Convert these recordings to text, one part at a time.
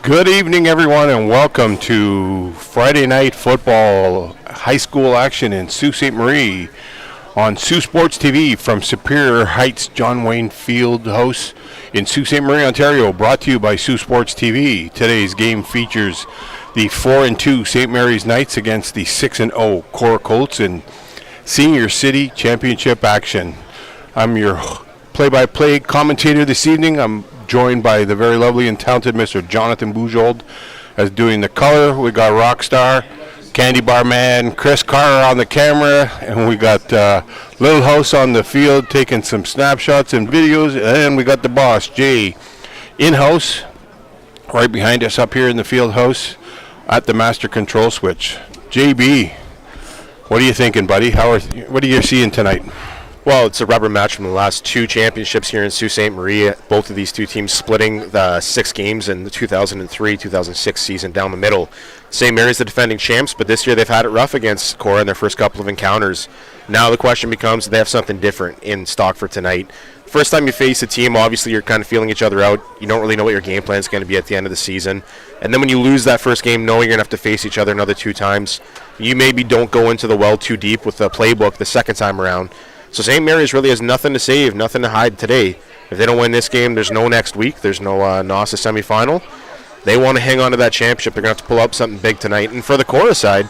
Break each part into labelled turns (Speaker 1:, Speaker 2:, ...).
Speaker 1: Good evening, everyone, and welcome to Friday Night Football high school action in Sault Ste. Marie on Saultsports TV from Superior Heights John Wayne Field House in Sault Ste. Marie, Ontario, brought to you by Saultsports TV. Today's game features the 4-2 St. Mary's Knights against the 6-0 Korah Colts in Senior City Championship action. I'm your play-by-play commentator this evening. I'm joined by the very lovely and talented Mr. Jonathan Bujold as doing the color. We got Rockstar, Candy Bar Man, Chris Carr on the camera, and we got Little House on the field taking some snapshots and videos, and we got the boss, Jay, in-house, right behind us up here in the field house at the master control switch. JB, what are you thinking, buddy? What are you seeing tonight?
Speaker 2: Well, it's a rubber match from the last two championships here in Sault Ste. Marie. Both of these two teams splitting the 6 games in the 2003-2006 season down the middle. St. Mary's the defending champs, but this year they've had it rough against Korah in their first couple of encounters. Now the question becomes, do they have something different in stock for tonight? First time you face a team, obviously you're kind of feeling each other out. You don't really know what your game plan is going to be at the end of the season. And then when you lose that first game, knowing you're going to have to face each other another 2 times, you maybe don't go into the well too deep with the playbook the second time around. So St. Mary's really has nothing to save, nothing to hide today. If they don't win this game, there's no next week. There's no NOSA semifinal. They want to hang on to that championship. They're going to have to pull up something big tonight. And for the Korah side,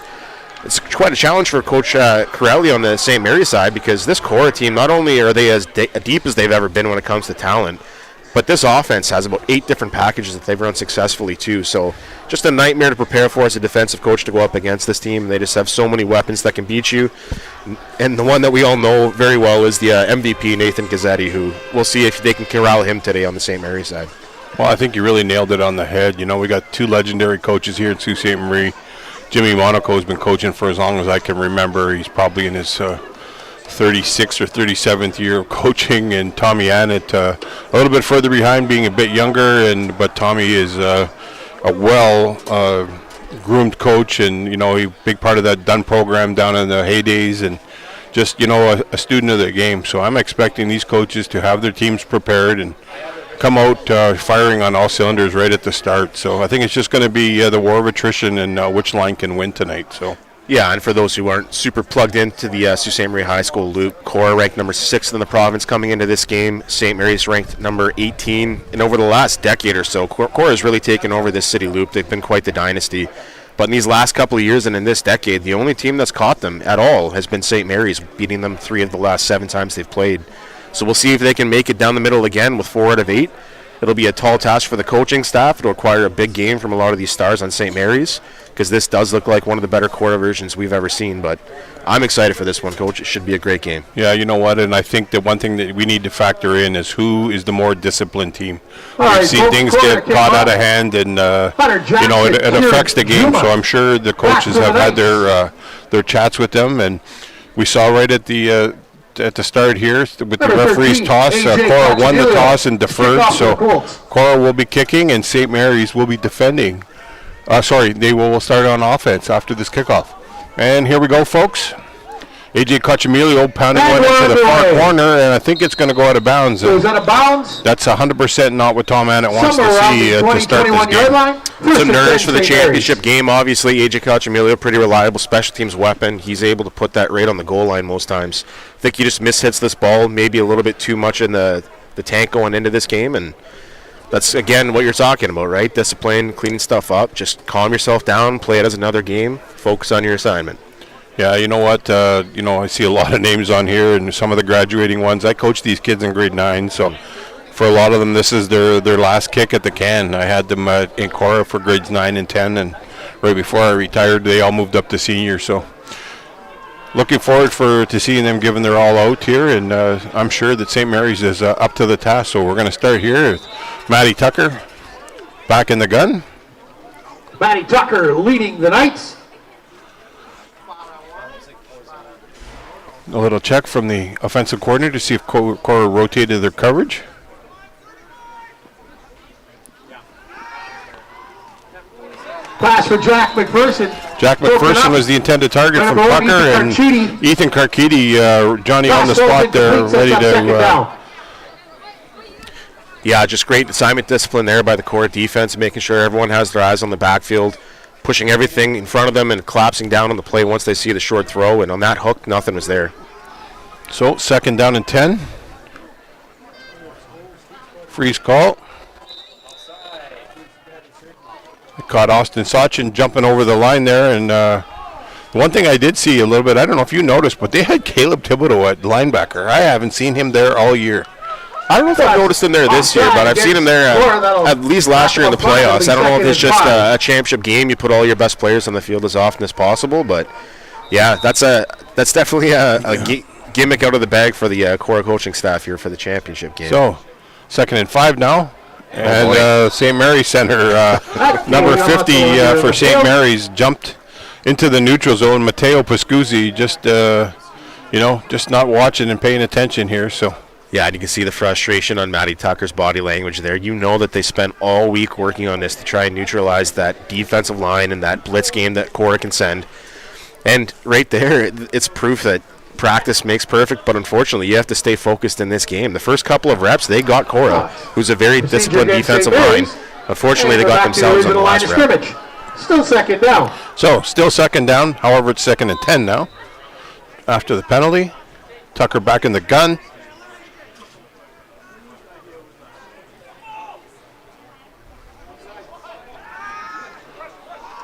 Speaker 2: it's quite a challenge for Coach Corelli on the St. Mary's side, because this Korah team, not only are they as deep as they've ever been when it comes to talent, but this offense has about 8 different packages that they've run successfully too. So just a nightmare to prepare for as a defensive coach to go up against this team. They just have so many weapons that can beat you. And the one that we all know very well is the MVP, Nathan Gazzetti, who we'll see if they can corral him today on the St. Mary's side.
Speaker 1: Well, I think you really nailed it on the head. You know, we got 2 legendary coaches here at Sault Ste. Marie. Jimmy Monaco has been coaching for as long as I can remember. He's probably in his 36th or 37th year of coaching, and Tommy Annett a little bit further behind, being a bit younger, but Tommy is a well-groomed coach, and you know, a big part of that Dunn program down in the heydays, and just, you know, a student of the game. So I'm expecting these coaches to have their teams prepared and come out firing on all cylinders right at the start. So I think it's just going to be the war of attrition and which line can win tonight. So.
Speaker 2: Yeah, and for those who aren't super plugged into the Sault Ste. Marie High School loop, Korah ranked number 6 in the province coming into this game. St. Mary's ranked number 18. And over the last decade or so, Korah has really taken over this city loop. They've been quite the dynasty. But in these last couple of years and in this decade, the only team that's caught them at all has been St. Mary's, beating them 3 of the last 7 times they've played. So we'll see if they can make it down the middle again with 4 out of 8. It'll be a tall task for the coaching staff. It'll require a big game from a lot of these stars on St. Mary's, because this does look like one of the better Korah versions we've ever seen. But I'm excited for this one, Coach. It should be a great game.
Speaker 1: Yeah, you know what? And I think that one thing that we need to factor in is who is the more disciplined team. We've seen things get caught out of hand, and you know, it affects the game. So I'm sure the coaches have had their chats with them, and we saw right at the start here with the referee's toss, Korah won the toss and deferred, so Korah will be kicking and St. Mary's will be defending. They will start on offense after this kickoff. And here we go, folks. AJ Cochamilio pounding one into the far corner, and I think it's going to go out of bounds.
Speaker 3: So is that a bounds?
Speaker 1: That's 100% not what Tom Annett wants to see to start this game.
Speaker 2: Some nerves for the championship game. Obviously, AJ Cochamilio, pretty reliable special teams weapon. He's able to put that right on the goal line most times. I think he just mishits this ball maybe a little bit too much in the tank going into this game, and that's, again, what you're talking about, right? Discipline, cleaning stuff up. Just calm yourself down, play it as another game, focus on your assignment.
Speaker 1: Yeah, you know what? I see a lot of names on here, and some of the graduating ones. I coach these kids in grade 9, so for a lot of them, this is their last kick at the can. I had them in Korah for grades 9 and 10, and right before I retired, they all moved up to senior. So looking forward to seeing them giving their all out here, and I'm sure that St. Mary's is up to the task. So we're going to start here with Matty Tucker back in the gun.
Speaker 3: Matty Tucker leading the Knights.
Speaker 1: A little check from the offensive coordinator to see if Korah rotated their coverage.
Speaker 3: Pass for Jack McPherson.
Speaker 1: Jack McPherson was the intended target from Tucker, and Ethan Carchidi, Johnny on the spot there, ready to
Speaker 2: Yeah, just great assignment discipline there by the Korah defense, making sure everyone has their eyes on the backfield, pushing everything in front of them and collapsing down on the play once they see the short throw. And on that hook, nothing was there.
Speaker 1: So 2nd down and 10. Freeze call. Caught Austin Sachin jumping over the line there. And one thing I did see a little bit, I don't know if you noticed, but they had Caleb Thibodeau at linebacker. I haven't seen him there all year.
Speaker 2: I don't know if I've noticed him there this year, but I've seen him there at least last year in the playoffs. I don't know if it's just a championship game. You put all your best players on the field as often as possible, but yeah, that's definitely a gimmick out of the bag for the Korah coaching staff here for the championship game.
Speaker 1: So 2nd and 5 now, and St. Mary's center, number 50 for St. Mary's jumped into the neutral zone. Matteo Pascuzzi just not watching and paying attention here, so.
Speaker 2: Yeah, and you can see the frustration on Matty Tucker's body language there. You know that they spent all week working on this to try and neutralize that defensive line and that blitz game that Korah can send. And right there, it's proof that practice makes perfect, but unfortunately, you have to stay focused in this game. The first couple of reps, they got Korah, who's a very disciplined defensive line. Unfortunately, they got themselves on the last rep.
Speaker 3: Still 2nd down.
Speaker 1: So, still 2nd down. However, it's 2nd and 10 now. After the penalty, Tucker back in the gun.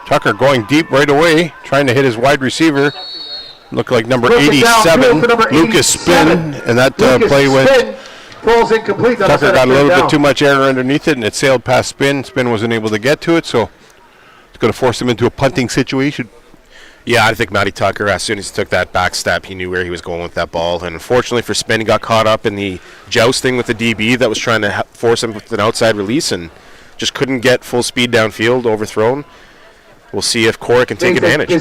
Speaker 1: Tucker going deep right away, trying to hit his wide receiver. Looked like number 87, Lucas Spin, and that play went.
Speaker 3: Falls incomplete.
Speaker 1: Tucker got a little bit too much air underneath it, and it sailed past Spin. Spin wasn't able to get to it, so it's going to force him into a punting situation.
Speaker 2: Yeah, I think Matty Tucker, as soon as he took that back step, he knew where he was going with that ball. And unfortunately for Spin, he got caught up in the jousting with the DB that was trying to force him with an outside release and just couldn't get full speed downfield, overthrown. We'll see if Korah can take advantage.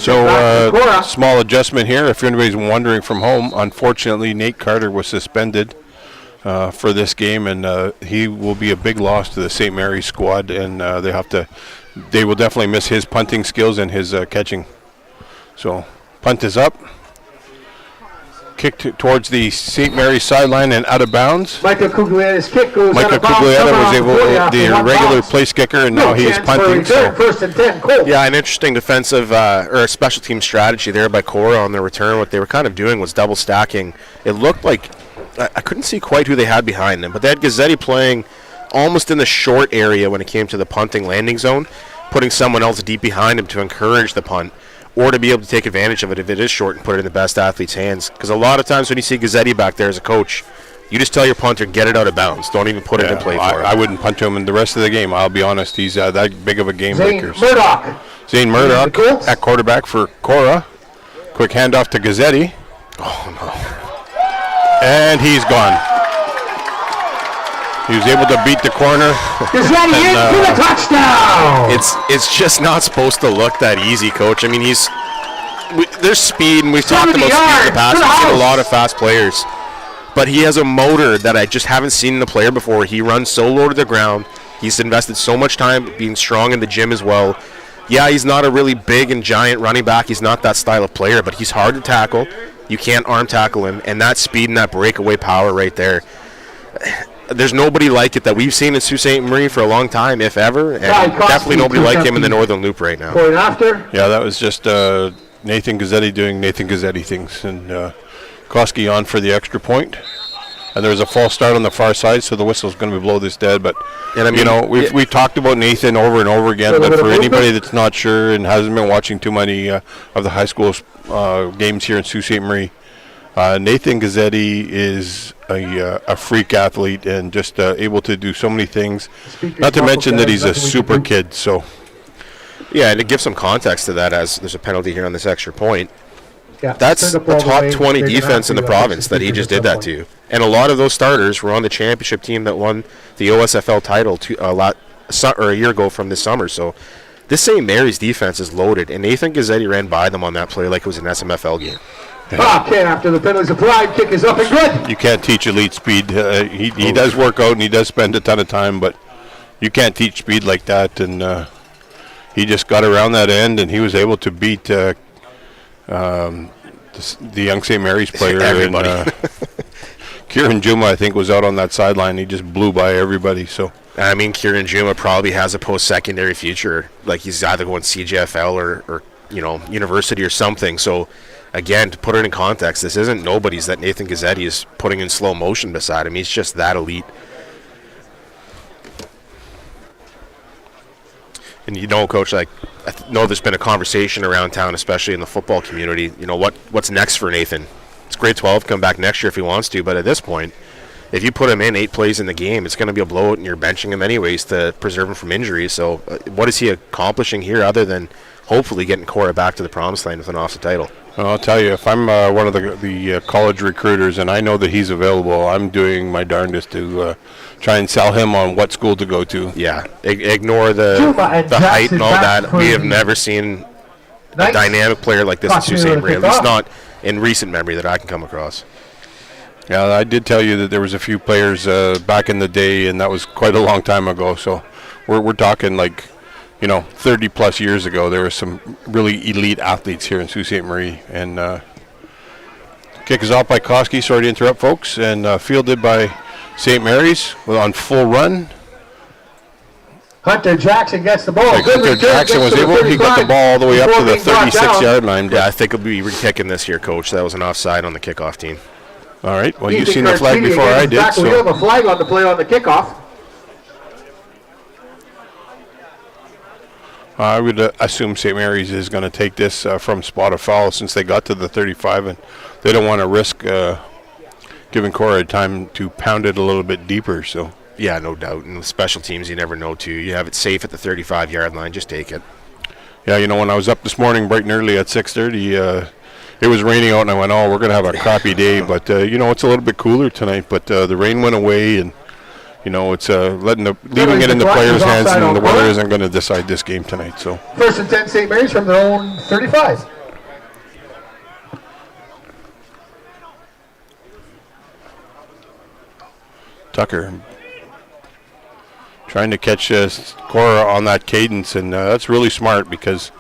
Speaker 1: So, small adjustment here. If anybody's wondering from home, unfortunately, Nate Carter was suspended for this game, and he will be a big loss to the St. Mary's squad, and they will definitely miss his punting skills and his catching. So, punt is up. Kicked towards the St. Mary's sideline and out of bounds.
Speaker 3: Micah Cuglieta's kick goes
Speaker 1: Micah Cuglieta was able the regular place kicker, and now he is punting. So.
Speaker 3: 1st and 10, Colts.
Speaker 2: Yeah, an interesting defensive or special team strategy there by Korah on their return. What they were kind of doing was double stacking. It looked like I couldn't see quite who they had behind them, but they had Gazzetti playing almost in the short area when it came to the punting landing zone, putting someone else deep behind him to encourage the punt, or to be able to take advantage of it if it is short and put it in the best athlete's hands. Because a lot of times when you see Gazzetti back there as a coach, you just tell your punter, get it out of bounds. Don't even put it in play for it.
Speaker 1: I wouldn't punt to him in the rest of the game. I'll be honest. He's that big of a game maker. Zane Murdoch at quarterback for Korah. Quick handoff to Gazzetti.
Speaker 2: Oh, no.
Speaker 1: And he's gone. He was able to beat the corner.
Speaker 3: Gazzetti into the touchdown.
Speaker 2: It's just not supposed to look that easy, Coach. I mean, there's speed, and we've talked about speed in the past. We've seen a lot of fast players. But he has a motor that I just haven't seen in the player before. He runs so low to the ground. He's invested so much time being strong in the gym as well. Yeah, he's not a really big and giant running back. He's not that style of player, but he's hard to tackle. You can't arm tackle him. And that speed and that breakaway power right there, there's nobody like it that we've seen in Sault Ste. Marie for a long time, if ever. And definitely nobody like him in the Northern Loop right now.
Speaker 1: Yeah, that was just Nathan Gazzetti doing Nathan Gazzetti things. And Koski on for the extra point. And there was a false start on the far side, so the whistle's going to blow this dead. But, we've talked about Nathan over and over again. But for anybody that's not sure and hasn't been watching too many of the high school games here in Sault Ste. Marie, Nathan Gazzetti is a freak athlete and just able to do so many things. Not to mention that he's a super kid. So,
Speaker 2: yeah, and to give some context to that, as there's a penalty here on this extra point,
Speaker 3: yeah,
Speaker 2: that's the top 20 defense in the province that he just did that to. And a lot of those starters were on the championship team that won the OSFL title a year ago from this summer. So this St. Mary's defense is loaded, and Nathan Gazzetti ran by them on that play like it was an SMFL game.
Speaker 3: Okay, after the penalty is applied, kick is up and good.
Speaker 1: You can't teach elite speed. He does work out and he does spend a ton of time, but you can't teach speed like that. And he just got around that end, and he was able to beat the young St. Mary's player.
Speaker 2: Everybody.
Speaker 1: And, Kieran Juma, I think, was out on that sideline. He just blew by everybody. So
Speaker 2: I mean, Kieran Juma probably has a post-secondary future. Like, he's either going CJFL or university or something. So, again, to put it in context, this isn't nobody's that Nathan Gazzetti is putting in slow motion beside him. He's just that elite. And Coach, like, I know there's been a conversation around town, especially in the football community. What's next for Nathan? It's grade 12, come back next year if he wants to. But at this point, if you put him in 8 plays in the game, it's going to be a blowout, and you're benching him anyways to preserve him from injury. So what is he accomplishing here other than hopefully getting Korah back to the promised land with an offset title?
Speaker 1: Well, I'll tell you, if I'm one of the college recruiters and I know that he's available, I'm doing my darndest to try and sell him on what school to go to.
Speaker 2: Yeah, ignore the height and all that. We have never seen a dynamic player like this in Sault Ste. Marie, at least not in recent memory that I can come across.
Speaker 1: Yeah, I did tell you that there was a few players back in the day, and that was quite a long time ago. So we're talking like, 30 plus years ago. There were some really elite athletes here in Sault Ste. Marie, and kick is off by Koski. Sorry to interrupt, folks, and fielded by St. Mary's on full run.
Speaker 3: Hunter Jackson gets the ball.
Speaker 1: Hunter Jackson was able. He got the ball all the way up to the 36-yard line.
Speaker 2: Yeah, I think it'll be re-kicking this year, Coach. That was an offside on the kickoff team.
Speaker 1: All right. Well, you've seen the flag before I did.
Speaker 3: So we have a flag on the play on the kickoff.
Speaker 1: I would assume St. Mary's is going to take this from spot of foul since they got to the 35, and they don't want to risk giving Korah time to pound it a little bit deeper. So
Speaker 2: yeah, no doubt. And with special teams, you never know too. You have it safe at the 35-yard line. Just take it.
Speaker 1: Yeah, when I was up this morning bright and early at 6:30, it was raining out, and I went, we're going to have a crappy day. But, it's a little bit cooler tonight. But the rain went away, and, it's leaving it in the players' hands, and the weather isn't going to decide this game tonight. So
Speaker 3: 1st and 10 St. Mary's from their own 35.
Speaker 1: Tucker trying to catch Korah on that cadence, and that's really smart because,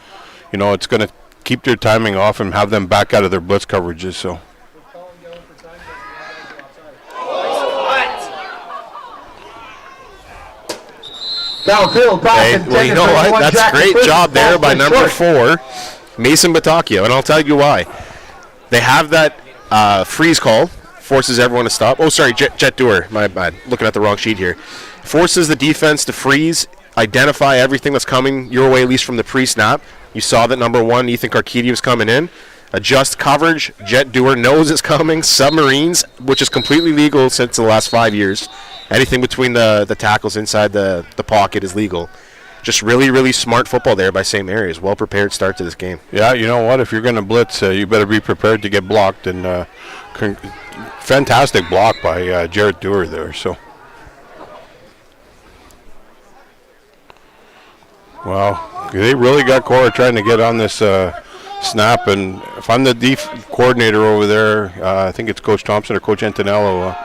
Speaker 1: it's going to keep their timing off and have them back out of their blitz coverages. So
Speaker 3: downfield pass.
Speaker 2: Well, you know what? That's a great job there by number 4, Mason Batacchio, and I'll tell you why. They have that freeze call, forces everyone to stop. Oh, sorry, Jet Dewar, my bad. Looking at the wrong sheet here. Forces the defense to freeze, identify everything that's coming your way, at least from the pre-snap. You saw that number 1, Ethan Karkidi, was coming in. Adjust coverage. Jet Dewar knows it's coming. Submarines, which is completely legal since the last 5 years. Anything between the tackles inside the pocket is legal. Just really, really smart football there by St. Mary's. Well-prepared start to this game.
Speaker 1: Yeah, you know what? If you're going to blitz, you better be prepared to get blocked. And fantastic block by Jarrett Dewar there. So, wow, they really got Korah trying to get on this snap. And if I'm the coordinator over there, I think it's Coach Thompson or Coach Antonello.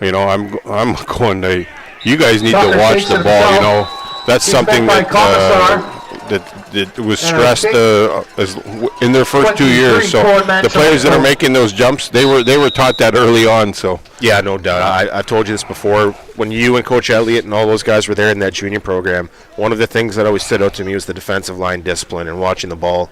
Speaker 1: I'm going to. You guys need to watch the ball. That's something that was stressed in their first 2 years. So the players that are making those jumps, they were taught that early on. So
Speaker 2: yeah, no doubt. I told you this before. When you and Coach Elliott and all those guys were there in that junior program, one of the things that always stood out to me was the defensive line discipline and watching the ball.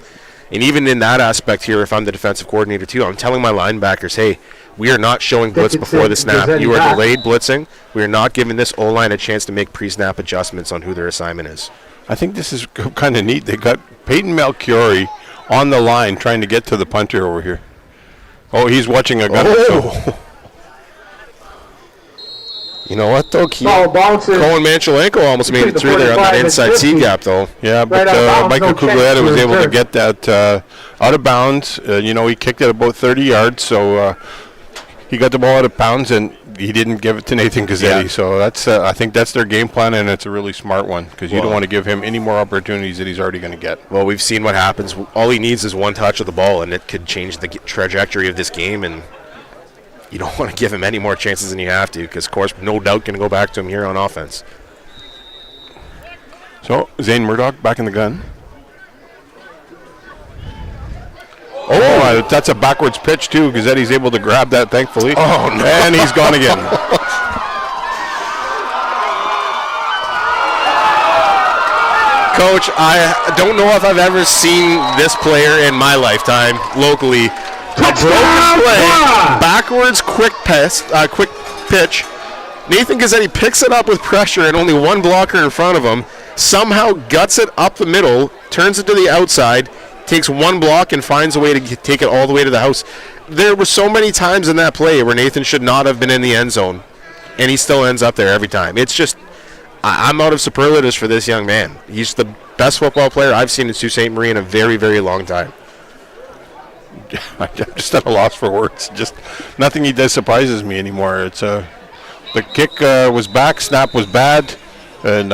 Speaker 2: And even in that aspect here, if I'm the defensive coordinator too, I'm telling my linebackers, hey, we are not showing blitz before the snap. You are delayed blitzing. We are not giving this O-line a chance to make pre-snap adjustments on who their assignment is.
Speaker 1: I think this is kind of neat. They got Peyton Melchiori on the line trying to get to the punter over here. Oh, he's watching a gun.
Speaker 2: Oh. You know what, though? Cohen Manchelenko almost made it through there on that inside C-gap, though.
Speaker 1: Yeah, but Michael Cuglietta was able to get that out of bounds. He kicked it about 30 yards, so he got the ball out of bounds, and he didn't give it to Nathan Gazzetti. Yeah. So that's I think that's their game plan, and it's a really smart one because you don't want to give him any more opportunities that he's already going to get.
Speaker 2: Well, we've seen what happens. All he needs is one touch of the ball, and it could change the trajectory of this game, and you don't want to give him any more chances than you have to because, of course, no doubt going to go back to him here on offense.
Speaker 1: So, Zane Murdoch back in the gun.
Speaker 2: Oh,
Speaker 1: No, that's a backwards pitch, too. Gazzetti's able to grab that, thankfully.
Speaker 2: Oh, no.
Speaker 1: And he's gone again.
Speaker 2: Coach, I don't know if I've ever seen this player in my lifetime locally. A broken play, backwards quick pitch. Nathan Gazzetti picks it up with pressure and only one blocker in front of him, somehow guts it up the middle, turns it to the outside, takes one block and finds a way to take it all the way to the house. There were so many times in that play where Nathan should not have been in the end zone, and he still ends up there every time. It's just, I'm out of superlatives for this young man. He's the best football player I've seen in Sault Ste. Marie in a very, very long time.
Speaker 1: I'm just at a loss for words. Just nothing he does surprises me anymore. It's the kick was back, snap was bad, and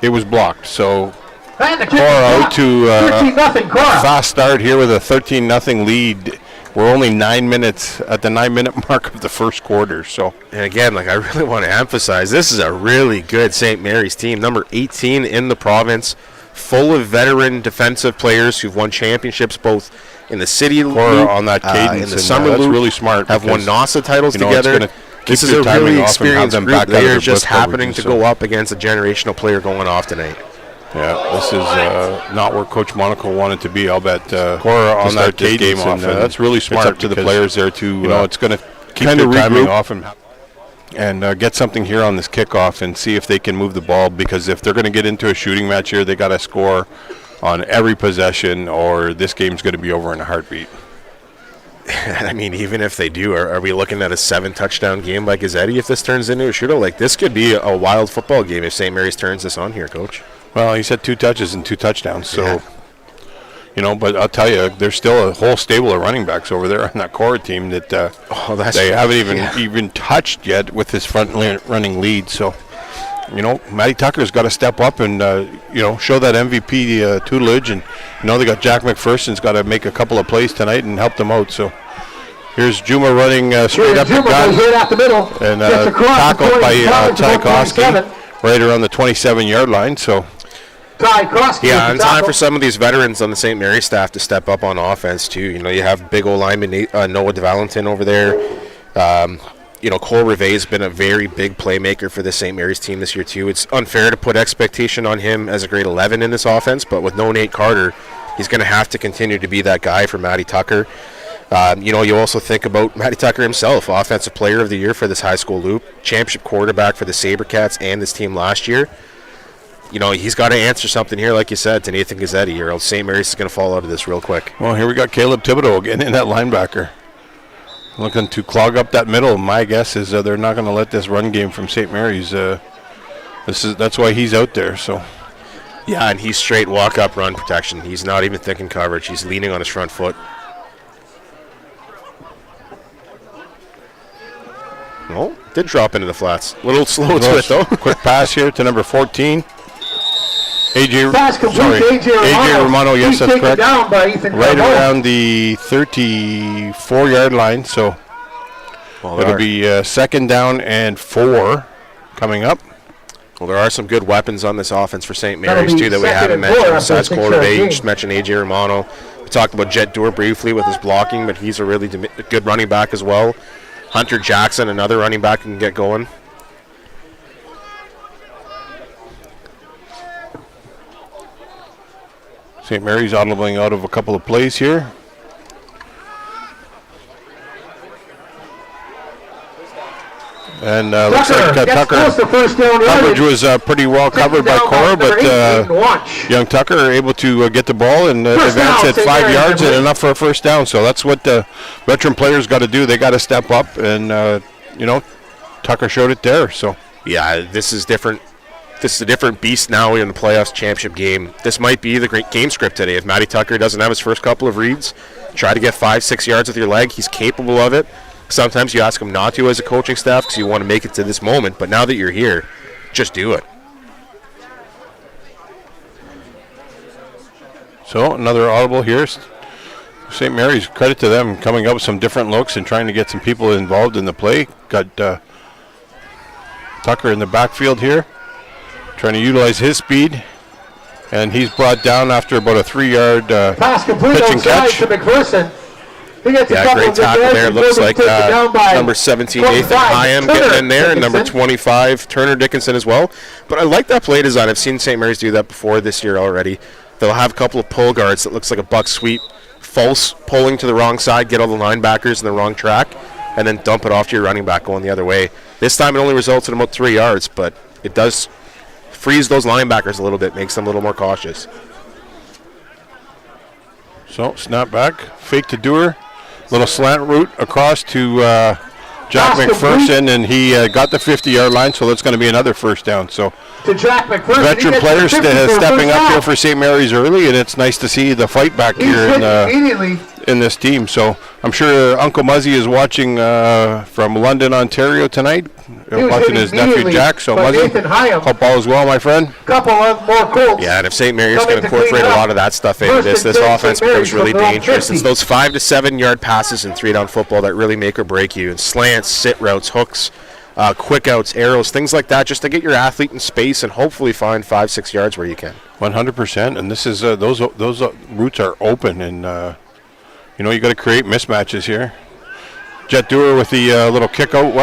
Speaker 1: it was blocked. So Korah out to
Speaker 3: 13-0 Korah.
Speaker 1: fast start here with a 13-0 lead. We're only 9 minutes at the 9-minute mark of the first quarter. So,
Speaker 2: and again, I really want to emphasize, this is a really good St. Mary's team, number 18 in the province, full of veteran defensive players who've won championships both in the city loop,
Speaker 1: on that cadence,
Speaker 2: in the summer
Speaker 1: that's
Speaker 2: loop,
Speaker 1: really smart.
Speaker 2: have won NASA titles
Speaker 1: it's
Speaker 2: together.
Speaker 1: This
Speaker 2: is a really experienced group. They are just happening to go up against a generational player going off tonight.
Speaker 1: Yeah, this is not where Coach Monaco wanted to be. I'll bet Korah on that game off, and that's really smart. It's up to the players there to, it's going to keep their timing off and get something here on this kickoff and see if they can move the ball, because if they're going to get into a shooting match here, they got to score on every possession, or this game's going to be over in a heartbeat.
Speaker 2: I mean, even if they do, are we looking at a 7-touchdown game by Gazzetti if this turns into a shootout? This could be a wild football game if St. Mary's turns this on here, Coach.
Speaker 1: Well, he said 2 touches and 2 touchdowns, so, but I'll tell you, there's still a whole stable of running backs over there on that Korah team that they haven't even touched yet with this front running lead. So, Matty Tucker's got to step up and, show that MVP tutelage. And, they got Jack McPherson's got to make a couple of plays tonight and help them out. So, here's Juma running straight up the gun.
Speaker 3: Right the middle.
Speaker 1: And tackled by Tchaikovsky right around the 27-yard line. So,
Speaker 2: yeah, and time for some of these veterans on the St. Mary's staff to step up on offense, too. You have big old lineman Noah DeValentin over there. Cole Rivet's been a very big playmaker for the St. Mary's team this year, too. It's unfair to put expectation on him as a grade 11 in this offense, but with no Nate Carter, he's going to have to continue to be that guy for Matty Tucker. You also think about Matty Tucker himself, Offensive Player of the Year for this high school loop, championship quarterback for the SaberCats and this team last year. He's got to answer something here, like you said, to Nathan Gazzetti, or else St. Mary's is going to fall out of this real quick.
Speaker 1: Well, here we got Caleb Thibodeau again in that linebacker, looking to clog up that middle. My guess is they're not going to let this run game from St. Mary's. That's why he's out there. So,
Speaker 2: yeah, and he's straight walk-up run protection. He's not even thinking coverage. He's leaning on his front foot. No, did drop into the flats. A little slow to it, though.
Speaker 1: Quick pass here to number 14. AJ Romano, yes, that's correct. Right around the 34-yard line, so it'll be second down and 4 coming up.
Speaker 2: Well, there are some good weapons on this offense for St. Mary's, too, that we haven't mentioned. Besides quarterback, you just mentioned AJ Romano. We talked about Jet Doer briefly with his blocking, but he's a really good running back as well. Hunter Jackson, another running back, can get going.
Speaker 1: St. Mary's audibling out of a couple of plays here. And looks like Tucker coverage was pretty well covered by Korah, but young Tucker able to get the ball and advance at 5 yards and enough for a first down. So that's what the veteran players got to do. They got to step up, and Tucker showed it there. So
Speaker 2: yeah, this is different. This is a different beast now in the playoffs championship game. This might be the great game script today. If Matty Tucker doesn't have his first couple of reads, try to get 5-6 yards with your leg. He's capable of it. Sometimes you ask him not to as a coaching staff because you want to make it to this moment. But now that you're here, just do it.
Speaker 1: So another audible here. St. Mary's, credit to them, coming up with some different looks and trying to get some people involved in the play. Got Tucker in the backfield here, trying to utilize his speed. And he's brought down after about a 3-yard
Speaker 3: pass complete
Speaker 1: pitch and catch.
Speaker 3: To McPherson. He gets a
Speaker 2: Yeah,
Speaker 3: couple
Speaker 2: great
Speaker 3: of good
Speaker 2: tackle
Speaker 3: yards.
Speaker 2: there.
Speaker 3: He's
Speaker 2: Looks
Speaker 3: moving
Speaker 2: like
Speaker 3: to it down by
Speaker 2: number 17, Nathan
Speaker 3: 25,
Speaker 2: Hyam
Speaker 3: Turner
Speaker 2: getting in there, and number
Speaker 3: Dickinson.
Speaker 2: 25, Turner Dickinson as well. But I like that play design. I've seen St. Mary's do that before this year already. They'll have a couple of pull guards that looks like a buck sweep, false pulling to the wrong side, get all the linebackers in the wrong track, and then dump it off to your running back going the other way. This time it only results in about 3 yards, but it does freeze those linebackers a little bit, makes them a little more cautious.
Speaker 1: So, snap back, fake to Dewar, little slant route across to Jack McPherson, and he got the 50-yard line, so that's going to be another first down. So,
Speaker 3: To Jack McPherson.
Speaker 1: veteran players stepping up here for St. Mary's early, and it's nice to see the fight back
Speaker 3: He's
Speaker 1: here
Speaker 3: hit immediately.
Speaker 1: in this team. So, I'm sure Uncle Muzzy is watching from London, Ontario tonight,
Speaker 3: was
Speaker 1: watching
Speaker 3: hit
Speaker 1: his nephew
Speaker 3: immediately
Speaker 1: Jack. So,
Speaker 3: by
Speaker 1: Muzzy,
Speaker 3: Nathan Hyam.
Speaker 1: hope all is well, my friend.
Speaker 3: Couple of more Colts.
Speaker 2: Yeah, and if St. Mary's
Speaker 3: Coming
Speaker 2: going to
Speaker 3: to clean
Speaker 2: incorporate a
Speaker 3: up.
Speaker 2: lot of that stuff into
Speaker 3: First
Speaker 2: this
Speaker 3: and 10,
Speaker 2: offense
Speaker 3: St. Mary's
Speaker 2: becomes really
Speaker 3: from their own
Speaker 2: dangerous.
Speaker 3: 50.
Speaker 2: It's those 5 to 7 yard passes in 3-down football that really make or break you. And slants, sit routes, hooks, quick outs, arrows, things like that, just to get your athlete in space and hopefully find 5-6 yards where you can.
Speaker 1: 100%, and this is those routes are open, and you got to create mismatches here. Jet Dewar with the little kick out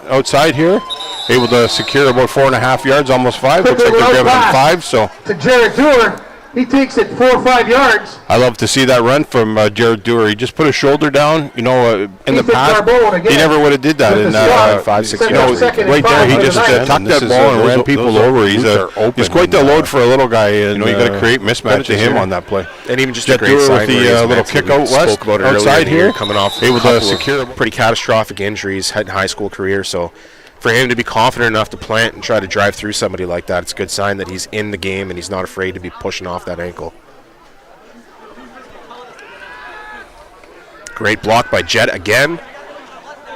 Speaker 1: outside here, able to secure about 4.5 yards, almost 5. Looks like they're giving him 5. So
Speaker 3: To Jared Dewar. He takes it 4 or 5 yards.
Speaker 1: I love to see that run from Jared Dewar. He just put his shoulder down. In the
Speaker 3: Ethan
Speaker 1: past,
Speaker 3: Carbone again
Speaker 1: he never would have did that.
Speaker 3: with
Speaker 1: And
Speaker 3: the slot.
Speaker 2: 5-6
Speaker 3: Send
Speaker 2: yards.
Speaker 3: out second and
Speaker 1: right there,
Speaker 3: five
Speaker 1: he
Speaker 3: for
Speaker 1: just
Speaker 3: the night.
Speaker 1: tucked that ball and ran people over. He's quite the load for a little guy, and you got to create mismatch to him on that play.
Speaker 2: And even just
Speaker 1: Jet
Speaker 2: a great
Speaker 1: Dewar
Speaker 2: sign
Speaker 1: with the
Speaker 2: where he is
Speaker 1: little
Speaker 2: mentally.
Speaker 1: kick out
Speaker 2: We spoke
Speaker 1: west,
Speaker 2: about it earlier
Speaker 1: outside
Speaker 2: in the year,
Speaker 1: here,
Speaker 2: coming off
Speaker 1: able
Speaker 2: a
Speaker 1: to
Speaker 2: couple
Speaker 1: secure
Speaker 2: of pretty catastrophic injuries in high school career. So for him to be confident enough to plant and try to drive through somebody like that, it's a good sign that he's in the game and he's not afraid to be pushing off that ankle. Great block by Jet again.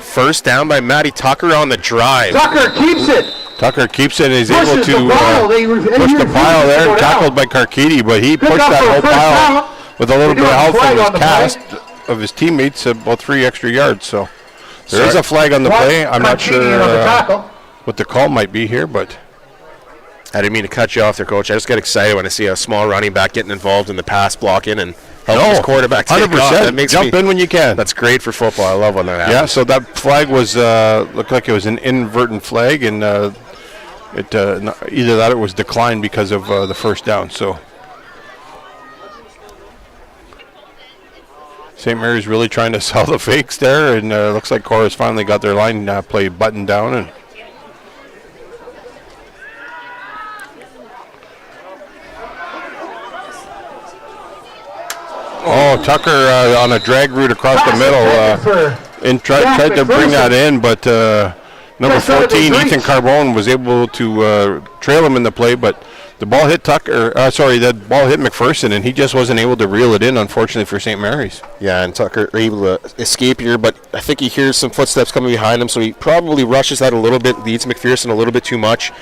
Speaker 2: First down by Matty Tucker on the drive.
Speaker 3: Tucker keeps it.
Speaker 1: Tucker keeps it, and he's able
Speaker 3: Pushes
Speaker 1: to
Speaker 3: the pile.
Speaker 1: push the pile there, and tackled by Karkidi, but he pushed
Speaker 3: up
Speaker 1: that
Speaker 3: for a
Speaker 1: whole
Speaker 3: first
Speaker 1: pile
Speaker 3: down.
Speaker 1: with a little
Speaker 3: They
Speaker 1: bit
Speaker 3: do
Speaker 1: of
Speaker 3: have a
Speaker 1: help from
Speaker 3: flag
Speaker 1: his
Speaker 3: on the
Speaker 1: cast of his teammates, about 3 extra yards. So there is
Speaker 2: Sorry.
Speaker 1: a flag on the play. I'm not sure
Speaker 3: On the tackle.
Speaker 1: what the call might be here, but
Speaker 2: I didn't mean to cut you off there, Coach. I just get excited when I see a small running back getting involved in the pass blocking and helping his quarterback take
Speaker 1: 100%.
Speaker 2: off. That makes
Speaker 1: Jump in when you can.
Speaker 2: That's great for football. I love when that happens.
Speaker 1: Yeah, so that flag was looked like it was an inadvertent flag, and either that or it was declined because of the first down. So St. Mary's really trying to sell the fakes there, and looks like Korah's finally got their line play buttoned down. And Tucker on a drag route across the middle. And tried to bring that in, but number 14, Ethan Carbone, was able to trail him in the play, but the ball hit that ball hit McPherson, and he just wasn't able to reel it in, unfortunately, for St. Mary's.
Speaker 2: Yeah, and Tucker able to escape here, but I think he hears some footsteps coming behind him, so he probably rushes that a little bit, leads McPherson a little bit too much.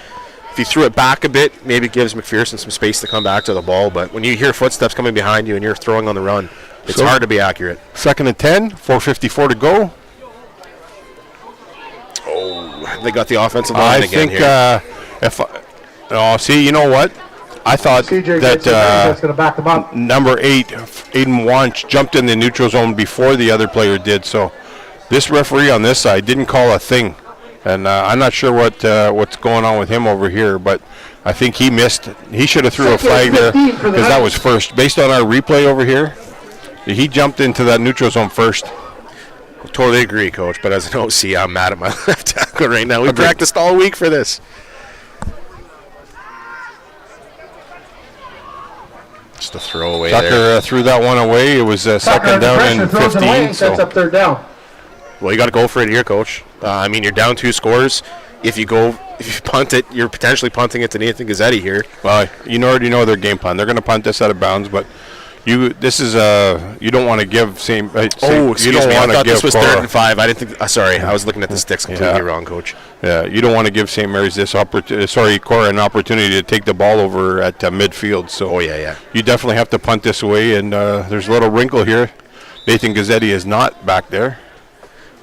Speaker 2: If he threw it back a bit, maybe it gives McPherson some space to come back to the ball, but when you hear footsteps coming behind you and you're throwing on the run, it's hard to be accurate.
Speaker 1: 2nd and 10, 4:54 to go.
Speaker 2: They got the offensive line again here.
Speaker 1: You know what? I thought
Speaker 3: that's going to back them up.
Speaker 1: number 8, Aiden Wanch, jumped in the neutral zone before the other player did. So this referee on this side didn't call a thing. And I'm not sure what's going on with him over here, but I think he missed. He should have threw a flag there because that was first. Based on our replay over here, he jumped into that neutral zone first.
Speaker 2: Totally agree, Coach, but as an OC, I'm mad at my left tackle right now. We practiced all week for this. Just a throwaway there.
Speaker 1: Tucker threw that one away. It was second down and 15.
Speaker 3: Sets up 3rd down.
Speaker 2: Well, you got to go for it here, Coach. You're down 2 scores. If you punt it, you're potentially punting it to Nathan Gazzetti here.
Speaker 1: Well, you already know their game plan. They're going to punt this out of bounds, but you don't want to give same.
Speaker 2: Excuse me. I thought this was 3rd and 5. I didn't think. Sorry, I was looking at the sticks completely wrong, Coach.
Speaker 1: Yeah, you don't want to give St. Mary's Korah an opportunity to take the ball over at midfield. So, you definitely have to punt this away. And there's a little wrinkle here. Nathan Gazzetti is not back there.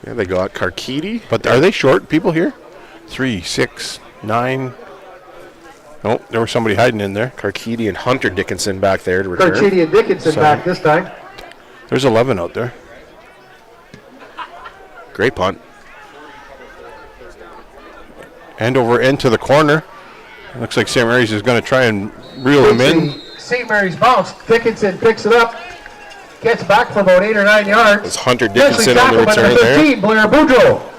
Speaker 2: Yeah, they got Karkidi.
Speaker 1: But are they short people here? 3, 6, 9. Oh, there was somebody hiding in there.
Speaker 2: Karkidi and Hunter Dickinson back there to return.
Speaker 3: Karkidi and Dickinson back this time.
Speaker 1: There's 11 out there.
Speaker 2: Great punt.
Speaker 1: End over end to the corner. Looks like St. Mary's is going to try and reel him in.
Speaker 3: St. Mary's bounce. Dickinson picks it up. Gets back for about 8 or 9 yards.
Speaker 2: It's Hunter Dickinson on the
Speaker 3: Tackled by
Speaker 2: return
Speaker 3: number
Speaker 2: there.
Speaker 3: 13, Blair Boudreau.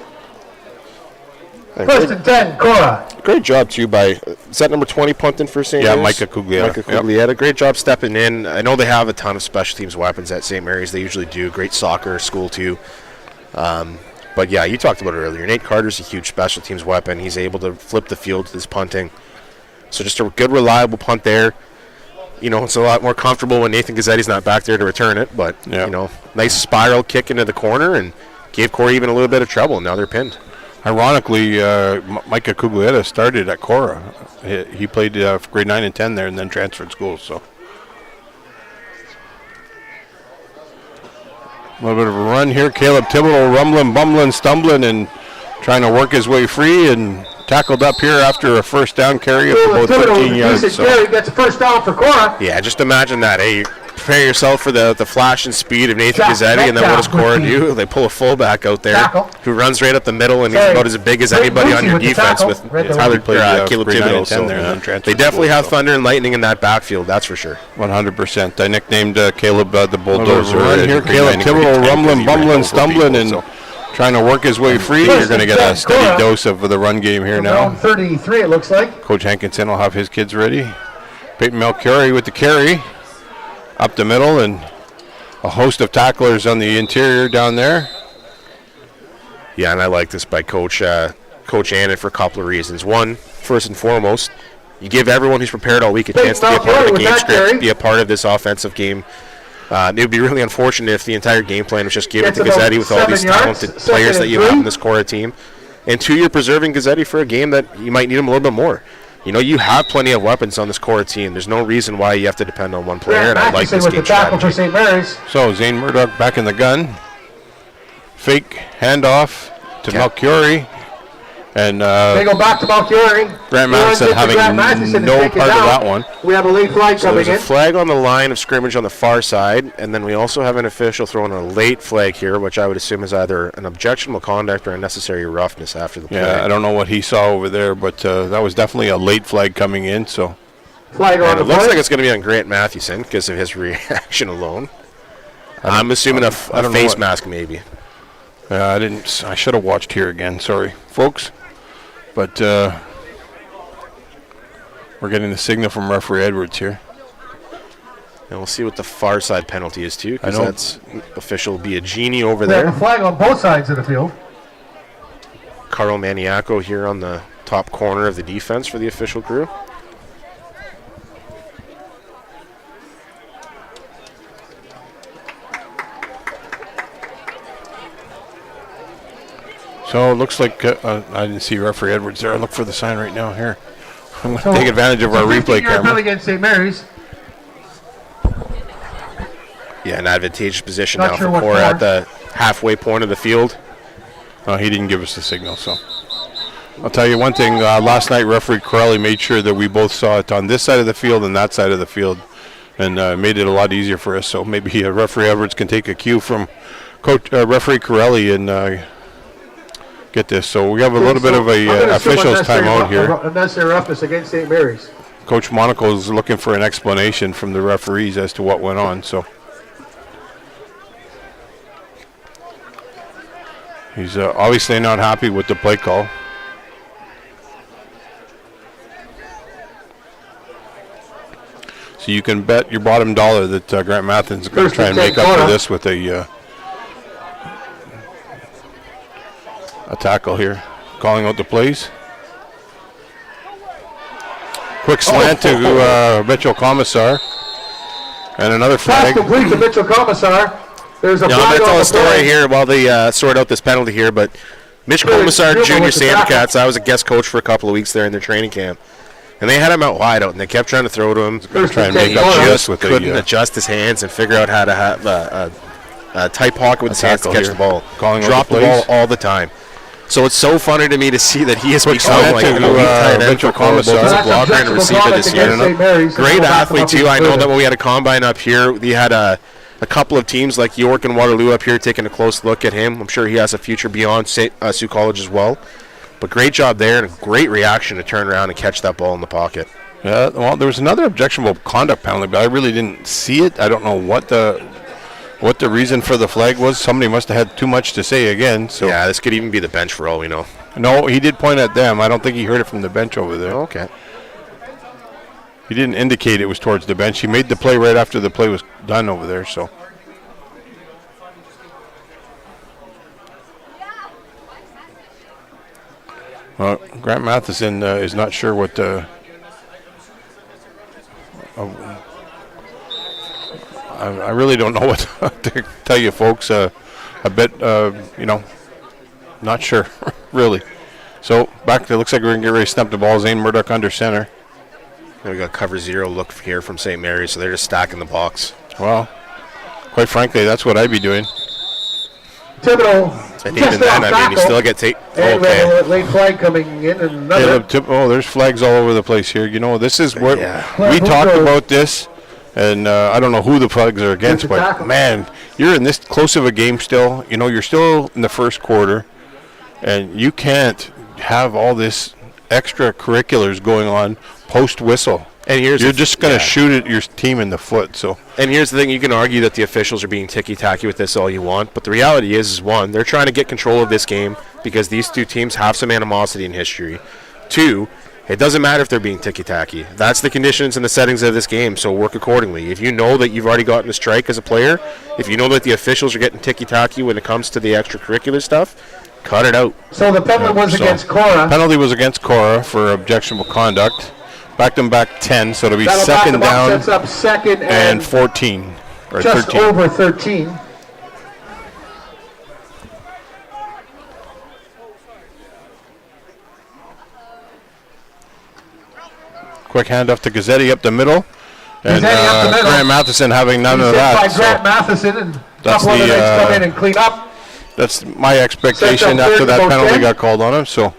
Speaker 3: First and 10, Korah.
Speaker 2: Great job, too, by, is that number 20 punting for St.
Speaker 1: Yeah,
Speaker 2: Mary's?
Speaker 1: Micah Cuglietta.
Speaker 2: Micah Cuglietta. Great job stepping in. I know they have a ton of special teams weapons at St. Mary's. They usually do. Great soccer school, too. But, yeah, you talked about it earlier. Nate Carter's a huge special teams weapon. He's able to flip the field with his punting. So just a good, reliable punt there. You know, it's a lot more comfortable when Nathan Gazzetti's not back there to return it. But, you know, nice spiral kick into the corner and gave Korah even a little bit of trouble. Now they're pinned.
Speaker 1: Ironically, Micah Cuglietta started at Korah. He played grade 9 and 10 there and then transferred schools. So a little bit of a run here. Caleb Thibodeau rumbling, bumbling, stumbling, and trying to work his way free and tackled up here after a first down carry of about 13 yards. So.
Speaker 3: Carry gets a first down for Korah.
Speaker 2: Yeah, just imagine that. Hey, prepare yourself for the flash and speed of Nathan Gazzetti, and then what does Korah do? They pull a fullback out there who runs right up the middle, and he's about as big as anybody on your defense with Caleb Thibodeau. So they definitely have thunder and lightning in that backfield, that's for sure.
Speaker 1: 100%. I nicknamed Caleb the Bulldozer.
Speaker 2: Run here, Caleb
Speaker 1: Thibodeau rumbling, bumbling, stumbling, and trying to work his way free. You're going to get a steady dose of the run game here now.
Speaker 3: 33, it looks like.
Speaker 1: Coach Hankinson will have his kids ready. Peyton Melchiori with the carry. Up the middle, and a host of tacklers on the interior down there.
Speaker 2: Yeah, and I like this by Coach Annan for a couple of reasons. One, first and foremost, you give everyone who's prepared all week a chance to be a part of the game script, be a part of this offensive game. It would be really unfortunate if the entire game plan was just given to Gazzetti with all these talented players that you have in this Korah team. And two, you're preserving Gazzetti for a game that you might need him a little bit more. You know, you have plenty of weapons on this Korah team. There's no reason why you have to depend on one player, and I like this game strategy.
Speaker 3: For St. Mary's.
Speaker 1: So Zane Murdoch back in the gun. Fake handoff to Melchiori. And
Speaker 3: they go back to Melchiori.
Speaker 1: Grant Matheson having no part of that one.
Speaker 3: We have a late flag coming in.
Speaker 2: There's a flag on the line of scrimmage on the far side, and then we also have an official throwing a late flag here, which I would assume is either an objectionable conduct or unnecessary roughness after the play.
Speaker 1: Yeah, I don't know what he saw over there, but that was definitely a late flag coming in. So
Speaker 3: flag on
Speaker 2: and
Speaker 3: the
Speaker 2: it looks
Speaker 3: play.
Speaker 2: like it's going to be on Grant Matheson because of his reaction alone. I'm assuming a face mask maybe.
Speaker 1: I should have watched here again. Sorry, folks. But we're getting the signal from referee Edwards here.
Speaker 2: And we'll see what the far side penalty is too, because that's official Biagini over there.
Speaker 3: They have a flag on both sides of the field.
Speaker 2: Carl Maniaco here on the top corner of the defense for the official crew.
Speaker 1: So it looks like I didn't see referee Edwards there. I look for the sign right now here. I'm going to take advantage of our replay camera.
Speaker 3: Against St. Mary's.
Speaker 2: Yeah, an advantageous position now for Korah at the halfway point of the field.
Speaker 1: He didn't give us the signal, so. I'll tell you one thing. Last night, referee Corelli made sure that we both saw it on this side of the field and that side of the field, and made it a lot easier for us. So maybe referee Edwards can take a cue from referee Corelli and get this. So we have a little bit of a officials timeout here.
Speaker 3: Unnecessary roughness against St. Mary's.
Speaker 1: Coach Monaco is looking for an explanation from the referees as to what went on. So he's obviously not happy with the play call. So you can bet your bottom dollar that Grant Matheson's going to try and make up for this with a tackle here. Calling out the plays. Quick slant to Mitchell Commissar. And another flag.
Speaker 3: Pass complete to Mitchell Commissar. There's a flag
Speaker 2: I'm going to tell
Speaker 3: on
Speaker 2: a
Speaker 3: the
Speaker 2: story
Speaker 3: play.
Speaker 2: here while they sort out this penalty here, but Mitch Commissar, Junior Sandcats, I was a guest coach for a couple of weeks there in their training camp. And they had him out wide out, and they kept trying to throw to him.
Speaker 1: Try and make up
Speaker 2: just couldn't adjust his hands and figure out how to have a tight pocket with his hands to catch the ball. Drop the ball all the time. So it's so funny to me to see that he has become like a tight end for Commissar, both as a blocker and a receiver this year. Great athlete too. I know that when we had a combine up here, we had a couple of teams like York and Waterloo up here taking a close look at him. I'm sure he has a future beyond Sioux College as well. But great job there, and a great reaction to turn around and catch that ball in the pocket.
Speaker 1: Yeah, well, there was another objectionable conduct penalty, but I really didn't see it. I don't know what the reason for the flag was. Somebody must have had too much to say again. So
Speaker 2: yeah, this could even be the bench for all we know.
Speaker 1: No, he did point at them. I don't think he heard it from the bench over there.
Speaker 2: Oh, okay.
Speaker 1: He didn't indicate it was towards the bench. He made the play right after the play was done over there. So. Well, Grant Matheson is not sure what the. I really don't know what to tell you, folks. A bit, not sure, really. So back to, looks like we're going to get ready to snap the ball. Zane Murdoch under center.
Speaker 2: We got cover 0 look here from St. Mary's, so they're just stacking the box.
Speaker 1: Well, quite frankly, that's what I'd be doing.
Speaker 3: Thibodeau.
Speaker 2: And even then, I mean, you still get
Speaker 3: and okay. Late flag coming in, and another.
Speaker 1: There's flags all over the place here. You know, this is what we talked about this, and I don't know who the flags are against, but man, you're in this close of a game still. You know, you're still in the first quarter, and you can't have all this extracurriculars going on post whistle. And you're just going to shoot at your team in the foot. So.
Speaker 2: And here's the thing: you can argue that the officials are being ticky-tacky with this all you want, but the reality is one, they're trying to get control of this game because these two teams have some animosity in history. Two, it doesn't matter if they're being ticky-tacky. That's the conditions and the settings of this game, so work accordingly. If you know that you've already gotten a strike as a player, if you know that the officials are getting ticky-tacky when it comes to the extracurricular stuff, cut it out.
Speaker 3: So the penalty was against Korah.
Speaker 1: Penalty was against Korah for objectionable conduct. Backed them back 10, so it'll be second down
Speaker 3: sets up second
Speaker 1: and 14. Or
Speaker 3: just
Speaker 1: 13.
Speaker 3: Over 13.
Speaker 1: Quick handoff to Gazzetti up the middle. And Grant Matheson having none of that.
Speaker 3: By Grant Matheson, and a couple other guys come in and clean up.
Speaker 1: That's my expectation after that penalty got called on him. So.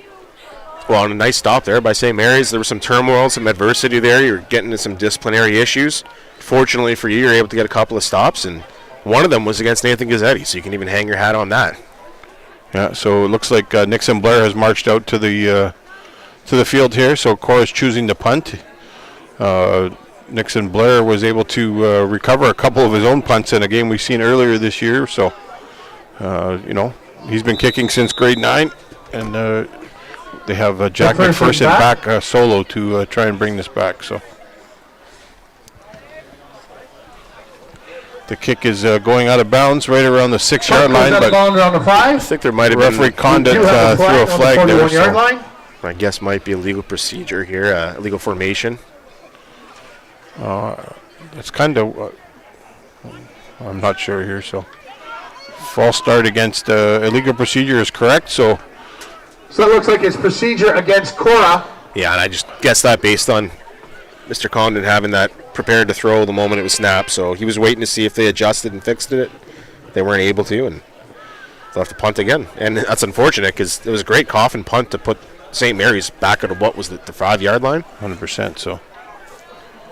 Speaker 2: Well, and a nice stop there by St. Mary's. There was some turmoil, some adversity there. You're getting into some disciplinary issues. Fortunately for you, you're able to get a couple of stops, and one of them was against Nathan Gazzetti, so you can even hang your hat on that. Yeah, so it looks like Nixon Blair has marched out to the field here, so Korah's choosing to punt. Nixon Blair was able to recover a couple of his own punts in a game we've seen earlier this year, so, he's been kicking since grade 9, and they have Jack McPherson back solo to try and bring this back. So the kick is going out of bounds right around the 6-yard line. But
Speaker 3: around the 5.
Speaker 2: I think there might have been
Speaker 1: referee conduct threw a flag there.
Speaker 3: So
Speaker 2: my guess might be a legal procedure here, legal formation.
Speaker 1: It's kind of. I'm not sure here. So false start against illegal procedure is correct. So
Speaker 3: it looks like it's procedure against Korah.
Speaker 2: Yeah, and I just guess that based on Mr. Condon having that prepared to throw the moment it was snapped. So he was waiting to see if they adjusted and fixed it. They weren't able to, and they'll have to punt again. And that's unfortunate because it was a great coffin punt to put St. Mary's back at what was the 5-yard line.
Speaker 1: 100%. So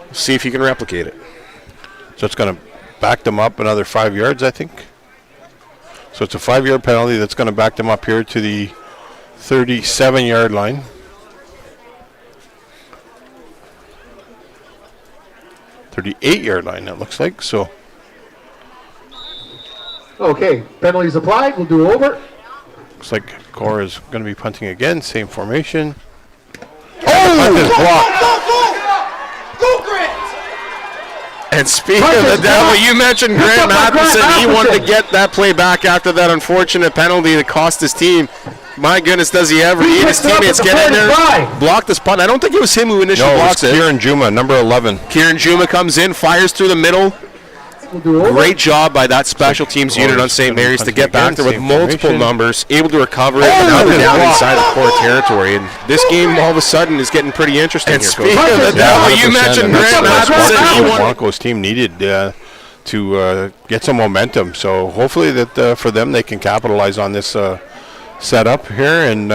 Speaker 2: we'll see if he can replicate it.
Speaker 1: So it's going to back them up another 5 yards, I think. So it's a 5-yard penalty that's going to back them up here to the 37-yard line. .38-yard line, it looks like. So.
Speaker 3: Okay, penalties applied. We'll do over.
Speaker 1: Looks like Korah is going to be punting again. Same formation. Punt is blocked.
Speaker 4: Go, Grant!
Speaker 2: And speaking of the devil, you mentioned Grant Matheson. He wanted to get that play back after that unfortunate penalty that cost his team. My goodness, does he ever. He and his teammates get in there, block this punt. I don't think it was him who initially blocked it.
Speaker 1: Kieran Juma, number 11.
Speaker 2: Kieran Juma comes in, fires through the middle. Great job by that special teams unit on St. Mary's to get back there with multiple numbers, able to recover it, and now they're down inside the Korah territory. And this game, all of a sudden, is getting pretty interesting. And
Speaker 1: speaking of the devil, you mentioned Grant Matheson. The Broncos team needed to get some momentum. So hopefully that for them, they can capitalize on this setup here and,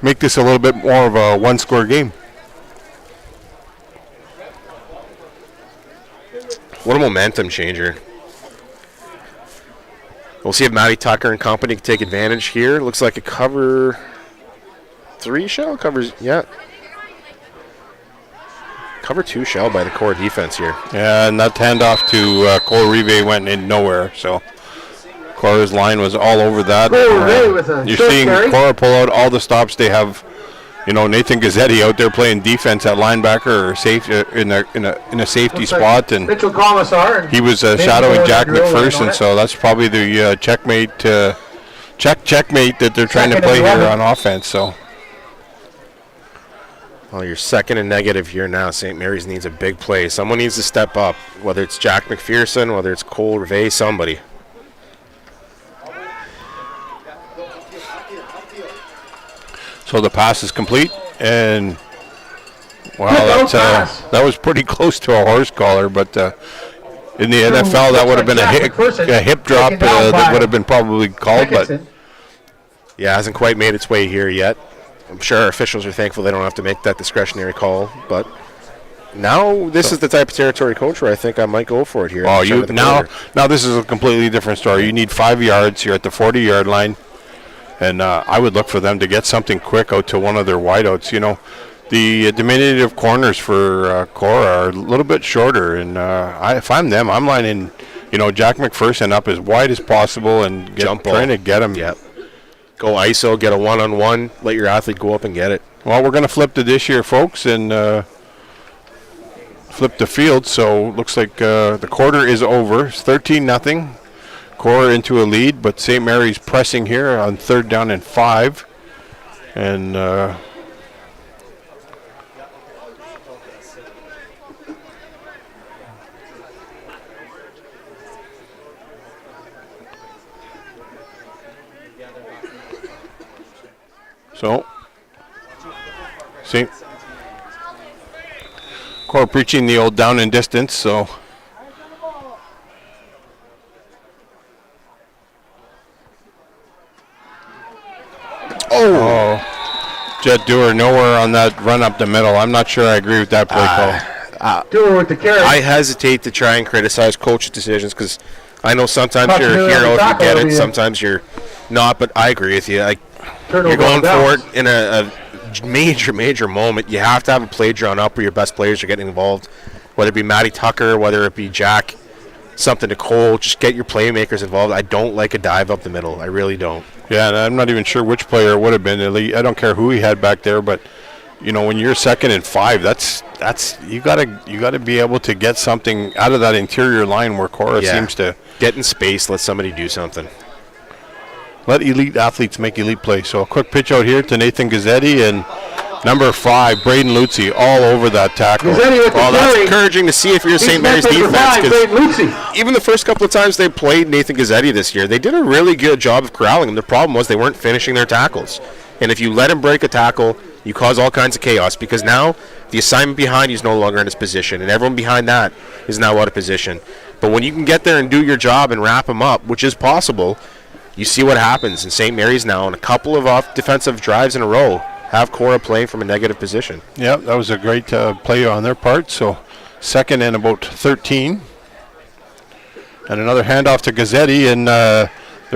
Speaker 1: make this a little bit more of a one-score game.
Speaker 2: What a momentum changer. We'll see if Matty Tucker and company can take advantage here. Looks like a cover 3 shell. Cover 2 shell by the Korah defense here.
Speaker 1: Yeah, and that handoff to Relive went in nowhere. So Korah's line was all over that. You're seeing Korah pull out all the stops they have. Nathan Gazzetti out there playing defense at linebacker or safe in a safety spot, and
Speaker 3: Mitchell Commissar.
Speaker 1: he was shadowing Jack McPherson. So that's probably the checkmate that they're trying to play here on offense. So.
Speaker 2: Well, you're second and negative here now. St. Mary's needs a big play. Someone needs to step up, whether it's Jack McPherson, whether it's Cole Rivet, somebody.
Speaker 1: So the pass is complete, and wow, that was pretty close to a horse collar, but in the NFL that would have been a hip drop that would have been probably called, but
Speaker 2: yeah, hasn't quite made its way here yet. I'm sure our officials are thankful they don't have to make that discretionary call, but now this is the type of territory, Coach, where I think I might go for it here.
Speaker 1: Oh, now this is a completely different story. You need 5 yards. You're at the 40-yard line. And I would look for them to get something quick out to one of their wideouts. The diminutive corners for Korah are a little bit shorter. And if I'm them, I'm lining, Jack McPherson up as wide as possible and trying to get him.
Speaker 2: Yep. Go ISO, get a one-on-one, let your athlete go up and get it.
Speaker 1: Well, we're going to flip to this year, folks, and flip the field. So looks like the quarter is over. It's 13-0. Korah into a lead, but St. Mary's pressing here on 3rd down and 5. And so Korah preaching the old down and distance, so Jet Dewar nowhere on that run up the middle. I'm not sure I agree with that play call.
Speaker 3: Dewar with the carry.
Speaker 2: I hesitate to try and criticize coaches' decisions because I know sometimes you're a hero if you get it, sometimes you're not, but I agree with you. You're going for it in a major moment. You have to have a play drawn up where your best players are getting involved, whether it be Matty Tucker, whether it be Jack, something to Cole. Just get your playmakers involved. I don't like a dive up the middle. I really don't.
Speaker 1: Yeah, and I'm not even sure which player it would have been. I don't care who he had back there, but when you're 2nd and 5, that's you gotta be able to get something out of that interior line where Korah seems to
Speaker 2: get in space. Let somebody do something.
Speaker 1: Let elite athletes make elite plays. So a quick pitch out here to Nathan Gazzetti and number 5, Braden Lutzy, all over that tackle.
Speaker 2: Well, that's encouraging to see if you're St. Mary's defense. Because even the first couple of times they played Nathan Gazzetti this year, they did a really good job of corralling him. The problem was they weren't finishing their tackles. And if you let him break a tackle, you cause all kinds of chaos because now the assignment behind you is no longer in his position, and everyone behind that is now out of position. But when you can get there and do your job and wrap him up, which is possible, you see what happens. And St. Mary's now on a couple of off defensive drives in a row have Korah playing from a negative position.
Speaker 1: Yeah, that was a great play on their part. So 2nd and about 13. And another handoff to Gazzetti, and they're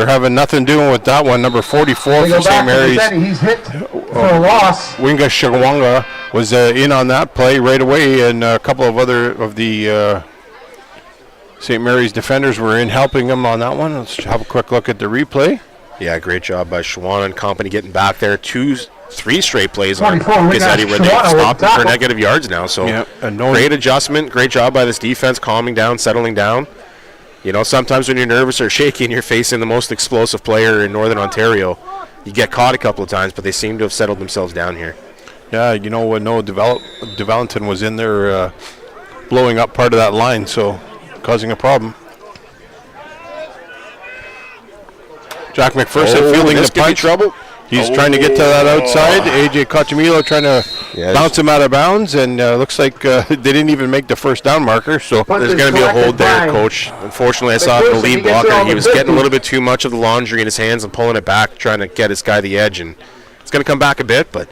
Speaker 1: having nothing doing with that one. Number 44 for St. Mary's.
Speaker 3: He's hit for a loss.
Speaker 1: Winga Shawanga was in on that play right away, and a couple of other of the St. Mary's defenders were in helping him on that one. Let's have a quick look at the replay.
Speaker 2: Yeah, great job by Shawana and company getting back there. 3 straight plays on Gazzetti where they stopped him for negative yards now. So great adjustment. Great job by this defense, calming down, settling down. Sometimes when you're nervous or shaky and you're facing the most explosive player in Northern Ontario, you get caught a couple of times, but they seem to have settled themselves down here.
Speaker 1: Yeah, Noah DeValentin was in there blowing up part of that line, so causing a problem. Jack McPherson fielding the punch.
Speaker 2: Trouble.
Speaker 1: He's trying to get to that outside. AJ Cochamilo trying to bounce him out of bounds, and looks like they didn't even make the first down marker. So
Speaker 2: there's going to be a hold there, Coach. Unfortunately, I saw the lead blocker. He was getting a little bit too much of the laundry in his hands and pulling it back, trying to get his guy the edge, and it's going to come back a bit. But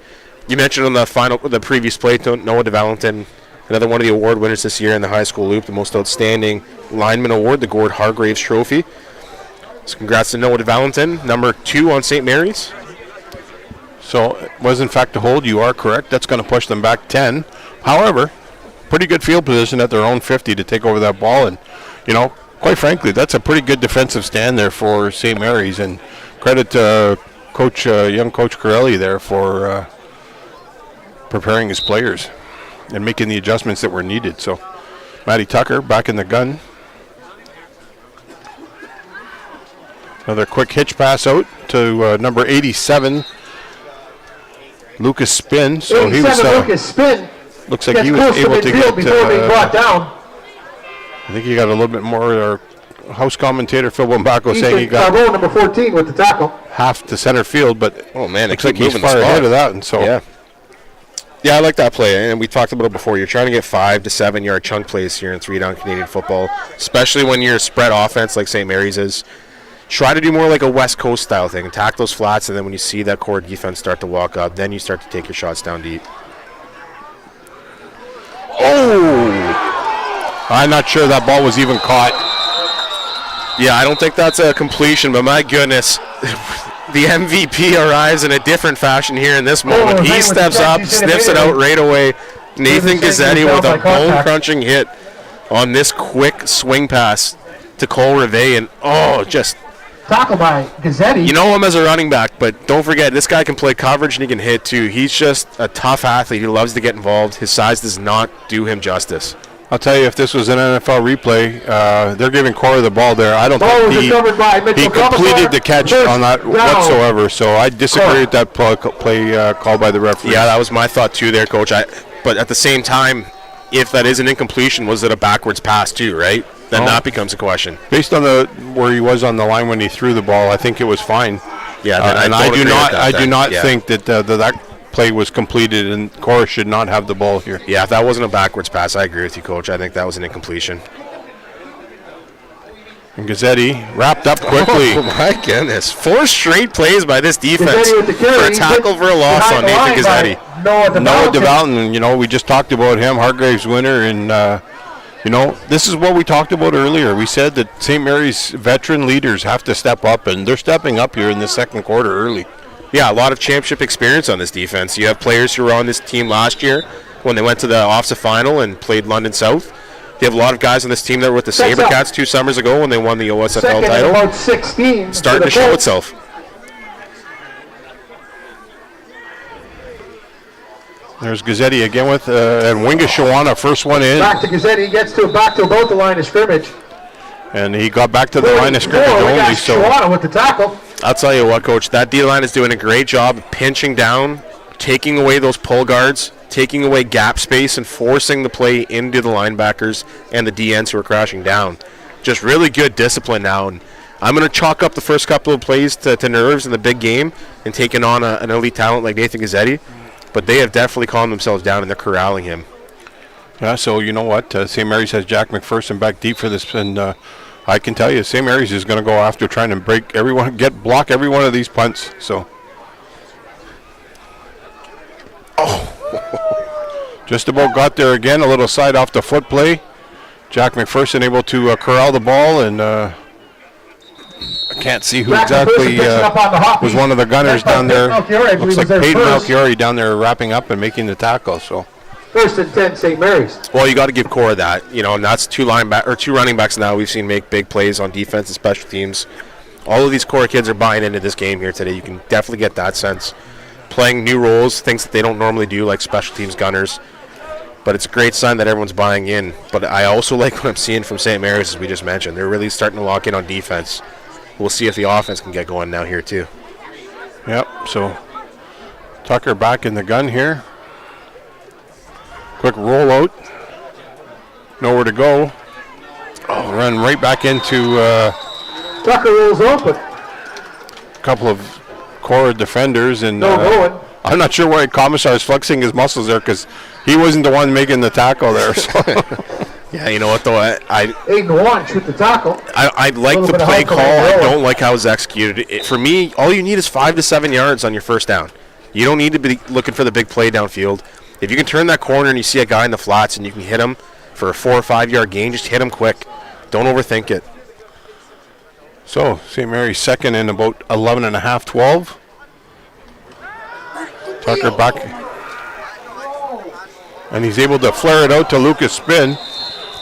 Speaker 2: you mentioned on the previous play, Noah DeValentin Another one of the award winners this year in the high school loop, the most outstanding lineman award, the Gord Hargraves Trophy. So congrats to Noah Valentin, number 2 on St. Mary's.
Speaker 1: So it was in fact a hold. You are correct. That's going to push them back 10. However, pretty good field position at their own 50 to take over that ball. And, quite frankly, that's a pretty good defensive stand there for St. Mary's. And credit to young Coach Corelli there for preparing his players and making the adjustments that were needed. So Matty Tucker back in the gun. Another quick hitch pass out to number 87, Lucas Spin. So he was
Speaker 3: Lucas Spin.
Speaker 1: looks like he was able to get
Speaker 3: before being brought down.
Speaker 1: I think he got a little bit more. Our house commentator Phil Bombacco saying he got
Speaker 3: row number 14 with the tackle.
Speaker 1: half to center field, but
Speaker 2: Oh man,
Speaker 1: looks like he's far ahead of that. And so
Speaker 2: yeah, I like that play, and we talked about it before. You're trying to get 5 to 7 yard chunk plays here in 3-down Canadian football, especially when you're a spread offense like St. Mary's is. Try to do more like a West Coast style thing, attack those flats, and then when you see that core defense start to walk up, then you start to take your shots down deep.
Speaker 1: Oh, I'm not sure that ball was even caught.
Speaker 2: Yeah, I don't think that's a completion, but my goodness, the MVP arrives in a different fashion here in this moment. He steps up, sniffs it out right away. Nathan Gazzetti with a bone-crunching hit on this quick swing pass to Cole Rivet, and just
Speaker 3: Tackle by Gazzetti.
Speaker 2: You know him as a running back, but don't forget, this guy can play coverage and he can hit too. He's just a tough athlete. He loves to get involved. His size does not do him justice.
Speaker 1: I'll tell you, if this was an NFL replay, they're giving Korah the ball there. I don't think he completed the catch on that whatsoever. So I disagree with that play called by the referee.
Speaker 2: Yeah, that was my thought too there, Coach. But at the same time, if that is an incompletion, was it a backwards pass too, right? Then that becomes a question.
Speaker 1: Based on where he was on the line when he threw the ball, I think it was fine.
Speaker 2: Yeah,
Speaker 1: and I do not think that that play was completed, and Korah should not have the ball here.
Speaker 2: Yeah, if that wasn't a backwards pass, I agree with you, Coach. I think that was an incompletion.
Speaker 1: And Gazzetti wrapped up quickly.
Speaker 2: Oh my goodness. 4 straight plays by this defense for a tackle for a loss on Nathan Gazzetti.
Speaker 1: Noah DeValton, we just talked about him, Hargraves winner, and this is what we talked about earlier. We said that St. Mary's veteran leaders have to step up, and they're stepping up here in the second quarter early.
Speaker 2: Yeah, a lot of championship experience on this defense. You have players who were on this team last year when they went to the OFSA final and played London South. You have a lot of guys on this team that were with the SaberCats 2 summers ago when they won the OSFL title.
Speaker 3: About 16
Speaker 2: starting to show itself.
Speaker 1: There's Gazzetti again with and Winga Shawana, first one in.
Speaker 3: Back to Gazzetti, gets back to about the line of scrimmage.
Speaker 1: And he got back to the line of scrimmage only. So
Speaker 3: Shawana with the tackle.
Speaker 2: I'll tell you what, Coach, that D-line is doing a great job pinching down, taking away those pull guards, taking away gap space, and forcing the play into the linebackers and the DNs who are crashing down. Just really good discipline now. And I'm going to chalk up the first couple of plays to nerves in the big game and taking on an elite talent like Nathan Gazzetti. But they have definitely calmed themselves down, and they're corralling him.
Speaker 1: Yeah, so you know what? St. Mary's has Jack McPherson back deep for this, and I can tell you, St. Mary's is going to go after trying to block every one of these punts. So, just about got there again. A little side off the foot play. Jack McPherson able to corral the ball, and I can't see who exactly was one of the gunners down there. Looks like Peyton Malchiori down there wrapping up and making the tackle. So.
Speaker 3: First and 10, St. Mary's.
Speaker 2: Well, you got to give Korah that, and that's two running backs now we've seen make big plays on defense and special teams. All of these Korah kids are buying into this game here today. You can definitely get that sense. Playing new roles, things that they don't normally do, like special teams gunners. But it's a great sign that everyone's buying in. But I also like what I'm seeing from St. Mary's, as we just mentioned. They're really starting to lock in on defense. We'll see if the offense can get going now here too.
Speaker 1: Yep, so Tucker back in the gun here. Quick rollout. Nowhere to go. Run right back into
Speaker 3: Tucker rolls open.
Speaker 1: a couple of Korah defenders. And
Speaker 3: going.
Speaker 1: I'm not sure why Commissar is flexing his muscles there, because he wasn't the one making the tackle there. So.
Speaker 2: Yeah, you know what, though?
Speaker 3: 8-1, shoot the tackle.
Speaker 2: I like the play call. I don't like how it's executed. For me, all you need is 5 to 7 yards on your first down. You don't need to be looking for the big play downfield. If you can turn that corner and you see a guy in the flats and you can hit him for a 4 or 5 yard gain, just hit him quick. Don't overthink it.
Speaker 1: So, St. Mary's second and about 11 and a half, 12. Tucker back. And he's able to flare it out to Lucas Spin,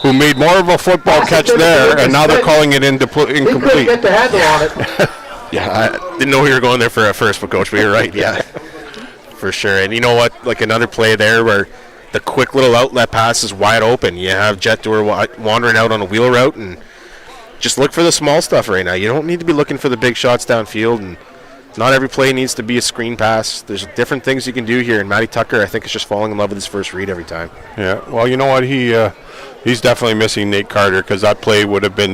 Speaker 1: who made more of a football catch there, and now they're calling it incomplete.
Speaker 3: He couldn't get the handle on it.
Speaker 2: Yeah, I didn't know you were going there for at first, but Coach, but you're right, yeah. For sure. And you know what? Like another play there where the quick little outlet pass is wide open. You have Jet Doer wandering out on a wheel route, and just look for the small stuff right now. You don't need to be looking for the big shots downfield, and not every play needs to be a screen pass. There's different things you can do here, and Matty Tucker, I think, is just falling in love with his first read every time.
Speaker 1: Yeah, well, you know what? He's definitely missing Nate Carter, because that play would have been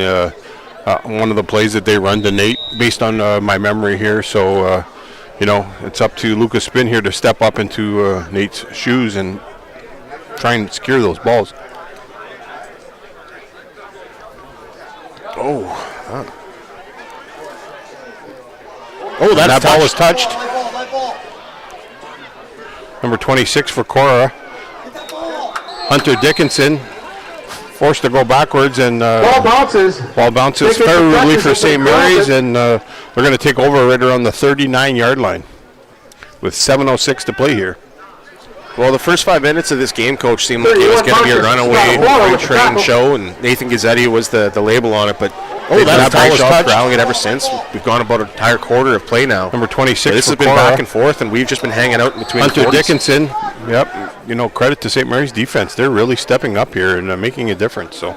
Speaker 1: one of the plays that they run to Nate, based on my memory here. So, it's up to Lucas Spin here to step up into Nate's shoes and try and secure those balls. That ball was touched. Number 26 for Korah. Hunter Dickinson forced to go backwards, and
Speaker 3: Ball bounces.
Speaker 1: fairly for St. Mary's, and they're going to take over right around the 39-yard line with 7:06 to play here.
Speaker 2: Well, the first 5 minutes of this game, Coach, seemed like it was going to be a runaway freight train show, and Nathan Gazzetti was the label on it, but they've done a great job corralling it ever since. We've gone about an entire quarter of play now.
Speaker 1: Number 26
Speaker 2: so this has been
Speaker 1: Korah.
Speaker 2: Back and forth, and we've just been hanging out in between
Speaker 1: Hunter
Speaker 2: the
Speaker 1: Dickinson, yep. Credit to St. Mary's defense. They're really stepping up here and making a difference. So.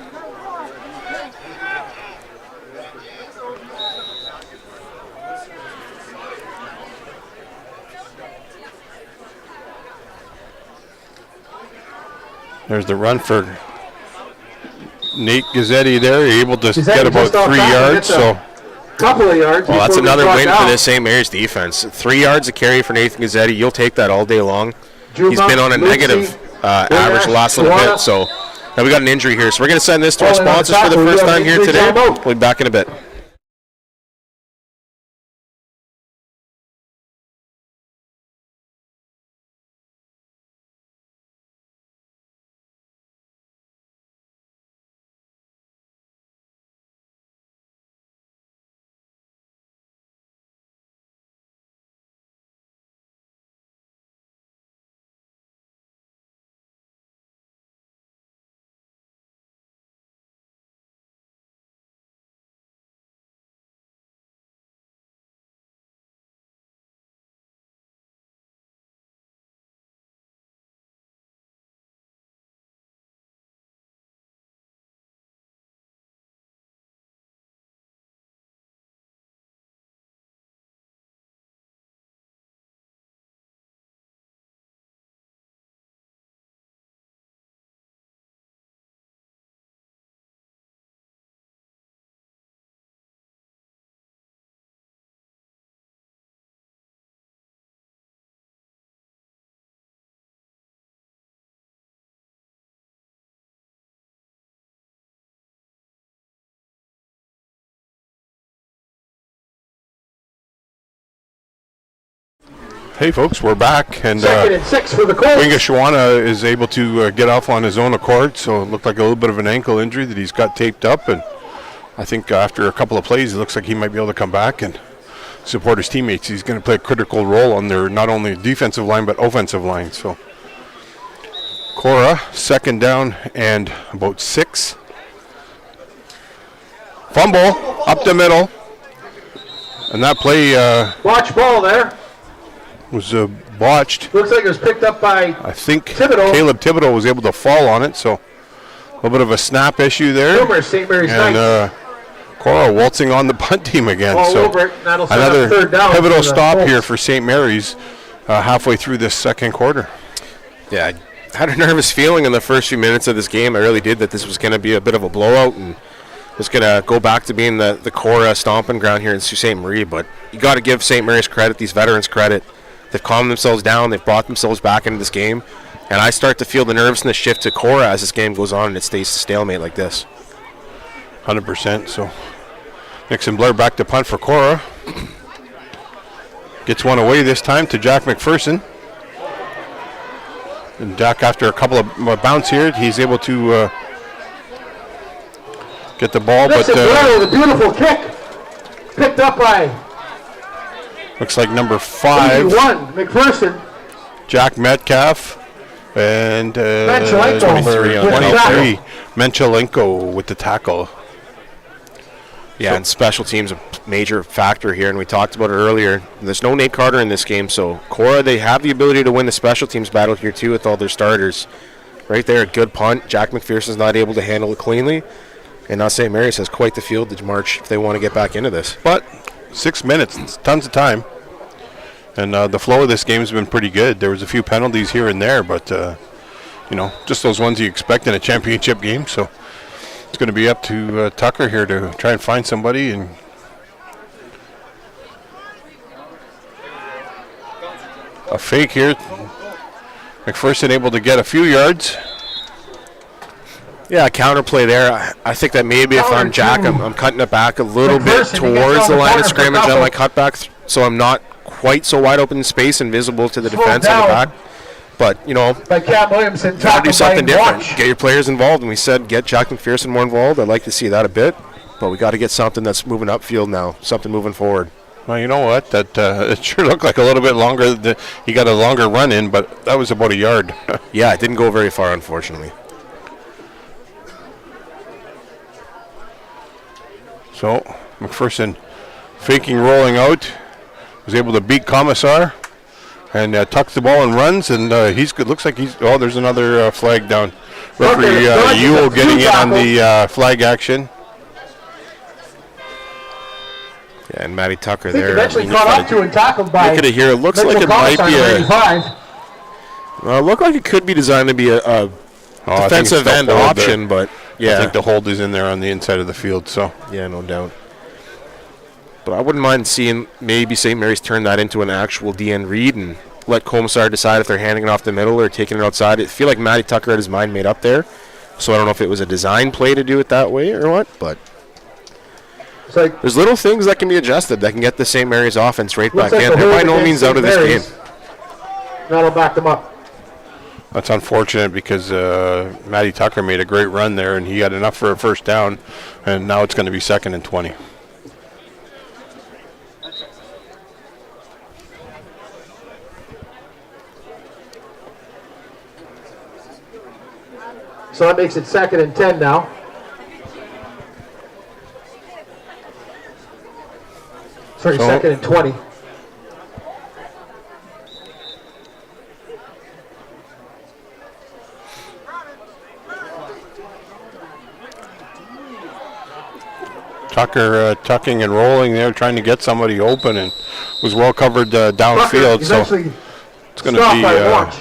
Speaker 1: There's the run for Nate Gazzetti there, able to get about 3 yards. So,
Speaker 3: couple of yards.
Speaker 2: Well, that's another win for this St. Mary's defense. 3 yards a carry for Nathan Gazzetti. You'll take that all day long. He's been on a negative average the last little bit. So now we got an injury here. So we're going to send this to our sponsors for the first time here today. We'll be back in a bit.
Speaker 1: Hey folks, we're back, and
Speaker 3: Second and 6 for the Colts.
Speaker 1: Winga Shawana is able to get off on his own accord, so it looked like a little bit of an ankle injury that he's got taped up, and I think after a couple of plays it looks like he might be able to come back and support his teammates. He's going to play a critical role on their not only defensive line but offensive line. So Korah, second down and about 6. Fumble up the middle, and that play
Speaker 3: Watch ball there.
Speaker 1: was botched.
Speaker 3: Looks like it was picked up by
Speaker 1: I think
Speaker 3: Thibodeau.
Speaker 1: Caleb Thibodeau was able to fall on it, so a little bit of a snap issue there.
Speaker 3: Numerous St. Mary's
Speaker 1: And Korah waltzing on the punt team again.
Speaker 3: All
Speaker 1: So
Speaker 3: over it. That'll set
Speaker 1: another
Speaker 3: up third down
Speaker 1: pivotal
Speaker 3: for the
Speaker 1: stop
Speaker 3: Colts.
Speaker 1: here for St. Mary's halfway through this second quarter.
Speaker 2: Yeah, I had a nervous feeling in the first few minutes of this game. I really did, that this was going to be a bit of a blowout and was going to go back to being the Korah stomping ground here in Sault Ste. Marie. But you got to give St. Mary's credit, these veterans credit. They've calmed themselves down. They've brought themselves back into this game. And I start to feel the nervousness shift to Korah as this game goes on and it stays stalemate like this.
Speaker 1: 100%. So Nixon Blair back to punt for Korah. Gets one away this time to Jack McPherson. And Jack, after a couple of bounce here, he's able to get the ball.
Speaker 3: Listen,
Speaker 1: But
Speaker 3: with a beautiful kick. Picked up by
Speaker 1: looks like number 5,
Speaker 3: 81, McPherson.
Speaker 1: Jack Metcalf. And
Speaker 3: Menchelenko
Speaker 1: number
Speaker 3: with the
Speaker 1: 23, Menchelenko with the tackle.
Speaker 2: Yeah, and special teams a major factor here, and we talked about it earlier. There's no Nate Carter in this game, so Korah, they have the ability to win the special teams battle here too with all their starters. Right there, a good punt. Jack McPherson's not able to handle it cleanly, and now St. Mary's has quite the field to march if they want to get back into this.
Speaker 1: But 6 minutes, it's tons of time. And the flow of this game has been pretty good. There was a few penalties here and there, but, just those ones you expect in a championship game. So it's going to be up to Tucker here to try and find somebody. And a fake here. McPherson able to get a few yards.
Speaker 2: Yeah, counterplay there. I think that maybe if I'm Jack, I'm cutting it back a little bit
Speaker 3: McPherson, he gets
Speaker 2: towards
Speaker 3: on
Speaker 2: the
Speaker 3: the
Speaker 2: line
Speaker 3: corner
Speaker 2: of
Speaker 3: for
Speaker 2: scrimmage on
Speaker 3: double.
Speaker 2: my cutback, so I'm not quite so wide open in space and visible to the
Speaker 3: Slow
Speaker 2: defense on the
Speaker 3: down.
Speaker 2: back. But,
Speaker 3: By Cam Williamson.
Speaker 2: got to do something different.
Speaker 3: Watch.
Speaker 2: Get your players involved, and we said get Jack McPherson more involved. I'd like to see that a bit, but we got to get something that's moving upfield now, something moving forward.
Speaker 1: Well, you know what? That it sure looked like a little bit longer. He got a longer run in, but that was about a yard.
Speaker 2: Yeah, it didn't go very far, unfortunately.
Speaker 1: So McPherson faking, rolling out, was able to beat Commissar and tucks the ball and runs, and he's good. Looks like he's. Oh, there's another flag down. Referee Ewell getting in on the flag action.
Speaker 2: Yeah, and Matty Tucker
Speaker 3: I think
Speaker 2: there.
Speaker 3: eventually caught up to and tackled by.
Speaker 2: Look at it here. It looks
Speaker 3: Mitchell
Speaker 2: like it might
Speaker 3: Commissar,
Speaker 2: be a.
Speaker 3: 85.
Speaker 2: Look like it could be designed to be a
Speaker 1: I think it's
Speaker 2: defensive
Speaker 1: the
Speaker 2: end
Speaker 1: hold
Speaker 2: option, but yeah.
Speaker 1: I think the hold is in there on the inside of the field. So
Speaker 2: Yeah, no doubt. But I wouldn't mind seeing maybe St. Mary's turn that into an actual DN read and let Commissar decide if they're handing it off the middle or taking it outside. I feel like Matty Tucker had his mind made up there, so I don't know if it was a design play to do it that way or what, but
Speaker 3: It's like,
Speaker 2: there's little things that can be adjusted that can get the St. Mary's offense right
Speaker 3: looks
Speaker 2: back
Speaker 3: like
Speaker 2: in.
Speaker 3: the
Speaker 2: They're by
Speaker 3: hold
Speaker 2: no
Speaker 3: against
Speaker 2: means out of this
Speaker 3: St. Mary's.
Speaker 2: game.
Speaker 3: That'll back them up.
Speaker 1: that's unfortunate because Matty Tucker made a great run there, and he got enough for a first down, and now it's going to be 2nd and 20.
Speaker 3: So that makes it 2nd and 10 now. Sorry,
Speaker 1: So-
Speaker 3: 2nd and 20.
Speaker 1: Tucker tucking and rolling there, trying to get somebody open, and was well covered downfield.
Speaker 3: He's
Speaker 1: So
Speaker 3: actually
Speaker 1: it's going to
Speaker 3: stopped
Speaker 1: be
Speaker 3: by watch.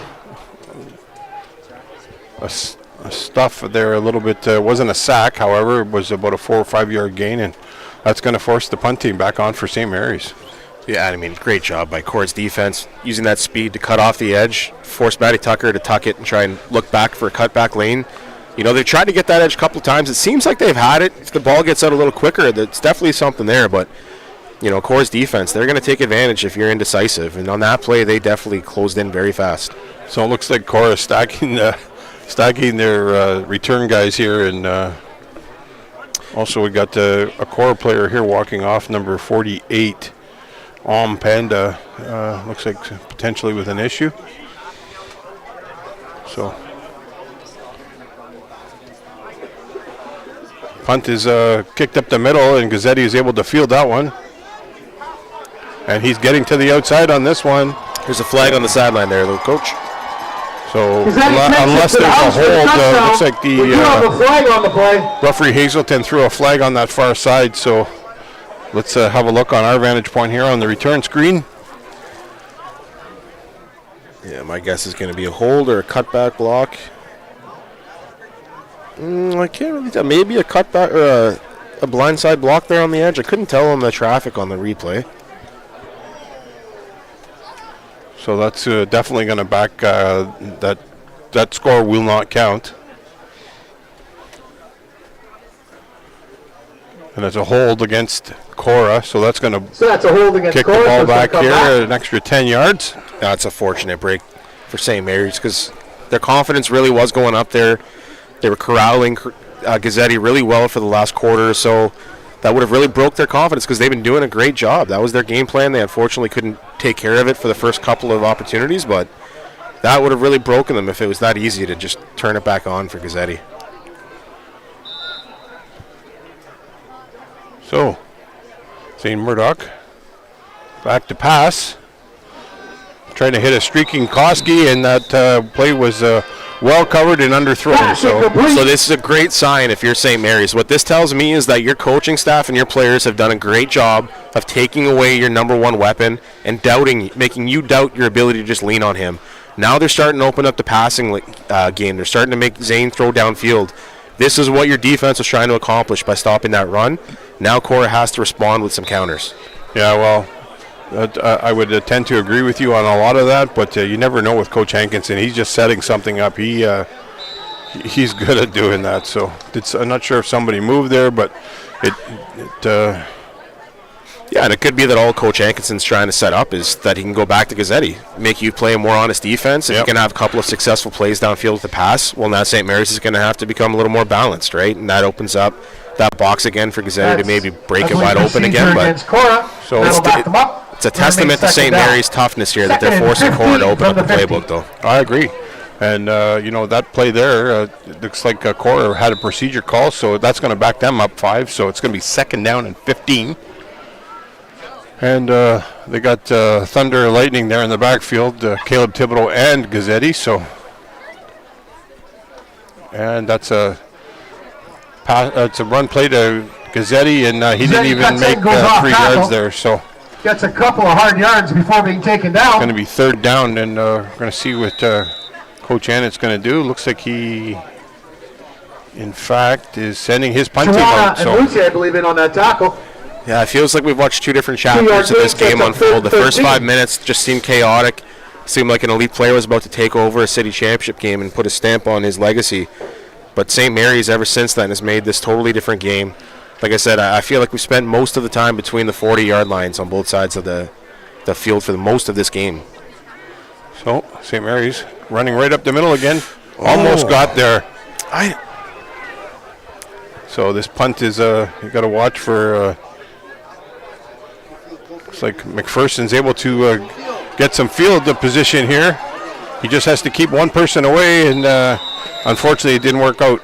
Speaker 1: a stuff there a little bit. Wasn't a sack, however, it was about a 4 or 5 yard gain, and that's going to force the punt team back on for St. Mary's.
Speaker 2: Yeah, I mean, great job by Korah's defense, using that speed to cut off the edge, force Matty Tucker to tuck it and try and look back for a cutback lane. You know, they've tried to get that edge a couple of times. It seems like they've had it. If the ball gets out a little quicker, that's definitely something there. But, you know, Korah's defense, they're going to take advantage if you're indecisive. And on that play, they definitely closed in very fast.
Speaker 1: So it looks like Korah stacking their return guys here, and also we got a Korah player here walking off, number 48, Panda. Looks like potentially with an issue. So punt is kicked up the middle, and Gazzetti is able to field that one. And he's getting to the outside on this one.
Speaker 2: There's a flag on the sideline there, little coach.
Speaker 1: So
Speaker 3: Gazzetti takes it
Speaker 1: unless
Speaker 3: to the
Speaker 1: there's a
Speaker 3: house for the
Speaker 1: hold,
Speaker 3: touchdown.
Speaker 1: looks like
Speaker 3: We do have a flag on the play.
Speaker 1: referee Hazelton threw a flag on that far side. So let's have a look on our vantage point here on the return screen.
Speaker 2: Yeah, my guess is going to be a hold or a cutback block. I can't really tell. Maybe a cutback or a blindside block there on the edge. I couldn't tell on the traffic on the replay.
Speaker 1: So that's definitely going to back that score will not count. And it's a hold against Korah, so that's going to
Speaker 3: So that's a hold against
Speaker 1: kick
Speaker 3: Korah,
Speaker 1: the
Speaker 3: so
Speaker 1: ball
Speaker 3: it's gonna
Speaker 1: back
Speaker 3: come
Speaker 1: here
Speaker 3: back.
Speaker 1: an extra 10 yards.
Speaker 2: That's a fortunate break for St. Mary's because their confidence really was going up there. They were corralling Gazzetti really well for the last quarter or so. That would have really broke their confidence because they've been doing a great job. That was their game plan. They unfortunately couldn't take care of it for the first couple of opportunities, but that would have really broken them if it was that easy to just turn it back on for Gazzetti.
Speaker 1: So, St. Murdoch back to pass. Trying to hit a streaking Koski, and that play was well covered and underthrown. So
Speaker 2: this is a great sign if you're St. Mary's. What this tells me is that your coaching staff and your players have done a great job of taking away your number one weapon and making you doubt your ability to just lean on him. Now they're starting to open up the passing game. They're starting to make Zane throw downfield. This is what your defense was trying to accomplish by stopping that run. Now Korah has to respond with some counters.
Speaker 1: Yeah, well, I would tend to agree with you on a lot of that, but you never know with Coach Hankinson. He's just setting something up. He's good at doing that. So I'm not sure if somebody moved there, but
Speaker 2: yeah, and it could be that all Coach Hankinson's trying to set up is that he can go back to Gazzetti, make you play a more honest defense. If you can have a couple of successful plays downfield with the pass, well, now St. Mary's is going to have to become a little more balanced, right? And that opens up that box again for Gazzetti to maybe break it wide open again. But
Speaker 3: so
Speaker 2: it's a testament to St. Mary's toughness here that they're forcing Korah to open up the playbook, though.
Speaker 1: I agree. And, that play there, it looks like Korah had a procedure call, so that's going to back them up 5. So it's going to be 2nd down and 15. And they got Thunder and Lightning there in the backfield, Caleb Thibodeau and Gazzetti. So, and that's it's a run play to Gazzetti, and he didn't even make 3 yards there. So
Speaker 3: gets a couple of hard yards before being taken down.
Speaker 1: It's going to be 3rd down, and we're going to see what Coach Annett's going to do. Looks like he, in fact, is sending his punt team out.
Speaker 3: So and Lucy, I believe, in on that tackle.
Speaker 2: Yeah, it feels like we've watched 2 different chapters of this game unfold. The first 5 minutes just seemed chaotic. Seemed like an elite player was about to take over a city championship game and put a stamp on his legacy. But St. Mary's, ever since then, has made this totally different game. Like I said, I feel like we spent most of the time between the 40-yard lines on both sides of the field for the most of this game.
Speaker 1: So, St. Mary's running right up the middle again. Almost got there. So this punt is, you got to watch for... Looks like McPherson's able to get some field position here. He just has to keep one person away, and unfortunately it didn't work out.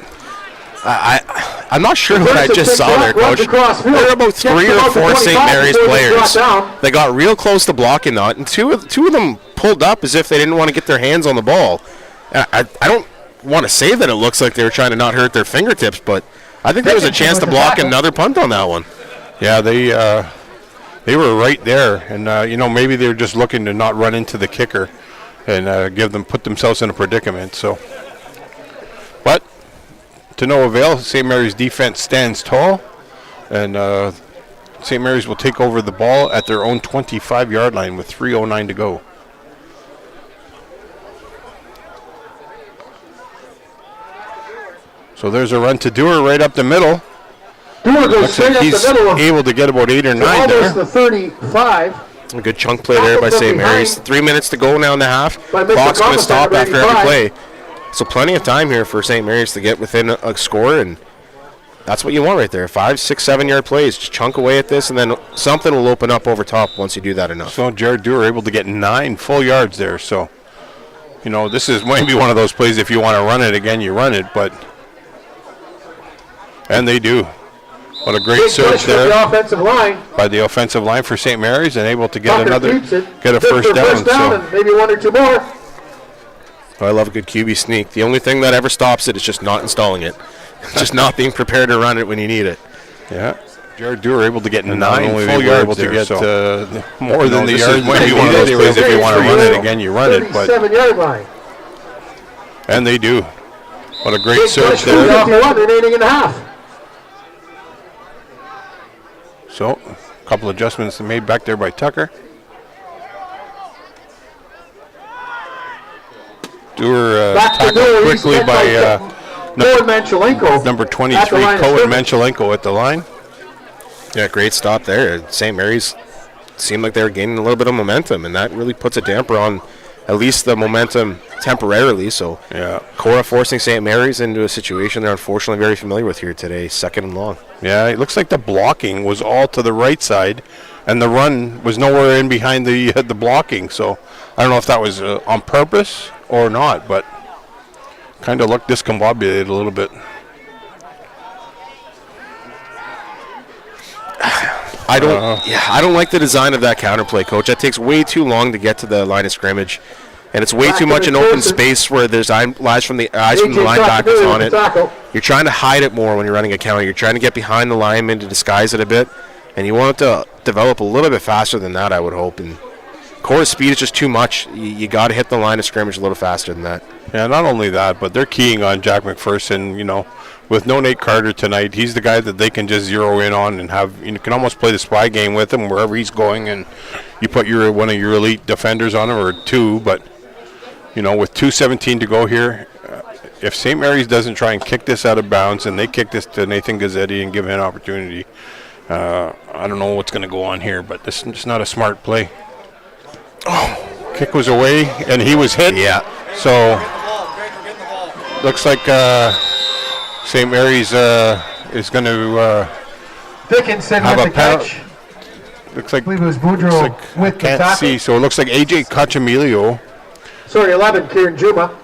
Speaker 2: I'm not sure what I just saw there, Coach. There were about 3 or 4 St. Mary's players. They got real close to blocking that, and two of them pulled up as if they didn't want to get their hands on the ball. I don't want to say that it looks like they were trying to not hurt their fingertips, but I think there was a chance to block another punt on that one.
Speaker 1: Yeah, they were right there, and maybe they were just looking to not run into the kicker and put themselves in a predicament. So, but to no avail. St. Mary's defense stands tall, and St. Mary's will take over the ball at their own 25-yard line with 3:09 to go. So there's a run to Dewar right up the middle.
Speaker 3: Dewar goes straight up the middle.
Speaker 1: He's able to get about 8 or 9 there.
Speaker 3: Almost the 35.
Speaker 2: A good chunk play there by St. Mary's. 3 minutes to go now in the half. Clock's going to stop after every play. So plenty of time here for St. Mary's to get within a score, and that's what you want right there. 5, 6, 7-yard plays. Just chunk away at this, and then something will open up over top once you do that enough.
Speaker 1: So Jared Dewar able to get 9 full yards there. So, this is maybe one of those plays if you want to run it again, you run it, but... And they do. What a great surge there
Speaker 3: the offensive line.
Speaker 1: By the offensive line for St. Mary's, and able to get a first down.
Speaker 3: And maybe 1 or 2 more.
Speaker 2: I love a good QB sneak. The only thing that ever stops it is just not installing it. Just not being prepared to run it when you need it.
Speaker 1: Yeah. Jared Dewar able to get 9 full yards there, to get more than the yards. Maybe one of those plays if you want to run it again, you run it. But
Speaker 3: 7-yard line.
Speaker 1: And they do. What a great surge there.
Speaker 3: 51 remaining in the half.
Speaker 1: So, a couple adjustments made back there by Tucker. Dewar tackled quickly by number 23, Cohen Menchelenko at the line.
Speaker 2: Yeah, great stop there. St. Mary's seemed like they were gaining a little bit of momentum, and that really puts a damper on at least the momentum temporarily. So
Speaker 1: Yeah.
Speaker 2: Korah forcing St. Mary's into a situation they're unfortunately very familiar with here today, 2nd and long.
Speaker 1: Yeah, it looks like the blocking was all to the right side, and the run was nowhere in behind the blocking. So I don't know if that was on purpose or not, but kind of looked discombobulated a little bit.
Speaker 2: I don't like the design of that counterplay, Coach. That takes way too long to get to the line of scrimmage, and it's way too much in open space where there's eyes from the linebackers on it. You're trying to hide it more when you're running a counter. You're trying to get behind the lineman to disguise it a bit, and you want it to develop a little bit faster than that, I would hope. And Korah's speed is just too much. You got to hit the line of scrimmage a little faster than that.
Speaker 1: Yeah, not only that, but they're keying on Jack McPherson. You know, with no Nate Carter tonight, he's the guy that they can just zero in on and have. You can almost play the spy game with him wherever he's going, and you put one of your elite defenders on him or two. But you know, with 2:17 to go here, if St. Mary's doesn't try and kick this out of bounds and they kick this to Nathan Gazzetti and give him an opportunity, I don't know what's going to go on here. But this is just not a smart play. Oh, kick was away and he was hit.
Speaker 2: Yeah.
Speaker 1: So looks like St. Mary's is going to
Speaker 3: Dickinson
Speaker 1: have
Speaker 3: with
Speaker 1: a
Speaker 3: the catch.
Speaker 1: Looks like
Speaker 3: I believe it was Boudreaux with the
Speaker 1: can't
Speaker 3: tackle.
Speaker 1: see. So it looks like AJ Cachamilio
Speaker 3: Sorry, 11, Kieran Juma.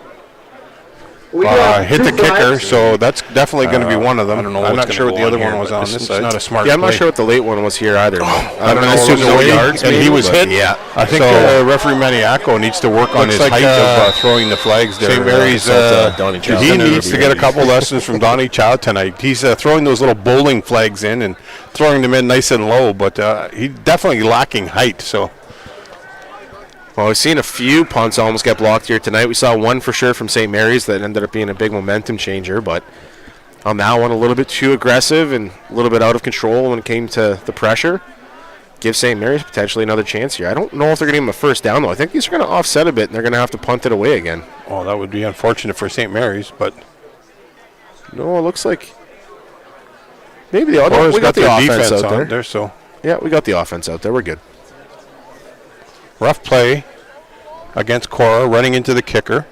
Speaker 3: We do have
Speaker 1: hit
Speaker 3: two
Speaker 1: the kicker,
Speaker 3: flags.
Speaker 1: so that's definitely going to be one of them.
Speaker 2: I don't know
Speaker 1: I'm
Speaker 2: what's
Speaker 1: not sure
Speaker 2: gonna
Speaker 1: what the
Speaker 2: go
Speaker 1: other
Speaker 2: on
Speaker 1: one
Speaker 2: here,
Speaker 1: was
Speaker 2: but
Speaker 1: on this
Speaker 2: this
Speaker 1: side. It's not a smart
Speaker 2: Yeah, I'm not
Speaker 1: play.
Speaker 2: sure what the late one was here either.
Speaker 1: I don't know.
Speaker 2: I
Speaker 1: It
Speaker 2: assume
Speaker 1: was
Speaker 2: no
Speaker 1: away,
Speaker 2: yards,
Speaker 1: and he
Speaker 2: maybe,
Speaker 1: was
Speaker 2: but
Speaker 1: hit.
Speaker 2: Yeah.
Speaker 1: I think referee Maniaco needs to work on his
Speaker 2: like,
Speaker 1: height of throwing the flags there.
Speaker 2: St. Mary's, Donnie Chow.
Speaker 1: he needs to get a couple lessons from Donnie Chow tonight. He's throwing those little bowling flags in and throwing them in nice and low, but he's definitely lacking height. So.
Speaker 2: Well, we've seen a few punts almost get blocked here tonight. We saw one for sure from St. Mary's that ended up being a big momentum changer, but on that one, a little bit too aggressive and a little bit out of control when it came to the pressure. Give St. Mary's potentially another chance here. I don't know if they're going to give him a first down, though. I think these are going to offset a bit, and they're going to have to punt it away again.
Speaker 1: Oh, that would be unfortunate for St. Mary's, but
Speaker 2: no, it looks like maybe we got the offense out there.
Speaker 1: So
Speaker 2: yeah, we got the offense out there. We're good.
Speaker 1: rough play against Korah, running into the kicker.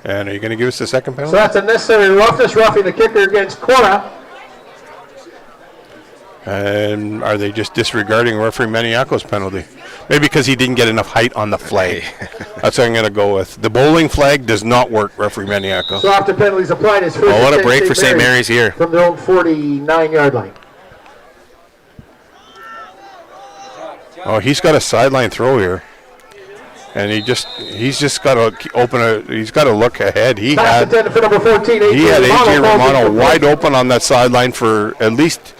Speaker 1: And are you going to give us the second
Speaker 3: So
Speaker 1: penalty?
Speaker 3: that's unnecessary roughness, roughing the kicker against Korah.
Speaker 1: And are they just disregarding referee Maniaco's penalty? Maybe because he didn't get enough height on the flag. That's what I'm going to go with. The bowling flag does not work, referee Maniaco.
Speaker 3: So after penalties applied, it's first.
Speaker 2: Well, what a
Speaker 3: and
Speaker 2: break for St. Mary's here.
Speaker 3: From their own 49-yard line.
Speaker 1: Oh, he's got a sideline throw here. And he's just got to he's got to look ahead. He had
Speaker 3: for number 14,
Speaker 1: AJ Romano wide open on that sideline for at least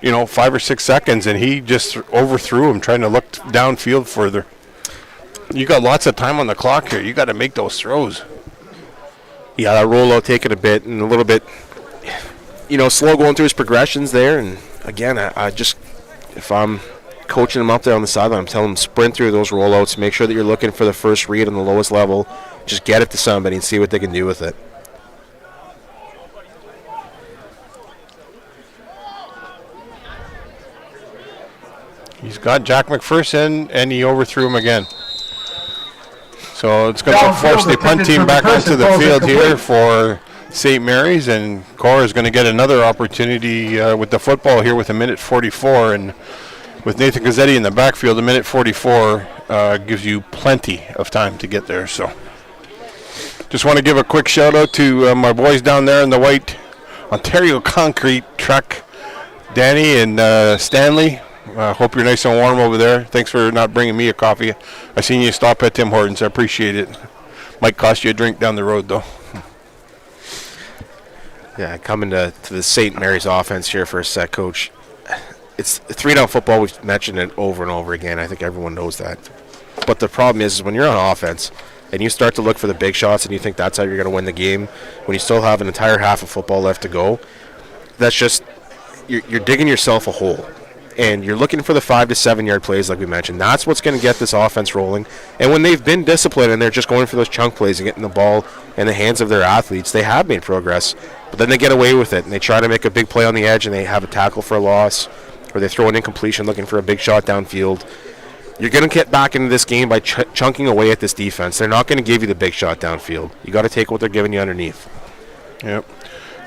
Speaker 1: 5 or 6 seconds, and he just overthrew him trying to look downfield further. You got lots of time on the clock here. You got to make those throws.
Speaker 2: Yeah, that rollout taking a bit and a little bit, slow going through his progressions there. And again, I just, if I'm coaching him up there on the sideline, I'm telling him sprint through those rollouts, make sure that you're looking for the first read on the lowest level. Just get it to somebody and see what they can do with it.
Speaker 1: He's got Jack McPherson, and he overthrew him again. So it's going to force the punt team back onto the field here for St. Mary's, and Korah is going to get another opportunity with the football here with 1:44, and with Nathan Gazzetti in the backfield, 1:44 gives you plenty of time to get there. So just want to give a quick shout out to my boys down there in the white Ontario concrete truck, Danny and Stanley. Hope you're nice and warm over there. Thanks for not bringing me a coffee. I seen you stop at Tim Hortons. I appreciate it. Might cost you a drink down the road, though.
Speaker 2: Yeah, coming to the St. Mary's offense here for a sec, Coach. It's 3-down football. We've mentioned it over and over again. I think everyone knows that. But the problem is when you're on offense and you start to look for the big shots and you think that's how you're going to win the game, when you still have an entire half of football left to go, that's just you're digging yourself a hole. And you're looking for the 5 to 7 yard plays like we mentioned. That's what's going to get this offense rolling. And when they've been disciplined and they're just going for those chunk plays and getting the ball in the hands of their athletes, they have made progress. But then they get away with it and they try to make a big play on the edge and they have a tackle for a loss, or they throw an incompletion looking for a big shot downfield. You're going to get back into this game by chunking away at this defense. They're not going to give you the big shot downfield. You got to take what they're giving you underneath.
Speaker 1: Yep.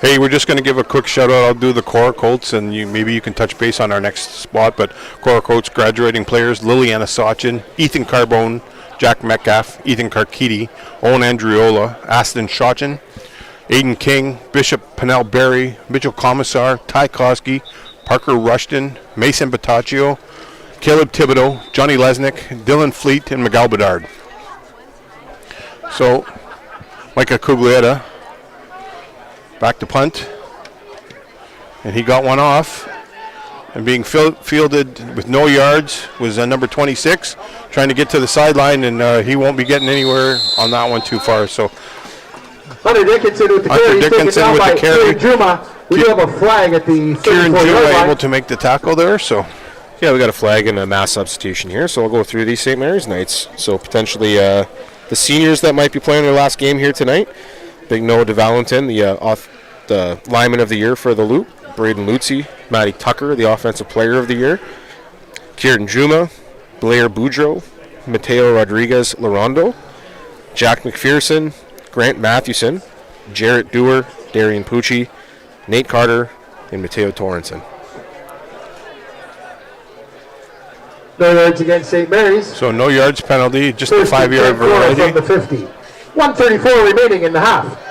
Speaker 1: Hey, we're just going to give a quick shout out. I'll do the Korah Colts, and maybe you can touch base on our next spot. But Korah Colts graduating players: Liliana Sachin, Ethan Carbone, Jack Metcalf, Ethan Carkiti, Owen Andriola, Aston Shochin, Aiden King, Bishop Pennell Berry, Mitchell Commissar, Ty Koski, Parker Rushton, Mason Bataccio, Caleb Thibodeau, Johnny Lesnick, Dylan Fleet, and Miguel Bedard. So, Micah Cuglietta back to punt, and he got one off. And being fielded with no yards was number 26, trying to get to the sideline, and he won't be getting anywhere on that one too far. So
Speaker 3: Hunter Dickinson with the carry.
Speaker 1: Hunter Dickinson with the carry.
Speaker 3: Kieran Juma. We do have a flag at the 34
Speaker 1: Kieran
Speaker 3: yard
Speaker 1: Juma
Speaker 3: line.
Speaker 1: able to make the tackle there. So
Speaker 2: Yeah, we got a flag and a mass substitution here, so we'll go through these St. Mary's Knights. So potentially the seniors that might be playing their last game here tonight. Big Noah DeValentin, the lineman of the year for the Loop. Braden Lutzy, Matty Tucker, the offensive player of the year. Kieran Juma, Blair Boudreau, Mateo Rodriguez Larondo, Jack McPherson, Grant Mathewson, Jarrett Dewar, Darian Pucci, Nate Carter, and Mateo Torrenson.
Speaker 3: No yards against St. Mary's.
Speaker 1: So no yards penalty, just a
Speaker 3: First and
Speaker 1: 5-yard
Speaker 3: 10 Korah
Speaker 1: variety.
Speaker 3: from the 50. 1:34 remaining in the half.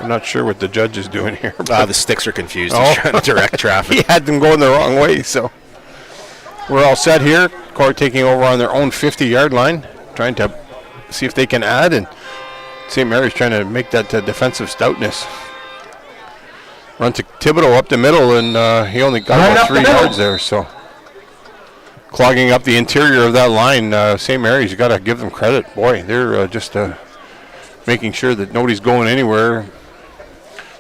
Speaker 1: I'm not sure what the judge is doing here.
Speaker 2: The sticks are confused. He's trying to direct traffic.
Speaker 1: He had them going the wrong way, so we're all set here. Korah taking over on their own 50-yard line, trying to see if they can add, and St. Mary's trying to make that defensive stoutness. Run to Thibodeau up the middle, and he only got
Speaker 3: Right
Speaker 1: about
Speaker 3: up the
Speaker 1: 3
Speaker 3: middle.
Speaker 1: yards there, so clogging up the interior of that line. St. Mary's, you got to give them credit. Boy, they're just making sure that nobody's going anywhere.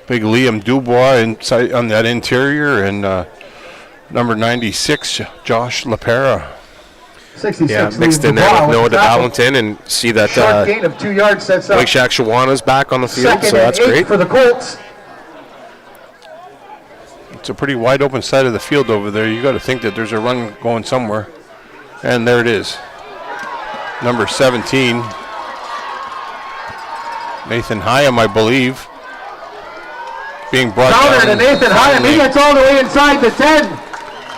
Speaker 1: Big Liam Dubois inside on that interior, and number 96, Josh LaPera.
Speaker 3: 66.
Speaker 2: Yeah, mixed in there with Noah DeValentin, and see that
Speaker 3: Short gain of 2 yards sets up.
Speaker 2: Blake Shack Shawana's back on the field,
Speaker 3: Second
Speaker 2: so that's
Speaker 3: and 8
Speaker 2: great.
Speaker 3: for the Colts.
Speaker 1: It's a pretty wide open side of the field over there. You got to think that there's a run going somewhere, and there it is. Number 17, Nathan Hyam, I believe, being brought
Speaker 3: Counter
Speaker 1: down.
Speaker 3: to Nathan Hyam. He gets all the way inside the 10.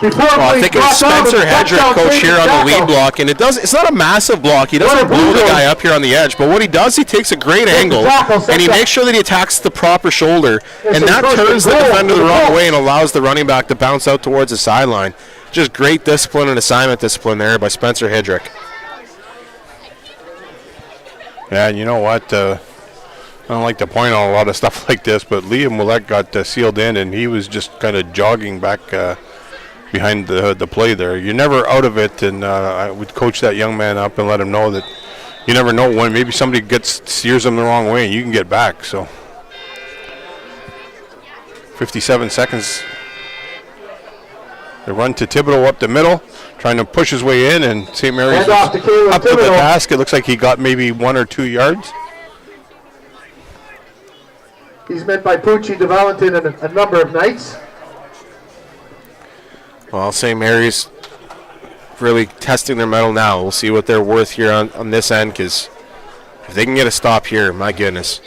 Speaker 3: Before
Speaker 2: I think it's Spencer Hedrick, coach here on the lead block, and it's not a massive block. He doesn't blow the guy up here on the edge, but what he does, he takes a great angle, and he makes sure that he attacks the proper shoulder, and that turns the defender the wrong way and allows the running back to bounce out towards the sideline. Just great discipline and assignment discipline there by Spencer Hedrick.
Speaker 1: Yeah, and you know what? I don't like to point on a lot of stuff like this, but Liam Willett got sealed in, and he was just kind of jogging back behind the play there. You're never out of it, and I would coach that young man up and let him know that you never know when maybe somebody steers them the wrong way and you can get back. So 57 seconds. The run to Thibodeau up the middle, trying to push his way in, and St. Mary's
Speaker 3: Hand off to Caleb
Speaker 1: up to the
Speaker 3: Thibodeau.
Speaker 1: task. It looks like he got maybe 1 or 2 yards.
Speaker 3: He's met by Pucci, DeValentin, and a number of nights.
Speaker 2: Well, St. Mary's really testing their mettle now. We'll see what they're worth here on this end, because if they can get a stop here, my goodness.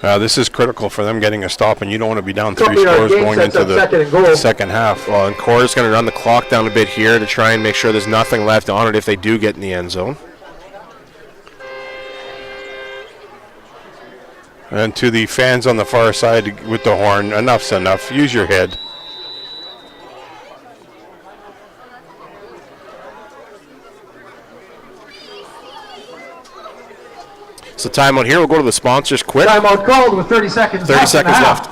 Speaker 1: This is critical for them getting a stop, and you don't want to be down 3
Speaker 3: Couple-yard
Speaker 1: scores
Speaker 3: gain
Speaker 1: going
Speaker 3: sets
Speaker 1: into
Speaker 3: up second and goal.
Speaker 1: the second half.
Speaker 2: Well, and Korah's going to run the clock down a bit here to try and make sure there's nothing left on it if they do get in the end zone.
Speaker 1: And to the fans on the far side with the horn, enough's enough. Use your head.
Speaker 2: So timeout here. We'll go to the sponsors quick.
Speaker 3: Timeout called with 30 seconds
Speaker 2: 30 seconds left.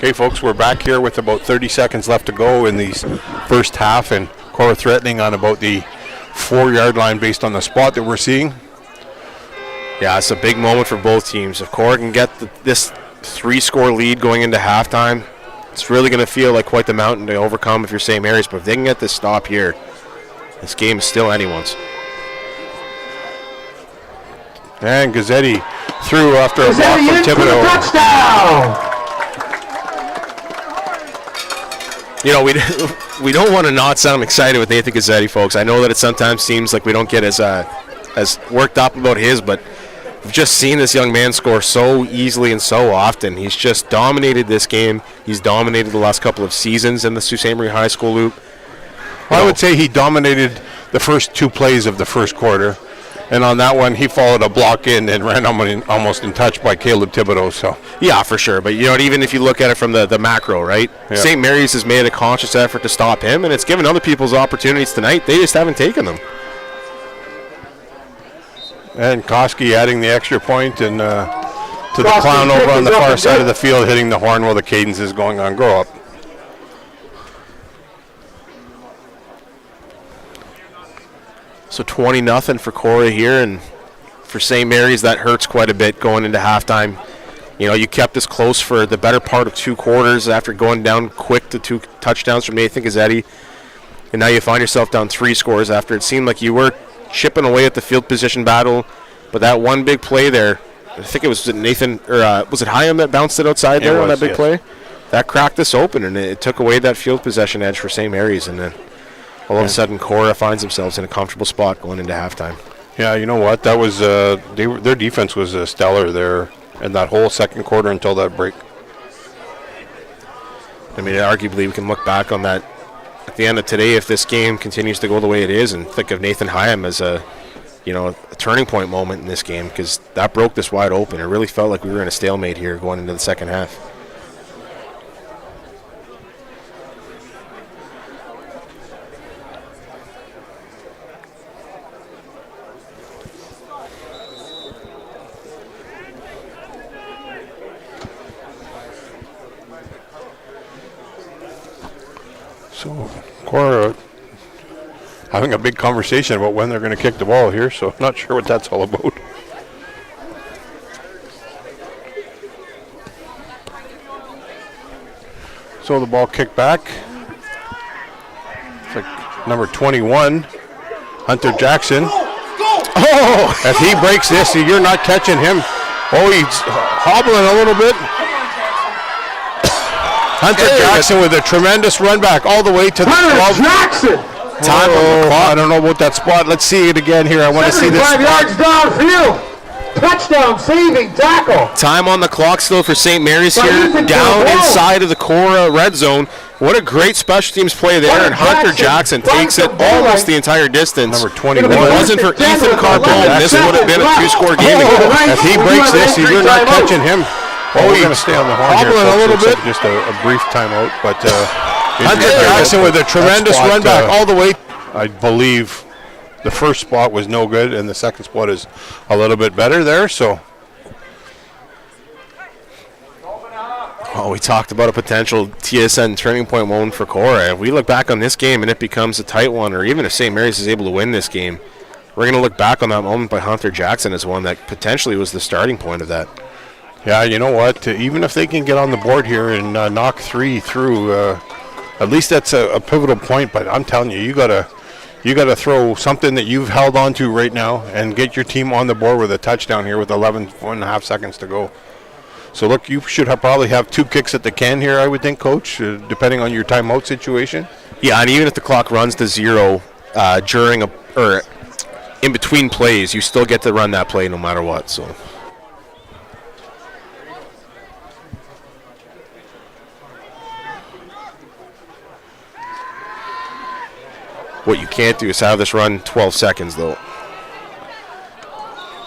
Speaker 1: Okay, folks, we're back here with about 30 seconds left to go in these first half, and Korah threatening on about the 4-yard line based on the spot that we're seeing.
Speaker 2: Yeah, it's a big moment for both teams. If Korah can get this 3-score lead going into halftime, it's really going to feel like quite the mountain to overcome if you're St. Mary's. But if they can get this stop here, this game is still anyone's.
Speaker 1: And Gazzetti threw after a block from Thibodeau.
Speaker 3: Touchdown!
Speaker 2: You know, we don't want to not sound excited with Nathan Gazzetti, folks. I know that it sometimes seems like we don't get as worked up about his, but we've just seen this young man score so easily and so often. He's just dominated this game. He's dominated the last couple of seasons in the Sault Ste. Marie High School loop.
Speaker 1: I would say he dominated the first 2 plays of the first quarter. And on that one, he followed a block in and ran almost in touch by Caleb Thibodeau. So
Speaker 2: yeah, for sure. But, you know, even if you look at it from the macro, right,
Speaker 1: yeah.
Speaker 2: St. Mary's has made a conscious effort to stop him, and it's given other people's opportunities tonight. They just haven't taken them.
Speaker 1: And Koski adding the extra point and to the clown over on the far side of the field, hitting the horn while the cadence is going on. Grow up.
Speaker 2: So 20-0 for Korah here, and for St. Mary's, that hurts quite a bit going into halftime. You know, you kept this close for the better part of 2 quarters after going down quick to 2 touchdowns from Nathan Gazzetti, and now you find yourself down 3 scores after it seemed like you were chipping away at the field position battle, but that one big play there, I think it was Nathan, or was it Hyam that bounced it outside there on that big play? That cracked this open, and it took away that field possession edge for St. Mary's, and then all of a sudden, Korah finds themselves in a comfortable spot going into halftime.
Speaker 1: Yeah, you know what? That was their defense was stellar there in that whole second quarter until that break.
Speaker 2: I mean, arguably, we can look back on that at the end of today if this game continues to go the way it is, and think of Nathan Hyam as a turning point moment in this game, because that broke this wide open. It really felt like we were in a stalemate here going into the second half.
Speaker 1: So, Korah having a big conversation about when they're going to kick the ball here, so I'm not sure what that's all about. So the ball kicked back. It's like number 21, Hunter Jackson. Oh, if he breaks this, you're not catching him. Oh, he's hobbling a little bit. Hunter Jackson with a tremendous run back all the way to the 12.
Speaker 3: Jackson!
Speaker 1: Time on the clock. I don't know about that spot. Let's see it again here. I want to see this.
Speaker 3: 75 yards downfield. Touchdown saving tackle.
Speaker 2: Time on the clock still for St. Mary's here, down inside of the Korah red zone. What a great special teams play there, and Hunter Jackson takes it almost the entire distance.
Speaker 1: Number 21.
Speaker 2: If it wasn't for Ethan Carpenter, this would have been a 2-score game.
Speaker 1: If he breaks this, you're not catching him. Oh, he's going to stay on the horn here.
Speaker 2: A little bit.
Speaker 1: Just a brief timeout, but Hunter Jackson with a tremendous run back all the way. I believe the first spot was no good, and the second spot is a little bit better there. So,
Speaker 2: we talked about a potential TSN turning point moment for Korah. If we look back on this game and it becomes a tight one, or even if St. Mary's is able to win this game, we're going to look back on that moment by Hunter Jackson as one that potentially was the starting point of that.
Speaker 1: yeah, you know what? Even if they can get on the board here and knock 3 through, at least that's a pivotal point. But I'm telling you, you gotta throw something that you've held on to right now and get your team on the board with a touchdown here with 11.5 seconds to go. So look, you should probably have 2 kicks at the can here, I would think, Coach, depending on your timeout situation.
Speaker 2: Yeah, and even if the clock runs to 0 during or in between plays, you still get to run that play no matter what. So. What you can't do is have this run 12 seconds, though.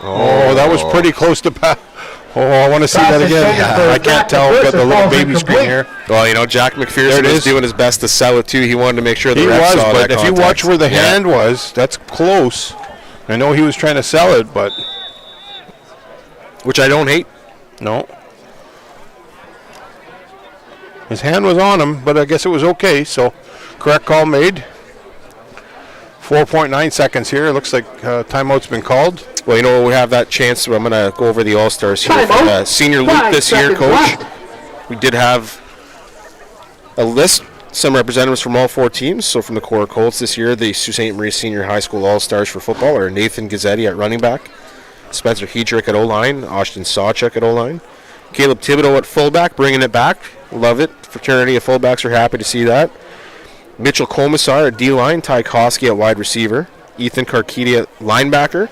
Speaker 1: Oh, that was pretty close to pass. Oh, I want to see that again. Yeah, I can't tell. I've got the little baby screen here.
Speaker 2: Well, you know, Jack McPherson is doing his best to sell it, too. He wanted to make sure the ref saw that
Speaker 1: but if you watch where the hand was, that's close. I know he was trying to sell it, but...
Speaker 2: Which I don't hate.
Speaker 1: No. His hand was on him, but I guess it was okay. So, correct call made. 4.9 seconds here. Looks like timeout's been called.
Speaker 2: Well, you know, we have that chance. So I'm going to go over the All-Stars here. For, senior Luke this year, Coach. We did have a list, some representatives from all 4 teams. So from the Korah Colts this year, the Sault Ste. Marie Senior High School All-Stars for football are Nathan Gazzetti at running back, Spencer Hedrick at O-line, Austin Sawchuk at O-line, Caleb Thibodeau at fullback, bringing it back. Love it. Fraternity of fullbacks are happy to see that. Mitchell Komisar at D-line, Ty Koski at wide receiver, Ethan Karkidi at linebacker,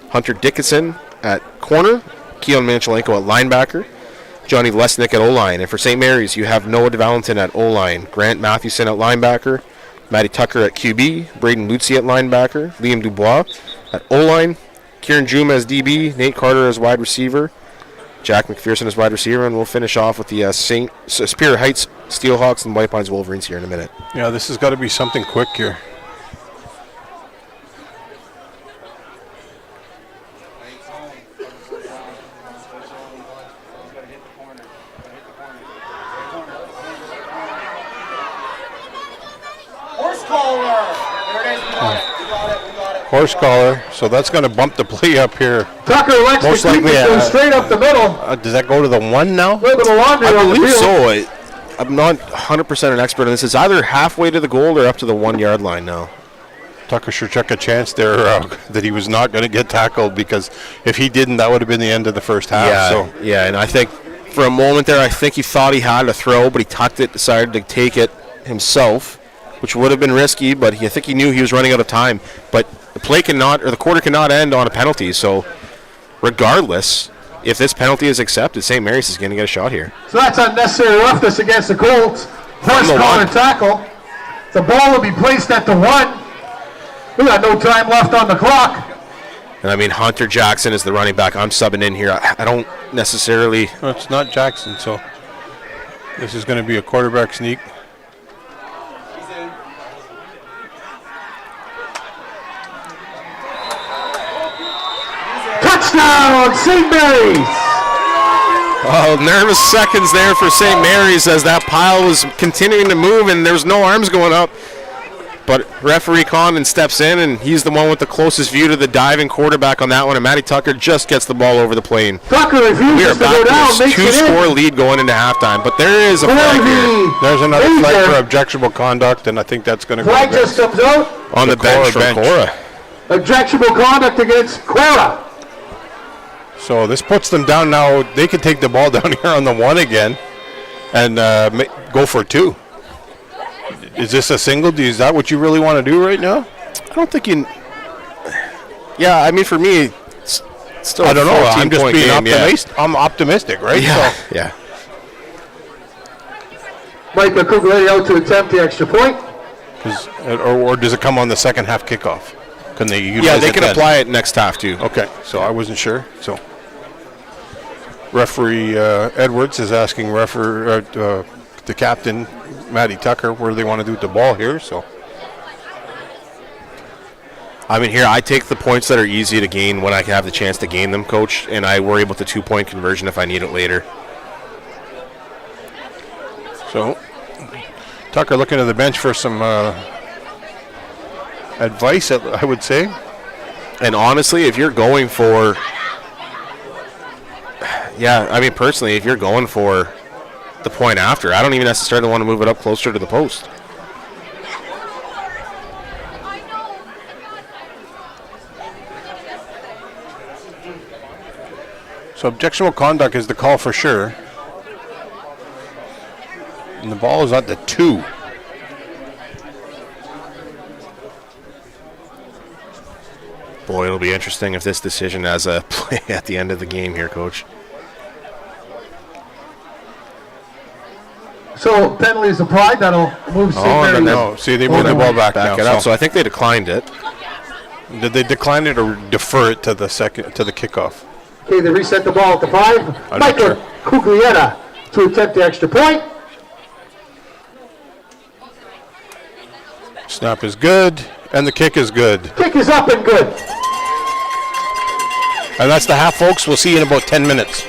Speaker 2: Hunter Dickinson at corner, Keon Manchelenko at linebacker, Johnny Lesnick at O-line. And for St. Mary's, you have Noah DeValentin at O-line, Grant Mathewson at linebacker, Matty Tucker at QB, Braden Lutzi at linebacker, Liam Dubois at O-line, Kieran Juma as DB, Nate Carter as wide receiver, Jack McPherson as wide receiver, and we'll finish off with the Superior Heights Steelhawks and White Pines Wolverines here in a minute.
Speaker 1: Yeah, this has got to be something quick here.
Speaker 4: Horse collar. There it is. We got it. We got it. We got it.
Speaker 1: Horse collar, so that's going to bump the play up here.
Speaker 3: Tucker elects
Speaker 1: Most
Speaker 3: to keep
Speaker 1: likely,
Speaker 3: it go straight up the middle.
Speaker 1: Does that go to the 1 now?
Speaker 3: A little bit of laundry
Speaker 2: I
Speaker 3: on the
Speaker 2: believe
Speaker 3: field.
Speaker 2: so. I'm not 100% an expert on this. It's either halfway to the goal or up to the 1 yard line now.
Speaker 1: Tucker sure took a chance there that he was not going to get tackled, because if he didn't, that would have been the end of the first half.
Speaker 2: Yeah,
Speaker 1: So
Speaker 2: yeah, and I think for a moment there, I think he thought he had a throw, but he tucked it, decided to take it himself, which would have been risky, but I think he knew he was running out of time. But the play cannot, or the quarter cannot end on a penalty, so regardless, if this penalty is accepted, St. Mary's is going to get a shot here.
Speaker 3: So that's unnecessary roughness against the Colts. Horse
Speaker 2: the
Speaker 3: collar
Speaker 2: 1.
Speaker 3: tackle. The ball will be placed at the 1. We got no time left on the clock.
Speaker 2: And I mean, Hunter Jackson is the running back. I'm subbing in here. I don't necessarily...
Speaker 1: no, it's not Jackson, so this is going to be a quarterback sneak.
Speaker 3: Touchdown, St. Mary's.
Speaker 2: Oh, nervous seconds there for St. Mary's as that pile was continuing to move and there's no arms going up. But referee Condon steps in, and he's the one with the closest view to the diving quarterback on that one. And Matty Tucker just gets the ball over the plane.
Speaker 3: Tucker
Speaker 2: We
Speaker 3: refuses
Speaker 2: are
Speaker 3: to go
Speaker 2: back
Speaker 3: down,
Speaker 2: to a
Speaker 3: makes it in.
Speaker 2: two-score lead going into halftime. But there is a flag here
Speaker 1: There's another flag for objectionable conduct, and I think that's going to go
Speaker 3: Flag
Speaker 1: to
Speaker 3: just comes out.
Speaker 2: on the bench from Korah.
Speaker 3: Objectionable conduct against Korah.
Speaker 1: So this puts them down now. They can take the ball down here on the 1 again and go for 2. Is this a single? Is that what you really want to do right now?
Speaker 2: I don't think you... Yeah, I mean, for me, it's still
Speaker 1: I don't know.
Speaker 2: a
Speaker 1: I'm just
Speaker 2: 14-point
Speaker 1: being
Speaker 2: game,
Speaker 1: optimistic. I'm optimistic, right?
Speaker 2: Yeah,
Speaker 1: So
Speaker 2: yeah.
Speaker 3: Mike McCugley out to attempt the extra point.
Speaker 1: or does it come on the second half kickoff? Can they utilize
Speaker 2: Yeah, they
Speaker 1: it
Speaker 2: can
Speaker 1: then?
Speaker 2: apply it next half, too.
Speaker 1: Okay, so I wasn't sure. So referee Edwards is asking the captain, Matty Tucker, where they want to do with the ball here. So
Speaker 2: I mean, here, I take the points that are easy to gain when I have the chance to gain them, Coach, and I worry about the 2-point conversion if I need it later.
Speaker 1: So Tucker looking to the bench for some advice, I would say.
Speaker 2: And honestly, if you're going for... Yeah, I mean, personally, if you're going for the point after, I don't even necessarily want to move it up closer to the post.
Speaker 1: So objectionable conduct is the call for sure. And the ball is at the 2.
Speaker 2: Boy, it'll be interesting if this decision has a play at the end of the game here, Coach.
Speaker 3: So penalties applied. That'll move St. Mary's.
Speaker 1: No, see, they moved the ball back now.
Speaker 2: Back it up. So I think they declined it.
Speaker 1: Did they decline it or defer it to the kickoff?
Speaker 3: Okay, they reset the ball at the 5.
Speaker 1: I'm not
Speaker 3: Michael
Speaker 1: sure.
Speaker 3: Cuglietta to attempt the extra point.
Speaker 1: Snap is good, and the kick is good.
Speaker 3: Kick is up and good.
Speaker 1: And that's the half, folks. We'll see you in about 10 minutes.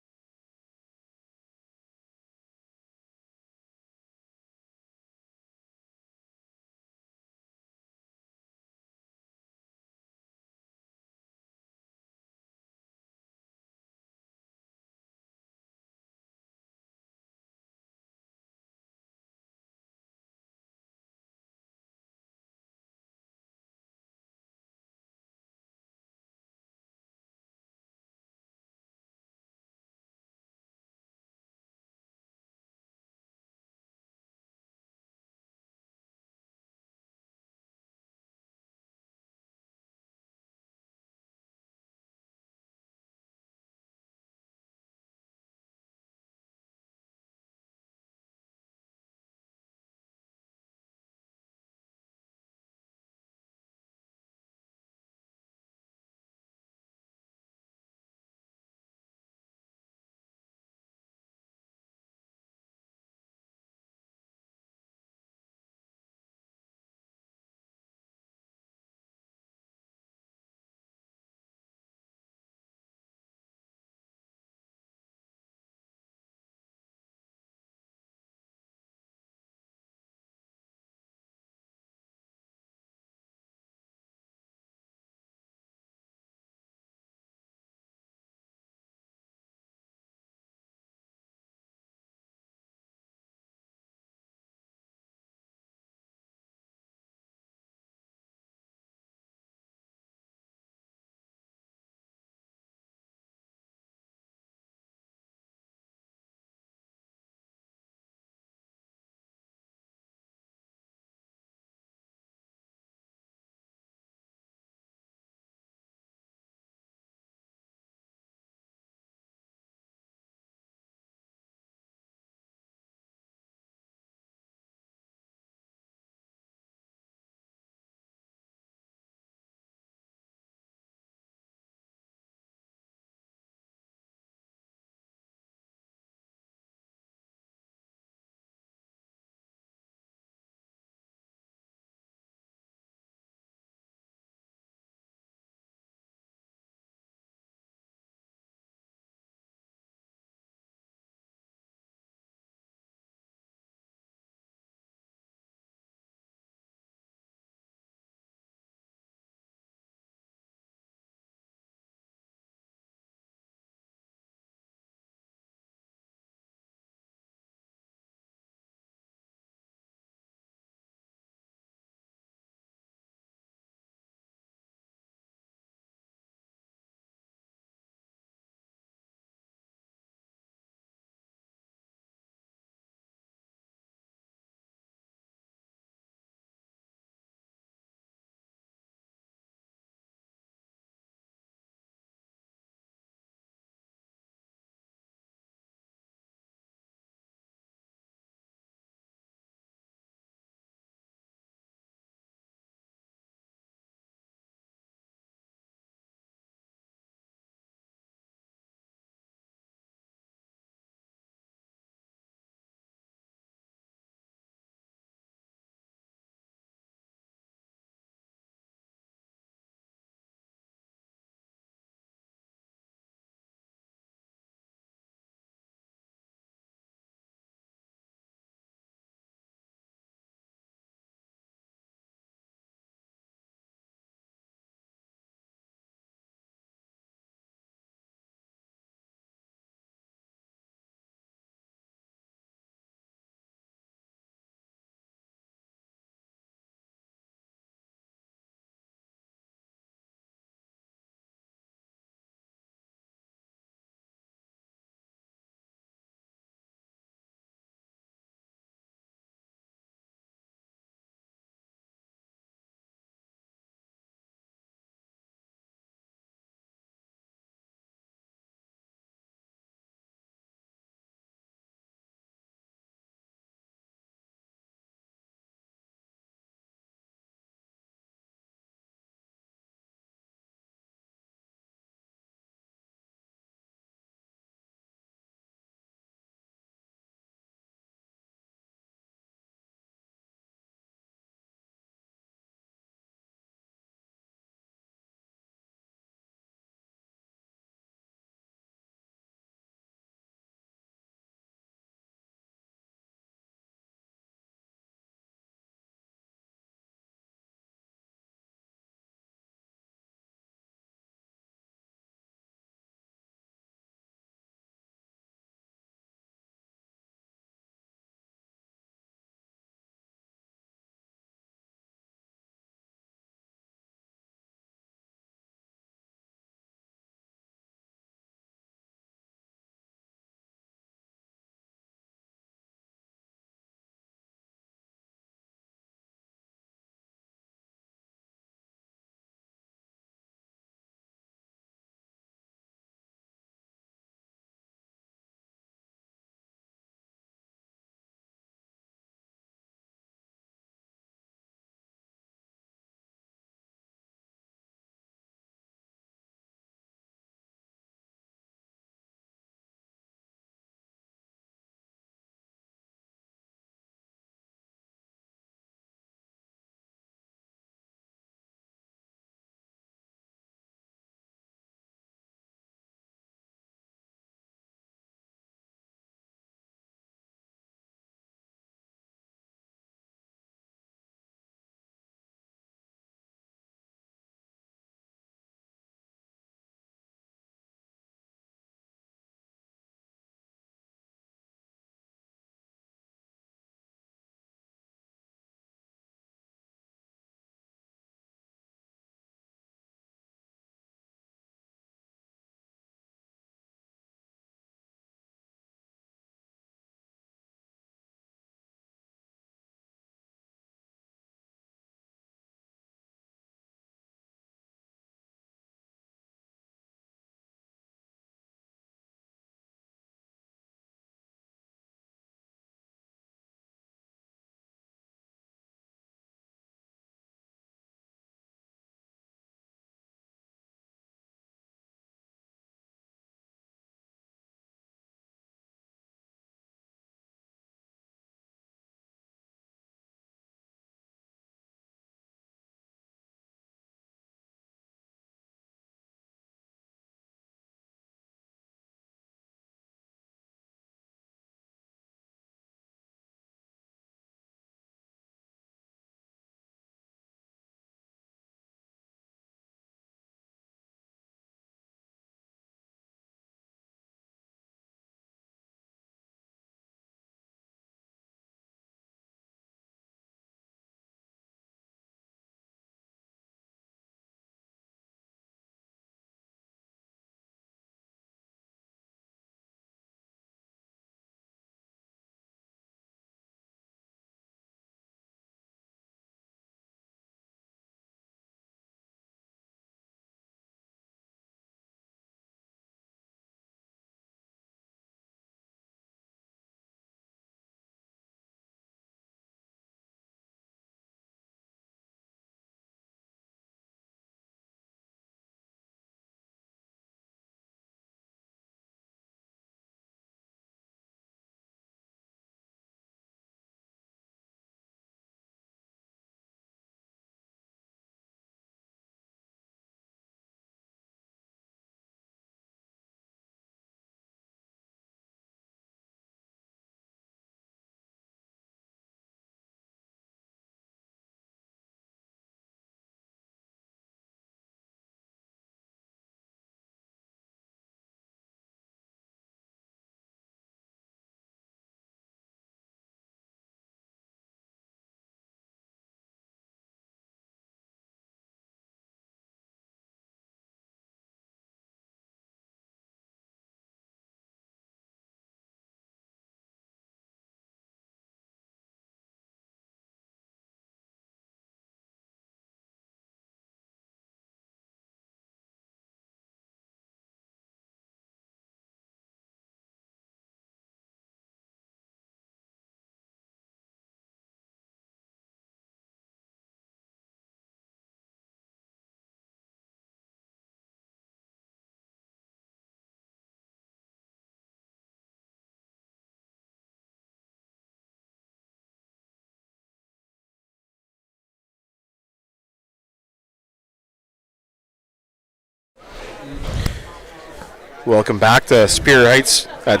Speaker 2: Welcome back to Superior Heights at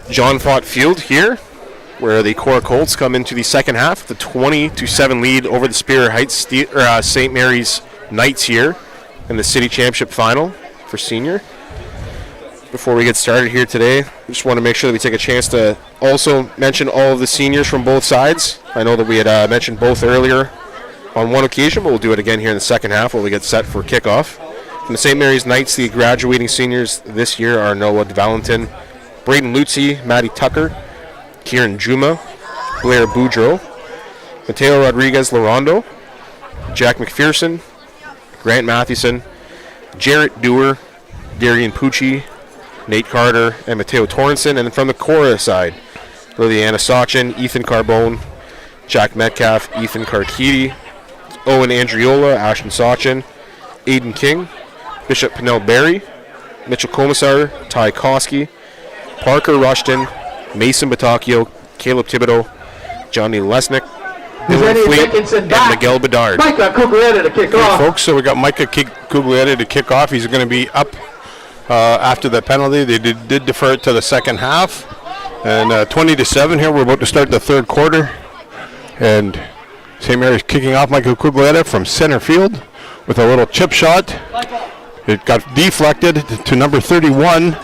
Speaker 2: John Fott Field here, where the Korah Colts come into the second half, the 20-7 lead over the Superior Heights St. Mary's Knights here in the city championship final for senior. Before we get started here today, I just want to make sure that we take a chance to also mention all of the seniors from both sides. I know that we had mentioned both earlier on one occasion, but we'll do it again here in the second half while we get set for kickoff. From the St. Mary's Knights, the graduating seniors this year are Noah Valentin, Braden Lutzi, Maddie Tucker, Kieran Juma, Blair Boudreau, Mateo Rodriguez Larondo, Jack McPherson, Grant Mathewson, Jarrett Dewar, Darian Pucci, Nate Carter, and Mateo Torrenson. And from the Korah side, Liliana Sachin, Ethan Carbone, Jack Metcalf, Ethan Cartidi, Owen Andriola, Ashton Sachin, Aiden King, Bishop Pennell Berry, Mitchell Komisar, Ty Koski, Parker Rushton, Mason Batacchio, Caleb Thibodeau, Johnny Lesnick, Dylan Fleet, and Miguel Bedard.
Speaker 3: Micah Cuglietta to kick off.
Speaker 1: Folks, so we got Micah Cuglietta to kick off. He's going to be up after the penalty. They did defer it to the second half. And 20-7 here. We're about to start the third quarter. And St. Mary's kicking off Micah Cuglietta from center field with a little chip shot. It got deflected to number 31,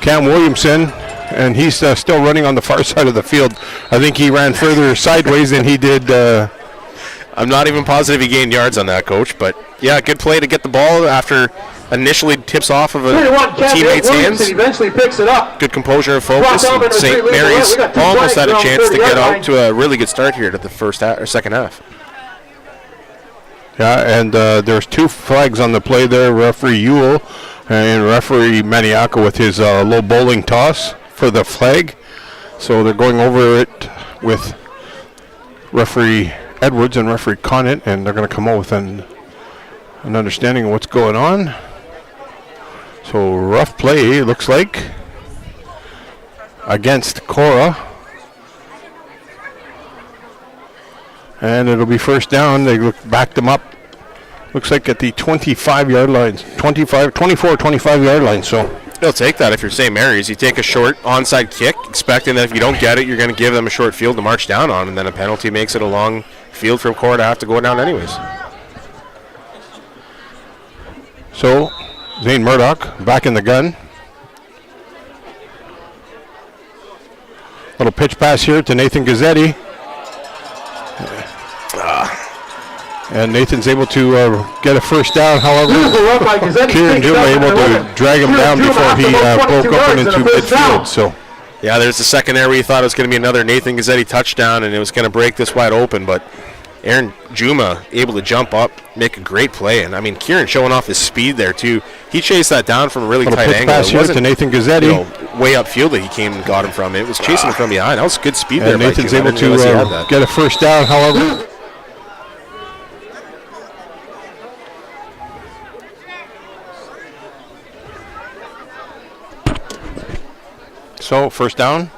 Speaker 1: Cam Williamson, and he's still running on the far side of the field. I think he ran further sideways than he did.
Speaker 2: I'm not even positive he gained yards on that, Coach, but yeah, good play to get the ball after initially tips off of a teammate's hands.
Speaker 3: Eventually picks it up.
Speaker 2: Good composure and focus. And St. Mary's almost had a chance to get out to a really good start here to the second half.
Speaker 1: Yeah, and there's two flags on the play there. Referee Ewell and referee Maniaco with his low bowling toss for the flag. So they're going over it with referee Edwards and referee Conant, and they're going to come out with an understanding of what's going on. So rough play, it looks like, against Korah. And it'll be first down. They backed them up. Looks like at the 25-yard line, 25 line. So
Speaker 2: you'll take that if you're St. Mary's. You take a short onside kick, expecting that if you don't get it, you're going to give them a short field to march down on, and then a penalty makes it a long field from Korah to have to go down anyways.
Speaker 1: So Zane Murdoch back in the gun. Little pitch pass here to Nathan Gazzetti. And Nathan's able to get a first down. However, Kieran Juma able to drag him down before he broke up into midfield. So,
Speaker 2: yeah, there's the second there where you thought it was going to be another Nathan Gazzetti touchdown, and it was going to break this wide open. But Aaron Juma able to jump up, make a great play. And, I mean, Kieran showing off his speed there, too. He chased that down from a really tight angle.
Speaker 1: Pass here to Nathan Gazzetti.
Speaker 2: Way upfield that he came and got him from. It was chasing him from behind. That was good speed there.
Speaker 1: Nathan's able to get a first down, however. So, first down.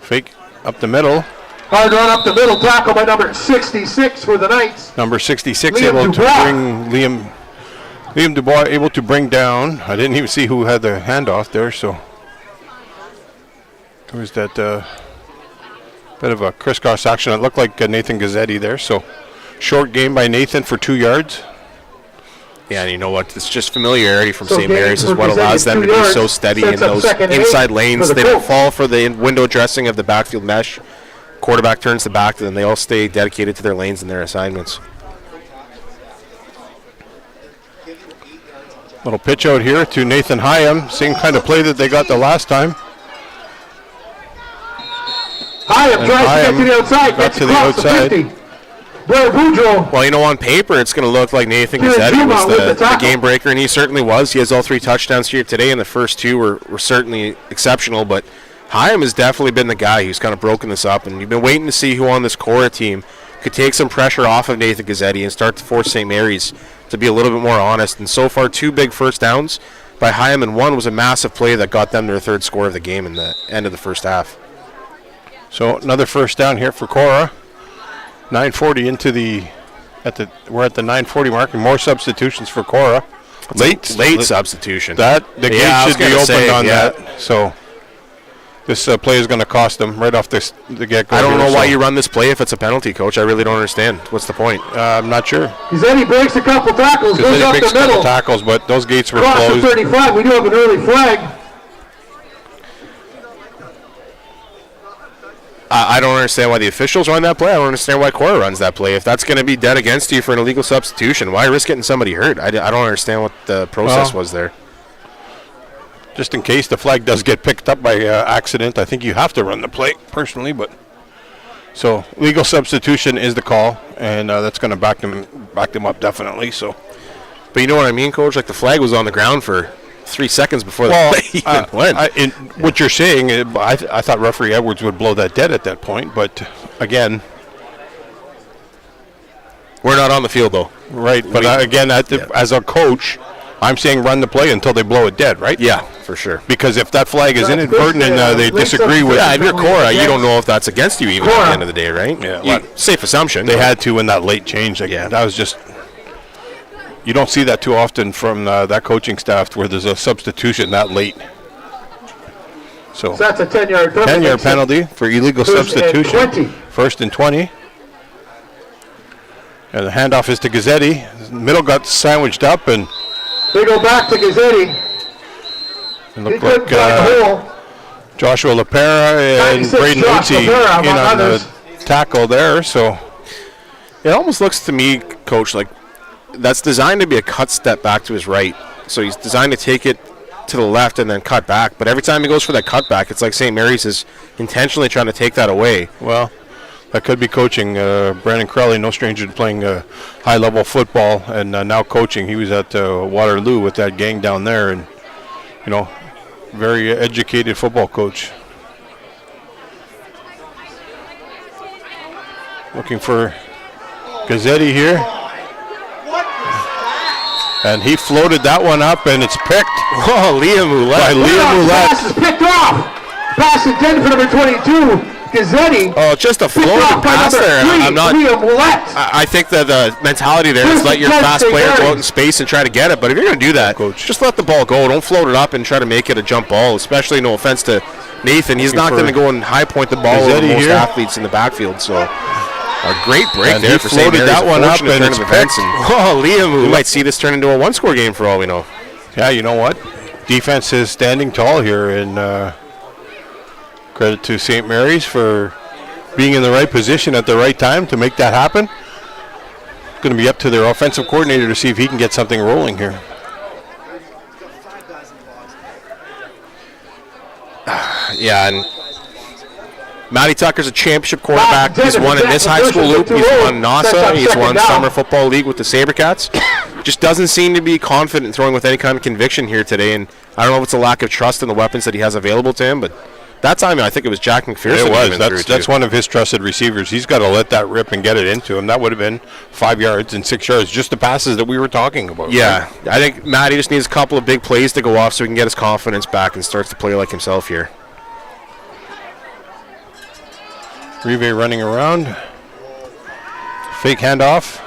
Speaker 1: Fake up the middle.
Speaker 3: Hard run up the middle, tackle by number 66 for the Knights.
Speaker 1: Number 66 able to bring Liam Dubois able to bring down. I didn't even see who had the handoff there, so there was that bit of a crisscross action. It looked like Nathan Gazzetti there, so short game by Nathan for 2 yards.
Speaker 2: Yeah, and you know what? It's just familiarity from St. Mary's is what allows them to be so steady in those inside lanes. They don't fall for the window dressing of the backfield mesh. Quarterback turns the back, and then they all stay dedicated to their lanes and their assignments.
Speaker 1: Little pitch out here to Nathan Hyam. Same kind of play that they got the last time.
Speaker 3: Hyam tries to get to the outside.
Speaker 1: Got to the outside.
Speaker 2: Well, you know, on paper, it's going to look like Nathan Gazzetti was the game breaker, and he certainly was. He has all 3 touchdowns here today, and the first 2 were certainly exceptional. But Hyam has definitely been the guy who's kind of broken this up, and you've been waiting to see who on this Korah team could take some pressure off of Nathan Gazzetti and start to force St. Mary's to be a little bit more honest. And so far, 2 big first downs by Hyam, and 1 was a massive play that got them their 3rd score of the game in the end of the first half.
Speaker 1: So another first down here for Korah. 9:40 into the We're at the 9:40 mark, and more substitutions for Korah.
Speaker 2: Late substitution.
Speaker 1: The gate should be opened on that. So this play is going to cost them right off the get-go.
Speaker 2: I don't know why you run this play if it's a penalty, Coach. I really don't understand. What's the point?
Speaker 1: I'm not sure.
Speaker 3: He breaks a couple tackles, goes up the middle.
Speaker 1: Tackles, but those gates were
Speaker 3: Cross
Speaker 1: closed.
Speaker 3: the 35. We do have an early flag.
Speaker 2: I don't understand why the officials run that play. I don't understand why Korah runs that play. If that's going to be dead against you for an illegal substitution, why risk getting somebody hurt? I don't understand what the process was there.
Speaker 1: Just in case the flag does get picked up by accident, I think you have to run the play personally. But so legal substitution is the call, and that's going to back them up definitely. So,
Speaker 2: but you know what I mean, Coach? Like the flag was on the ground for 3 seconds before the play even went.
Speaker 1: What you're saying, I thought referee Edwards would blow that dead at that point, but again,
Speaker 2: we're not on the field though.
Speaker 1: Right, but as a coach, I'm saying run the play until they blow it dead, right?
Speaker 2: Yeah, for sure.
Speaker 1: Because if that flag is inadvertent and they disagree with...
Speaker 2: Yeah, if you're Korah, you don't know if that's against you even at the end of the day, right?
Speaker 1: Yeah.
Speaker 2: Safe assumption.
Speaker 1: They had to in that late change. That was just... You don't see that too often from that coaching staff where there's a substitution that late. So
Speaker 3: that's a 10-yard penalty.
Speaker 1: 10-yard penalty for illegal substitution. First and 20. And the handoff is to Gazzetti. Middle got sandwiched up, and
Speaker 3: they go back to Gazzetti.
Speaker 1: It looked like Joshua LaPera and Braden Uzi in on the tackle there. So
Speaker 2: it almost looks to me, Coach, like that's designed to be a cut step back to his right. So he's designed to take it to the left and then cut back. But every time he goes for that cut back, it's like St. Mary's is intentionally trying to take that away.
Speaker 1: Well, that could be coaching. Brandon Crowley, no stranger to playing high-level football, and now coaching. He was at Waterloo with that gang down there, and, very educated football coach. Looking for Gazzetti here. And he floated that one up, and it's picked.
Speaker 2: Oh, Liam Ouellette.
Speaker 1: By Liam Ouellette.
Speaker 3: Pass is picked off. Pass intended for number 22, Gazzetti.
Speaker 2: Oh, just a floating pass there. I'm not. I think that the mentality there is let your fast player go out in space and try to get it. But if you're going to do that, Coach, just let the ball go. Don't float it up and try to make it a jump ball. Especially, no offense to Nathan, he's not going to go and high point the ball over most athletes in the backfield. So. A great break
Speaker 1: and
Speaker 2: there
Speaker 1: for St. Mary's. That one up and it's picked.
Speaker 2: Liam, we might see this turn into a one-score game for all we know.
Speaker 1: Yeah, you know what? Defense is standing tall here, and credit to St. Mary's for being in the right position at the right time to make that happen. It's going to be up to their offensive coordinator to see if he can get something rolling here.
Speaker 2: Yeah, and Matty Tucker's a championship quarterback. He's won in this high school loop. He's won NASA. He's won Summer Football League with the Sabercats. Just doesn't seem to be confident in throwing with any kind of conviction here today. And I don't know if it's a lack of trust in the weapons that he has available to him, but that time I think it was Jack McPherson.
Speaker 1: It was. That's one of his trusted receivers. He's got to let that rip and get it into him. That would have been 5 yards and 6 yards, just the passes that we were talking about.
Speaker 2: Yeah, right? I think Matty just needs a couple of big plays to go off so he can get his confidence back and starts to play like himself here.
Speaker 1: Rive running around. Fake handoff.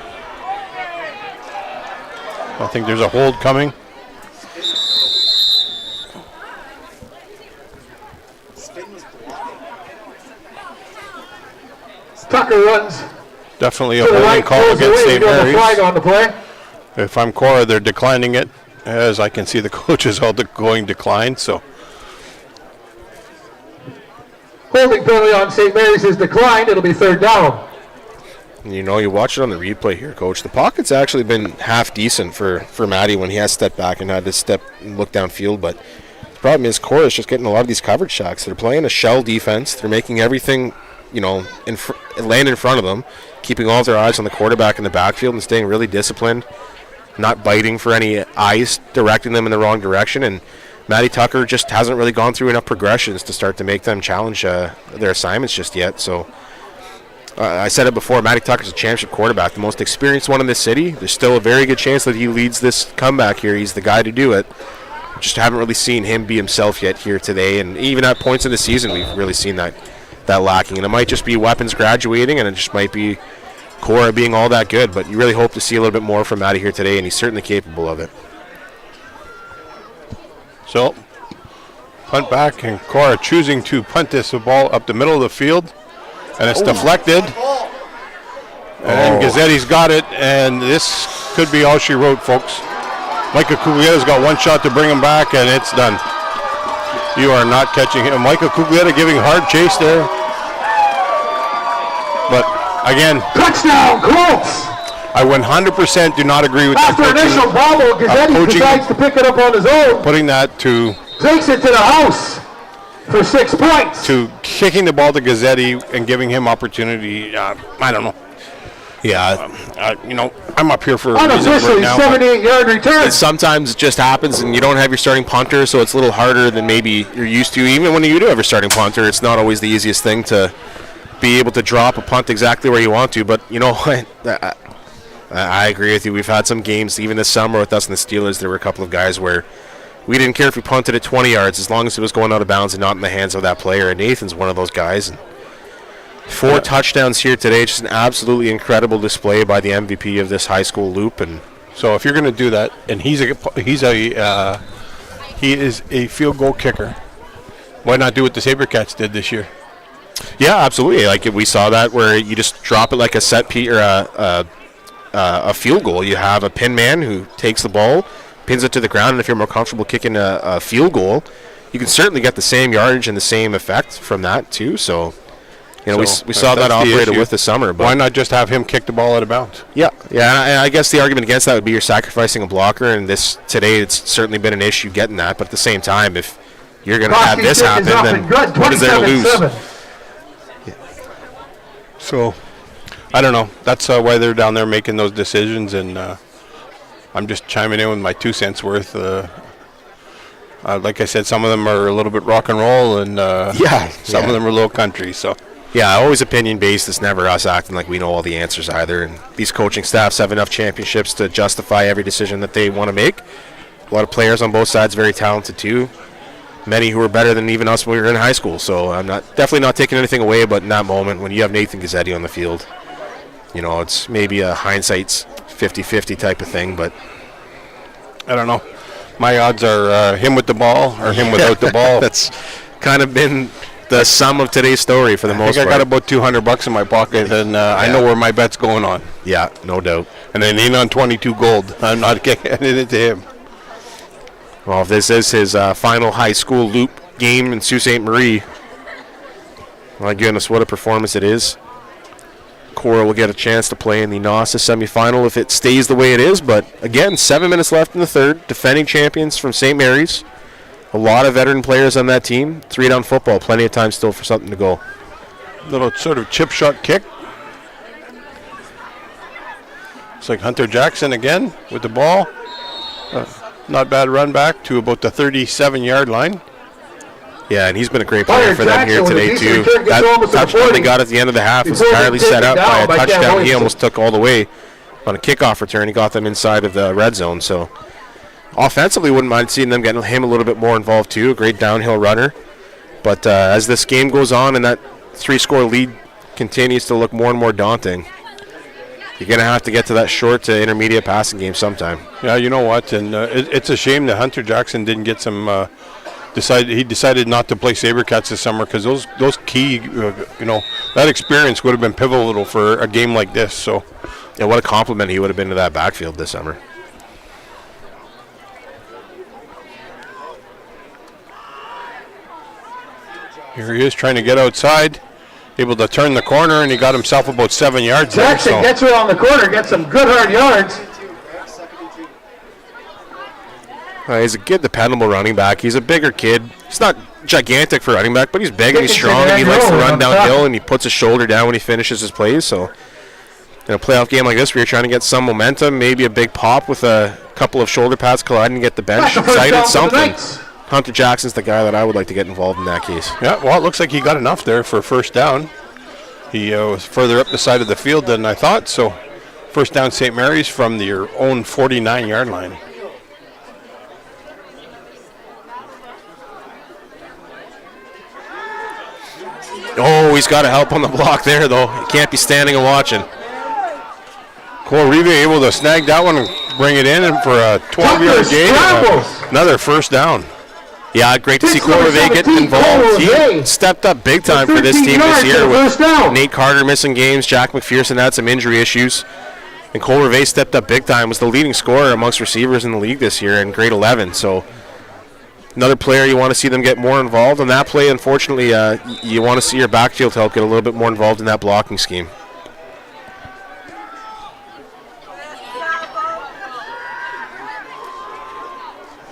Speaker 1: I think there's a hold coming.
Speaker 3: Tucker runs.
Speaker 1: Definitely a holding call against St. Mary's.
Speaker 3: Flag on the play.
Speaker 1: If I'm Korah, they're declining it. As I can see, the coaches all going decline. So.
Speaker 3: Holding penalty on St. Mary's is declined. It'll be third down.
Speaker 2: You watch it on the replay here, Coach. The pocket's actually been half decent for Matty when he has stepped back and had to step and look downfield. But the problem is Korah's just getting a lot of these coverage sacks. They're playing a shell defense. They're making everything, land in front of them, keeping all of their eyes on the quarterback in the backfield and staying really disciplined, not biting for any eyes directing them in the wrong direction. And Matty Tucker just hasn't really gone through enough progressions to start to make them challenge their assignments just yet. So I said it before, Matty Tucker's a championship quarterback, the most experienced one in this city. There's still a very good chance that he leads this comeback here. He's the guy to do it. Just haven't really seen him be himself yet here today. And even at points in the season, we've really seen that lacking. And it might just be weapons graduating, and it just might be Korah being all that good, but you really hope to see a little bit more from Matty here today, and he's certainly capable of it.
Speaker 1: So, punt back, and Korah choosing to punt this ball up the middle of the field, and it's deflected. And Gazzetti's got it, and this could be all she wrote, folks. Micah Cuglieta's got one shot to bring him back, and it's done. You are not catching him. Micah Cuglieta giving hard chase there. But, again,
Speaker 3: Touchdown, Colts!
Speaker 1: I 100% do not agree with
Speaker 3: After
Speaker 1: that
Speaker 3: initial bobble, Gazzetti decides to pick it up on his own.
Speaker 1: putting that to
Speaker 3: Takes it to the house for 6 points.
Speaker 1: to kicking the ball to Gazzetti and giving him opportunity. I don't know.
Speaker 2: Yeah,
Speaker 1: I'm up here for a reason
Speaker 3: Unofficially,
Speaker 1: right now.
Speaker 3: 78-yard return.
Speaker 2: sometimes it just happens, and you don't have your starting punter, so it's a little harder than maybe you're used to. Even when you do have your starting punter, it's not always the easiest thing to be able to drop a punt exactly where you want to. But you know what? I agree with you. We've had some games, even this summer with us and the Steelers, there were a couple of guys where we didn't care if we punted at 20 yards as long as it was going out of bounds and not in the hands of that player. And Nathan's one of those guys. And 4 touchdowns here today, just an absolutely incredible display by the MVP of this high school loop. And
Speaker 1: So if you're going to do that, and he is a field goal kicker, why not do what the Sabercats did this year?
Speaker 2: yeah, absolutely. Like we saw that where you just drop it like a set piece or a field goal. You have a pin man who takes the ball, pins it to the ground, and if you're more comfortable kicking a field goal, you can certainly get the same yardage and the same effect from that too. So, we saw that operated with the summer. But
Speaker 1: why not just have him kick the ball out of bounds?
Speaker 2: Yeah, and I guess the argument against that would be you're sacrificing a blocker, and today it's certainly been an issue getting that. But at the same time, if you're going to have this happen, then what is there to lose?
Speaker 1: So, I don't know. That's why they're down there making those decisions, and I'm just chiming in with my 2 cents worth. Like I said, some of them are a little bit rock and roll, and some of them are a little country. So,
Speaker 2: yeah, always opinion-based. It's never us acting like we know all the answers either. And these coaching staffs have enough championships to justify every decision that they want to make. A lot of players on both sides very talented too. Many who are better than even us when we were in high school. So I'm definitely not taking anything away. But in that moment, when you have Nathan Gazzetti on the field, it's maybe a hindsight's 50-50 type of thing. But
Speaker 1: I don't know. My odds are him with the ball or him without the ball.
Speaker 2: That's kind of been the sum of today's story for the most part.
Speaker 1: I got about $200 in my pocket, and I know where my bet's going on.
Speaker 2: Yeah, no doubt.
Speaker 1: And it ain't on 22 gold. I'm not getting it to him.
Speaker 2: Well, if this is his final high school loop game in Sault Ste. Marie, my goodness, what a performance it is. Korah will get a chance to play in the NOSA semifinal if it stays the way it is. But again, 7 minutes left in the third. Defending champions from St. Mary's. A lot of veteran players on that team. 3-down football. Plenty of time still for something to go.
Speaker 1: Little sort of chip shot kick. It's like Hunter Jackson again with the ball. Not bad run back to about the 37-yard line.
Speaker 2: Yeah, and he's been a great player for them here today, too. That touchdown they got at the end of the half was entirely set up by a touchdown. He almost took all the way on a kickoff return. He got them inside of the red zone. So offensively, wouldn't mind seeing them getting him a little bit more involved, too. A great downhill runner. But as this game goes on and that 3-score lead continues to look more and more daunting, you're going to have to get to that short to intermediate passing game sometime.
Speaker 1: Yeah, you know what? And it's a shame that Hunter Jackson didn't get some he decided not to play Sabercats this summer because those key, that experience would have been pivotal for a game like this. So,
Speaker 2: yeah, what a compliment he would have been to that backfield this summer.
Speaker 1: Here he is trying to get outside, able to turn the corner, and he got himself about 7 yards.
Speaker 3: Jackson gets around the corner, gets some good hard yards.
Speaker 2: He's a good, dependable running back. He's a bigger kid. He's not gigantic for running back, but he's big and he's strong, and he likes to run downhill, and he puts his shoulder down when he finishes his plays. So, in a playoff game like this where you're trying to get some momentum, maybe a big pop with a couple of shoulder pads colliding and get the bench excited, something. Hunter Jackson's the guy that I would like to get involved in that case.
Speaker 1: Yeah, well, it looks like he got enough there for first down. He was further up the side of the field than I thought, so first down St. Mary's from their own 49-yard line.
Speaker 2: Oh, he's got to help on the block there, though. He can't be standing and watching.
Speaker 1: Rive able to snag that one and bring it in and for a 12-yard gain. Another first down.
Speaker 2: Yeah, great to see Korah getting involved. He stepped up big time for this team this year with Nate Carter missing games. Jack McPherson had some injury issues. And Korah stepped up big time, was the leading scorer amongst receivers in the league this year in grade 11. So another player you want to see them get more involved. On that play, unfortunately, you want to see your backfield help get a little bit more involved in that blocking scheme.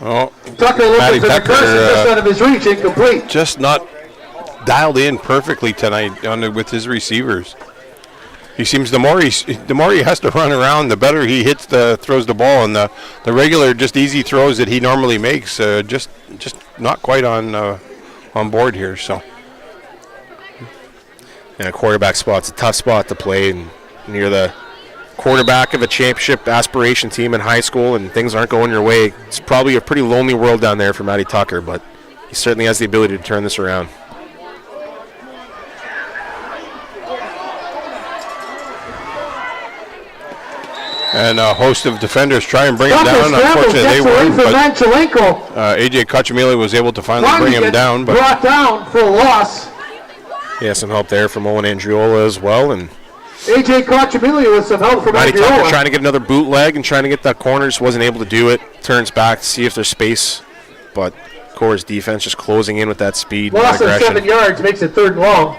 Speaker 1: Oh,
Speaker 3: Tucker looking for the person just out of his reach, incomplete.
Speaker 1: Just not dialed in perfectly tonight with his receivers. He seems the more he has to run around, the better he throws the ball, and the regular just easy throws that he normally makes just not quite on board here. So,
Speaker 2: and a quarterback spot's a tough spot to play, and you're the quarterback of a championship aspiration team in high school, and things aren't going your way. It's probably a pretty lonely world down there for Matty Tucker, but he certainly has the ability to turn this around.
Speaker 1: And a host of defenders try and bring him down. Unfortunately, they weren't. But A.J. Kachemili was able to finally bring him down. But
Speaker 3: brought down for a loss.
Speaker 2: Yeah, some help there from Owen Andriola as well. And
Speaker 3: A.J. Kachemili with some help from
Speaker 2: Matty
Speaker 3: Andriola.
Speaker 2: Tucker trying to get another bootleg and trying to get that corner. Just wasn't able to do it. Turns back to see if there's space. But Korah's defense just closing in with that speed.
Speaker 3: Loss of 7 yards makes it 3rd and long.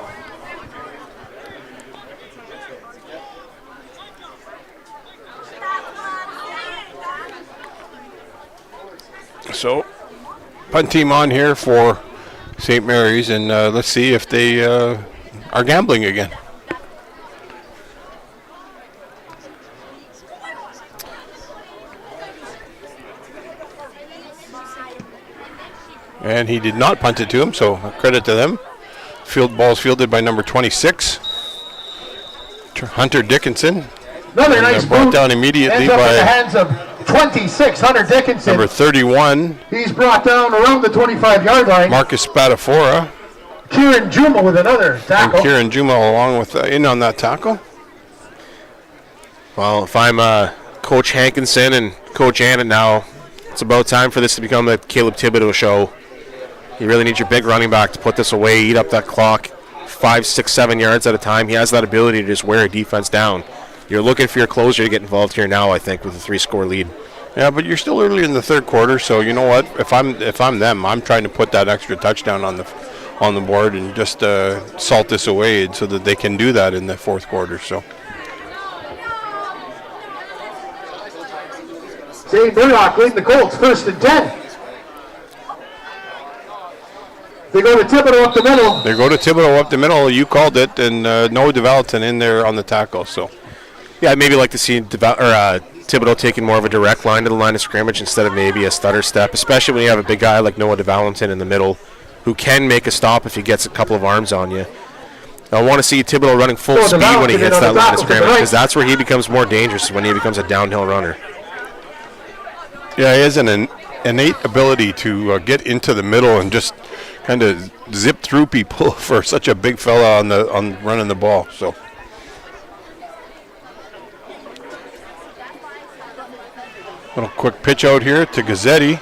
Speaker 1: So, punt team on here for St. Mary's, and let's see if they are gambling again. And he did not punt it to him, so credit to them. Ball's fielded by number 26, Hunter Dickinson.
Speaker 3: Another nice
Speaker 1: brought down immediately by
Speaker 3: the hands of 26, Hunter Dickinson.
Speaker 1: Number 31.
Speaker 3: He's brought down around the 25-yard line.
Speaker 1: Marcus Spadafora.
Speaker 3: Kieran Juma with another tackle.
Speaker 1: And Kieran Juma along with in on that tackle.
Speaker 2: Well, if I'm Coach Hankinson and Coach Annett now, it's about time for this to become the Caleb Thibodeau show. You really need your big running back to put this away, eat up that clock 5, 6, 7 yards at a time. He has that ability to just wear a defense down. You're looking for your closer to get involved here now, I think, with a 3-score lead.
Speaker 1: Yeah, but you're still early in the 3rd quarter, so you know what? If I'm them, I'm trying to put that extra touchdown on the board and just salt this away so that they can do that in the 4th quarter. So.
Speaker 3: St. Murdoch leading the Colts 1st and 10. They go to Thibodeau up the middle. You called it, and Noah DeValton in there on the tackle. So.
Speaker 2: Yeah, I'd maybe like to see Thibodeau taking more of a direct line to the line of scrimmage instead of maybe a stutter step, especially when you have a big guy like Noah DeValton in the middle who can make a stop if he gets a couple of arms on you. I want to see Thibodeau running full speed when he hits that line of scrimmage, because that's where he becomes more dangerous, when he becomes a downhill runner.
Speaker 1: Yeah, he has an innate ability to get into the middle and just kind of zip through people for such a big fella on running the ball. So. Little quick pitch out here to Gazzetti.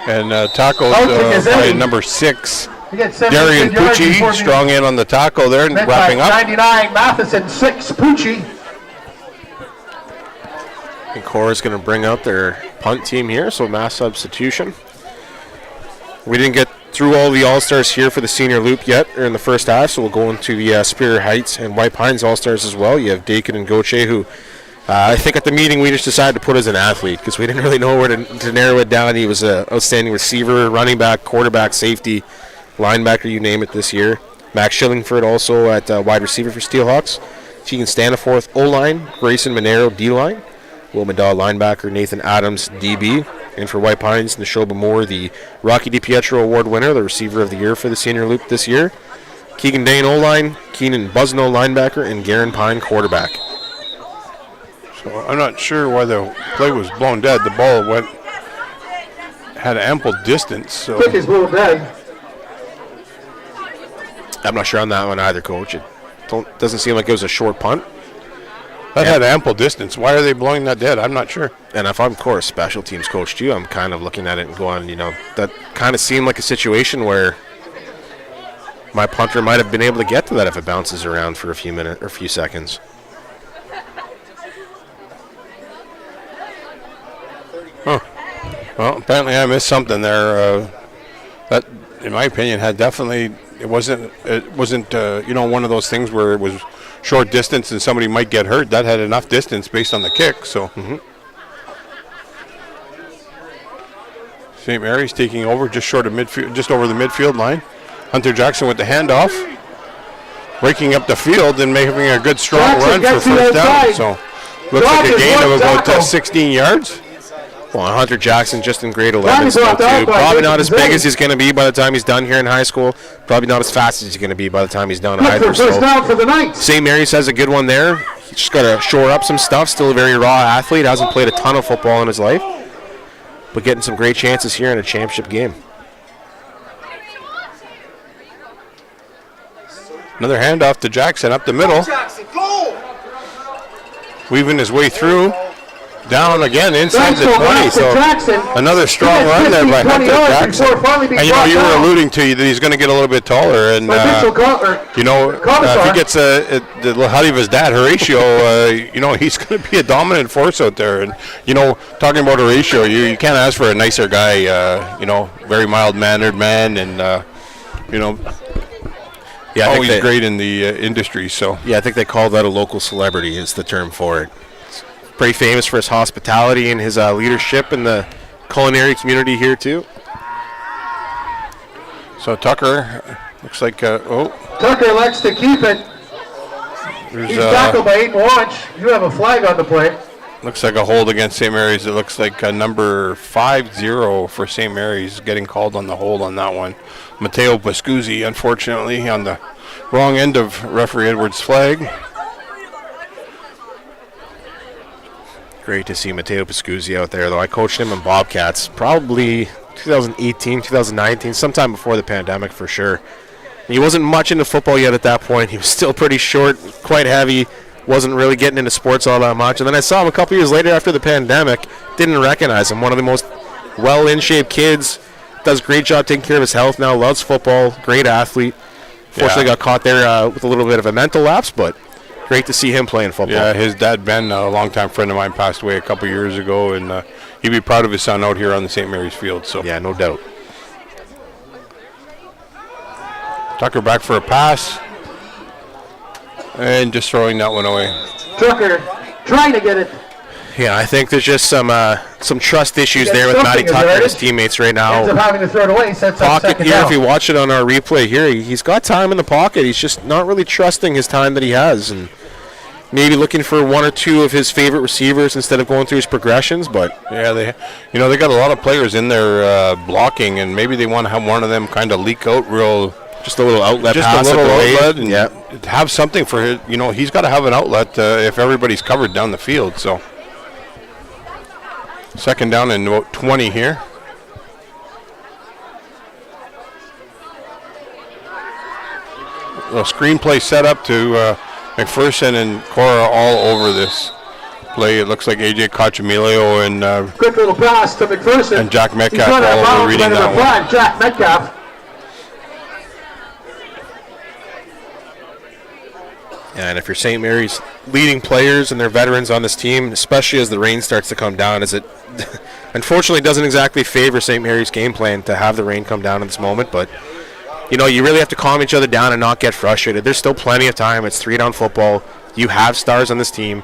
Speaker 1: And tackled by number 6, Darian Pucci. Strong in on the tackle there and wrapping up.
Speaker 3: 99, Matheson, 6, Pucci.
Speaker 2: And Korah's going to bring out their punt team here, so mass substitution. We didn't get through all the All-Stars here for the senior loop yet, or in the first half, so we'll go into the Superior Heights and White Pines All-Stars as well. You have Dakin and Gauthier, who I think at the meeting we just decided to put as an athlete because we didn't really know where to narrow it down. He was an outstanding receiver, running back, quarterback, safety, linebacker, you name it this year. Max Schillingford also at wide receiver for Steelhawks. Keegan Staniforth, O-line. Grayson Monero, D-line. Will Madaw, linebacker. Nathan Adams, DB. And for White Pines, Neshoba Moore, the Rocky DiPietro Award winner, the receiver of the year for the senior loop this year. Keegan Dane, O-line. Keenan Busno, linebacker. And Garen Pine, quarterback.
Speaker 1: So I'm not sure why the play was blown dead. The ball had ample distance. So.
Speaker 3: Kick is blown dead.
Speaker 2: I'm not sure on that one either, Coach. It doesn't seem like it was a short punt.
Speaker 1: That had ample distance. Why are they blowing that dead? I'm not sure.
Speaker 2: And if I'm Korah special teams coach too, I'm kind of looking at it and going, that kind of seemed like a situation where my punter might have been able to get to that if it bounces around for a few minutes or a few seconds.
Speaker 1: Huh. Well, apparently I missed something there. That, in my opinion, had definitely it wasn't one of those things where it was short distance and somebody might get hurt. That had enough distance based on the kick. So St. Mary's taking over just short of midfield, just over the midfield line. Hunter Jackson with the handoff, breaking up the field and making a good strong run for first down. So looks like a gain of about 16 yards.
Speaker 2: Well, Hunter Jackson just in grade 11 still too. Probably not as big as he's going to be by the time he's done here in high school. Probably not as fast as he's going to be by the time he's done either. So St. Mary's has a good one there. He's just got to shore up some stuff. Still a very raw athlete. Hasn't played a ton of football in his life, but getting some great chances here in a championship game.
Speaker 1: Another handoff to Jackson up the middle. Weaving his way through. Down again inside the 20. So another strong run there by Hunter Jackson. And you were alluding to that he's going to get a little bit taller. And if he gets the height of his dad, Horatio, he's going to be a dominant force out there. And talking about Horatio, you can't ask for a nicer guy. Very mild-mannered man, and always great in the industry. So
Speaker 2: I think they call that a local celebrity is the term for it. Pretty famous for his hospitality and his leadership in the culinary community here too.
Speaker 1: So Tucker looks like
Speaker 3: Tucker likes to keep it. He's tackled by 8 Watch. You have a flag on the play.
Speaker 1: Looks like a hold against St. Mary's. It looks like number 50 for St. Mary's getting called on the hold on that one. Matteo Pascuzzi, unfortunately, on the wrong end of referee Edwards' flag.
Speaker 2: Great to see Matteo Pascuzzi out there, though. I coached him in Bobcats probably 2018, 2019, sometime before the pandemic for sure. He wasn't much into football yet at that point. He was still pretty short, quite heavy, wasn't really getting into sports all that much. And then I saw him a couple years later after the pandemic, didn't recognize him. One of the most well-in-shape kids, does a great job taking care of his health now, loves football, great athlete. Fortunately got caught there with a little bit of a mental lapse, but great to see him playing football.
Speaker 1: Yeah, his dad, Ben, a longtime friend of mine, passed away a couple years ago, and he'd be proud of his son out here on the St. Mary's field. So
Speaker 2: yeah, no doubt.
Speaker 1: Tucker back for a pass, and just throwing that one away.
Speaker 3: Tucker trying to get it.
Speaker 2: Yeah, I think there's just some trust issues there with Matty Tucker and his teammates right now.
Speaker 3: Ends up having to throw it away. Sets up
Speaker 2: pocket here, if you watch it on our replay here, he's got time in the pocket. He's just not really trusting his time that he has, and maybe looking for one or two of his favorite receivers instead of going through his progressions. But
Speaker 1: yeah, they got a lot of players in there blocking, and maybe they want to have one of them kind of leak out real.
Speaker 2: Just a little outlet
Speaker 1: pass. Just a little outlet, and have something for his. He's got to have an outlet if everybody's covered down the field. So. Second down and about 20 here. A screenplay set up to McPherson and Korah all over this play. It looks like A.J. Cachamilio and
Speaker 3: quick little pass to McPherson
Speaker 1: and Jack Metcalf all over reading that one.
Speaker 3: Jack Metcalf.
Speaker 2: And if you're St. Mary's leading players and their veterans on this team, especially as the rain starts to come down, as it unfortunately doesn't exactly favor St. Mary's game plan to have the rain come down in this moment, but you really have to calm each other down and not get frustrated. There's still plenty of time. It's 3-down football. You have stars on this team.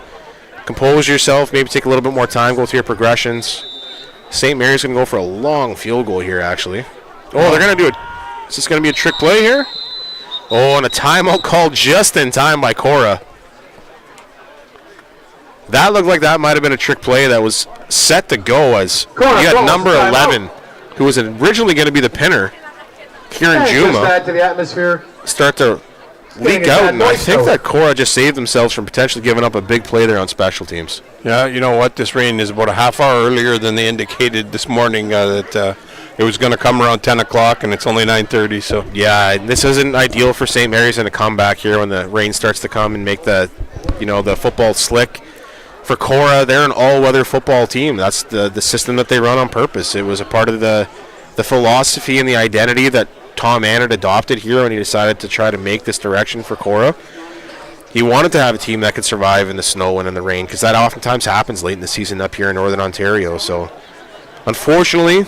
Speaker 2: Compose yourself, maybe take a little bit more time, go through your progressions. St. Mary's going to go for a long field goal here, actually. Oh, they're going to do it. Is this going to be a trick play here? Oh, and a timeout called just in time by Korah. That looked like that might have been a trick play that was set to go as you got number 11, who was originally going to be the pinner, Kieran Juma,
Speaker 3: to the atmosphere.
Speaker 2: start to leak out, and I think that Korah just saved themselves from potentially giving up a big play there on special teams.
Speaker 1: Yeah, you know what? This rain is about a half hour earlier than they indicated this morning that it was going to come around 10 o'clock, and it's only 9:30. So
Speaker 2: yeah, this isn't ideal for St. Mary's in a comeback here when the rain starts to come and make the the football slick. For Korah, they're an all-weather football team. That's the system that they run on purpose. It was a part of the philosophy and the identity that Tom Ann had adopted here when he decided to try to make this direction for Korah. He wanted to have a team that could survive in the snow and in the rain, because that oftentimes happens late in the season up here in Northern Ontario. So, unfortunately,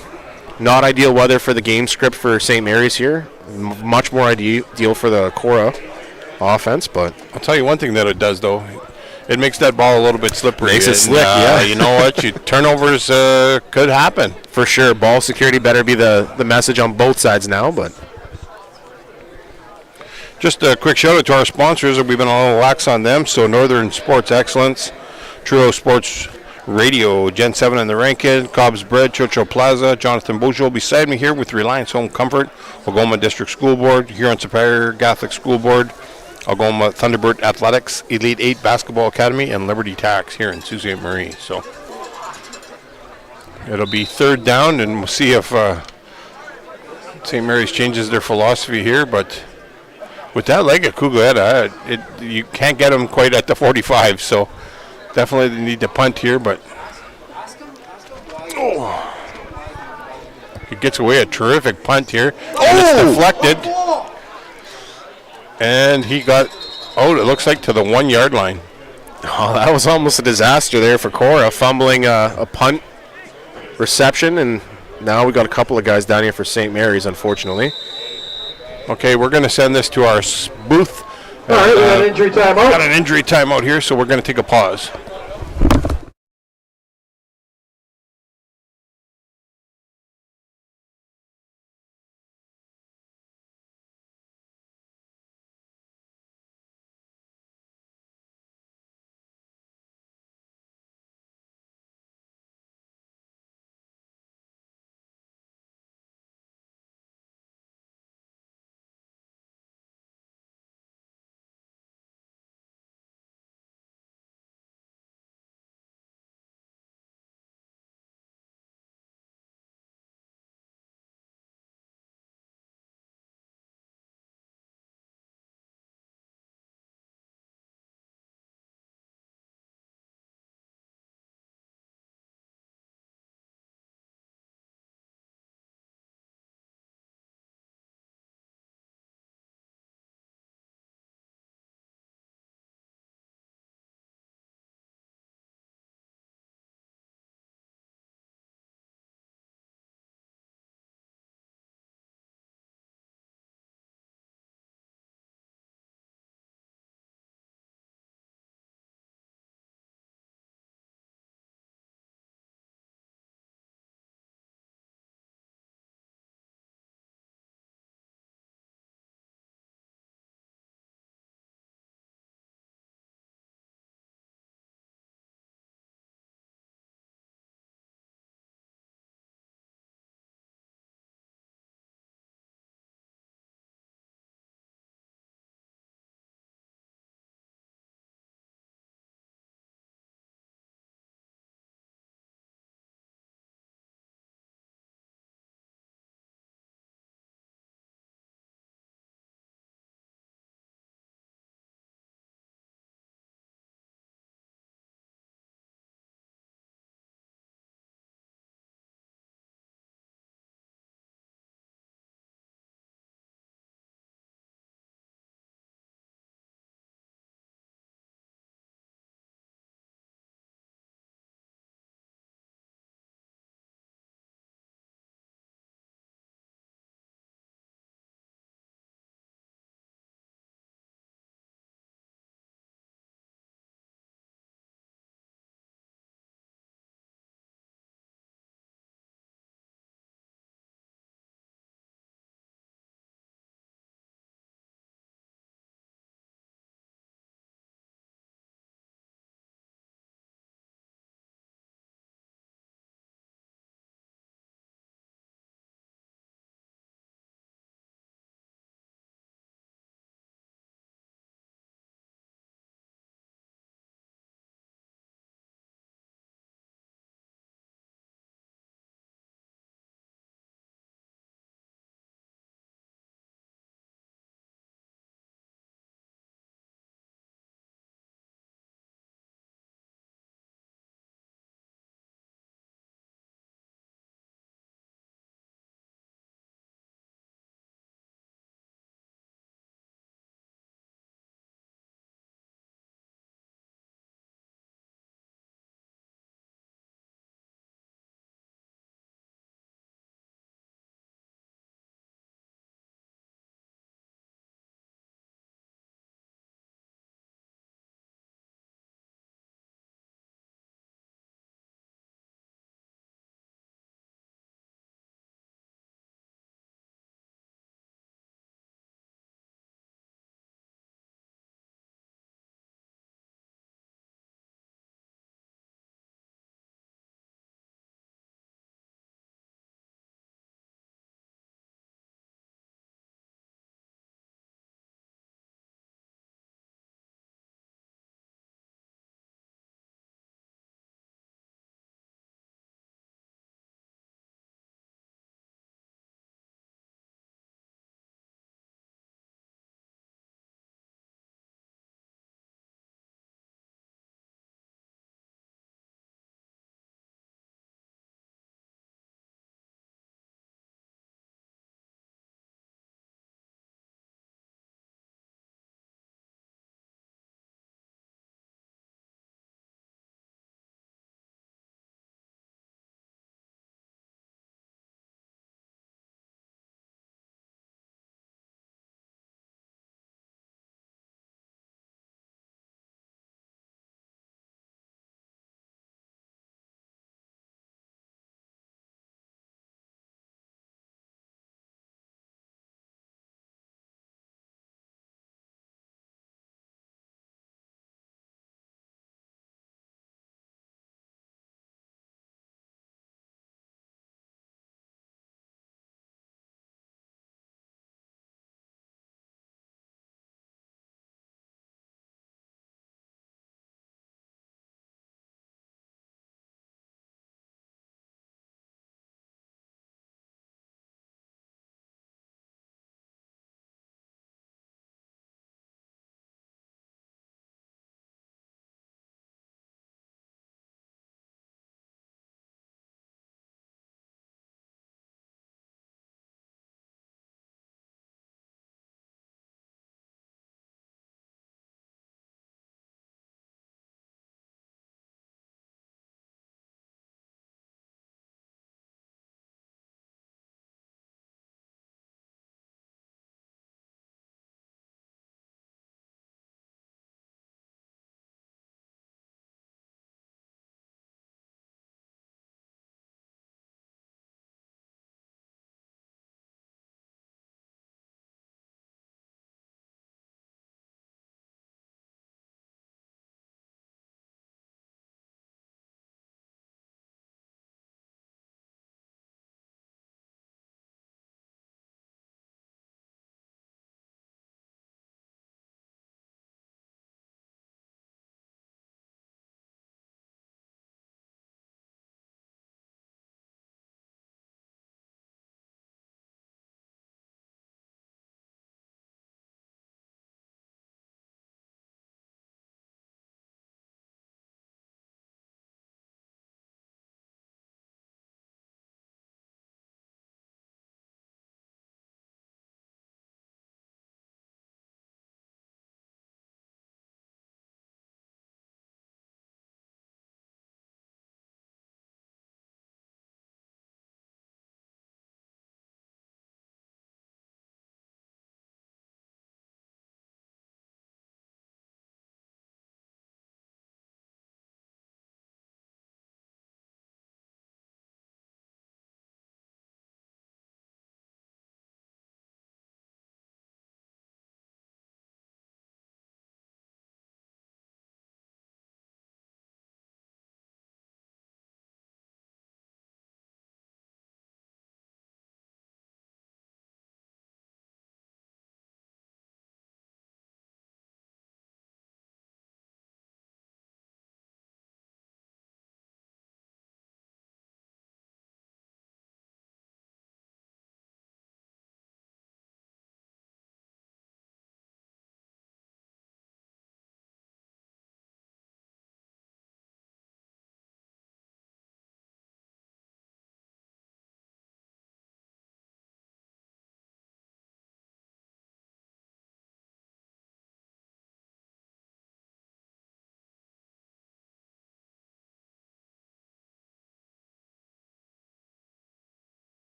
Speaker 2: not ideal weather for the game script for St. Mary's here. Much more ideal for the Korah offense. But
Speaker 1: I'll tell you one thing that it does, though. It makes that ball a little bit slippery.
Speaker 2: Makes it slick, yeah.
Speaker 1: You know what? Turnovers could happen.
Speaker 2: For sure. Ball security better be the message on both sides now, but...
Speaker 1: Just a quick shout out to our sponsors. We've been a little lax on them. So Northern Sports Excellence, Truro Sports Radio, Gen 7 in the Rankin, Cobb's Bread, Churchill Plaza, Jonathan Bojo beside me here with Reliance Home Comfort, Algoma District School Board, Huron Superior Catholic School Board, Algoma Thunderbird Athletics, Elite 8 Basketball Academy, and Liberty Tax here in Sault Ste. Marie. So it'll be third down, and we'll see if St. Mary's changes their philosophy here, but with that leg of Kugueta, you can't get him quite at the 45, so definitely they need to punt here, but he gets away a terrific punt here, and it's deflected, and he got, it looks like to the 1 yard line.
Speaker 2: Oh, that was almost a disaster there for Korah, fumbling a punt reception, and now we got a couple of guys down here for St. Mary's, unfortunately.
Speaker 1: Okay, we're going to send this to our booth.
Speaker 3: All right, we got an injury timeout.
Speaker 1: Got an injury timeout here, so we're going to take a pause.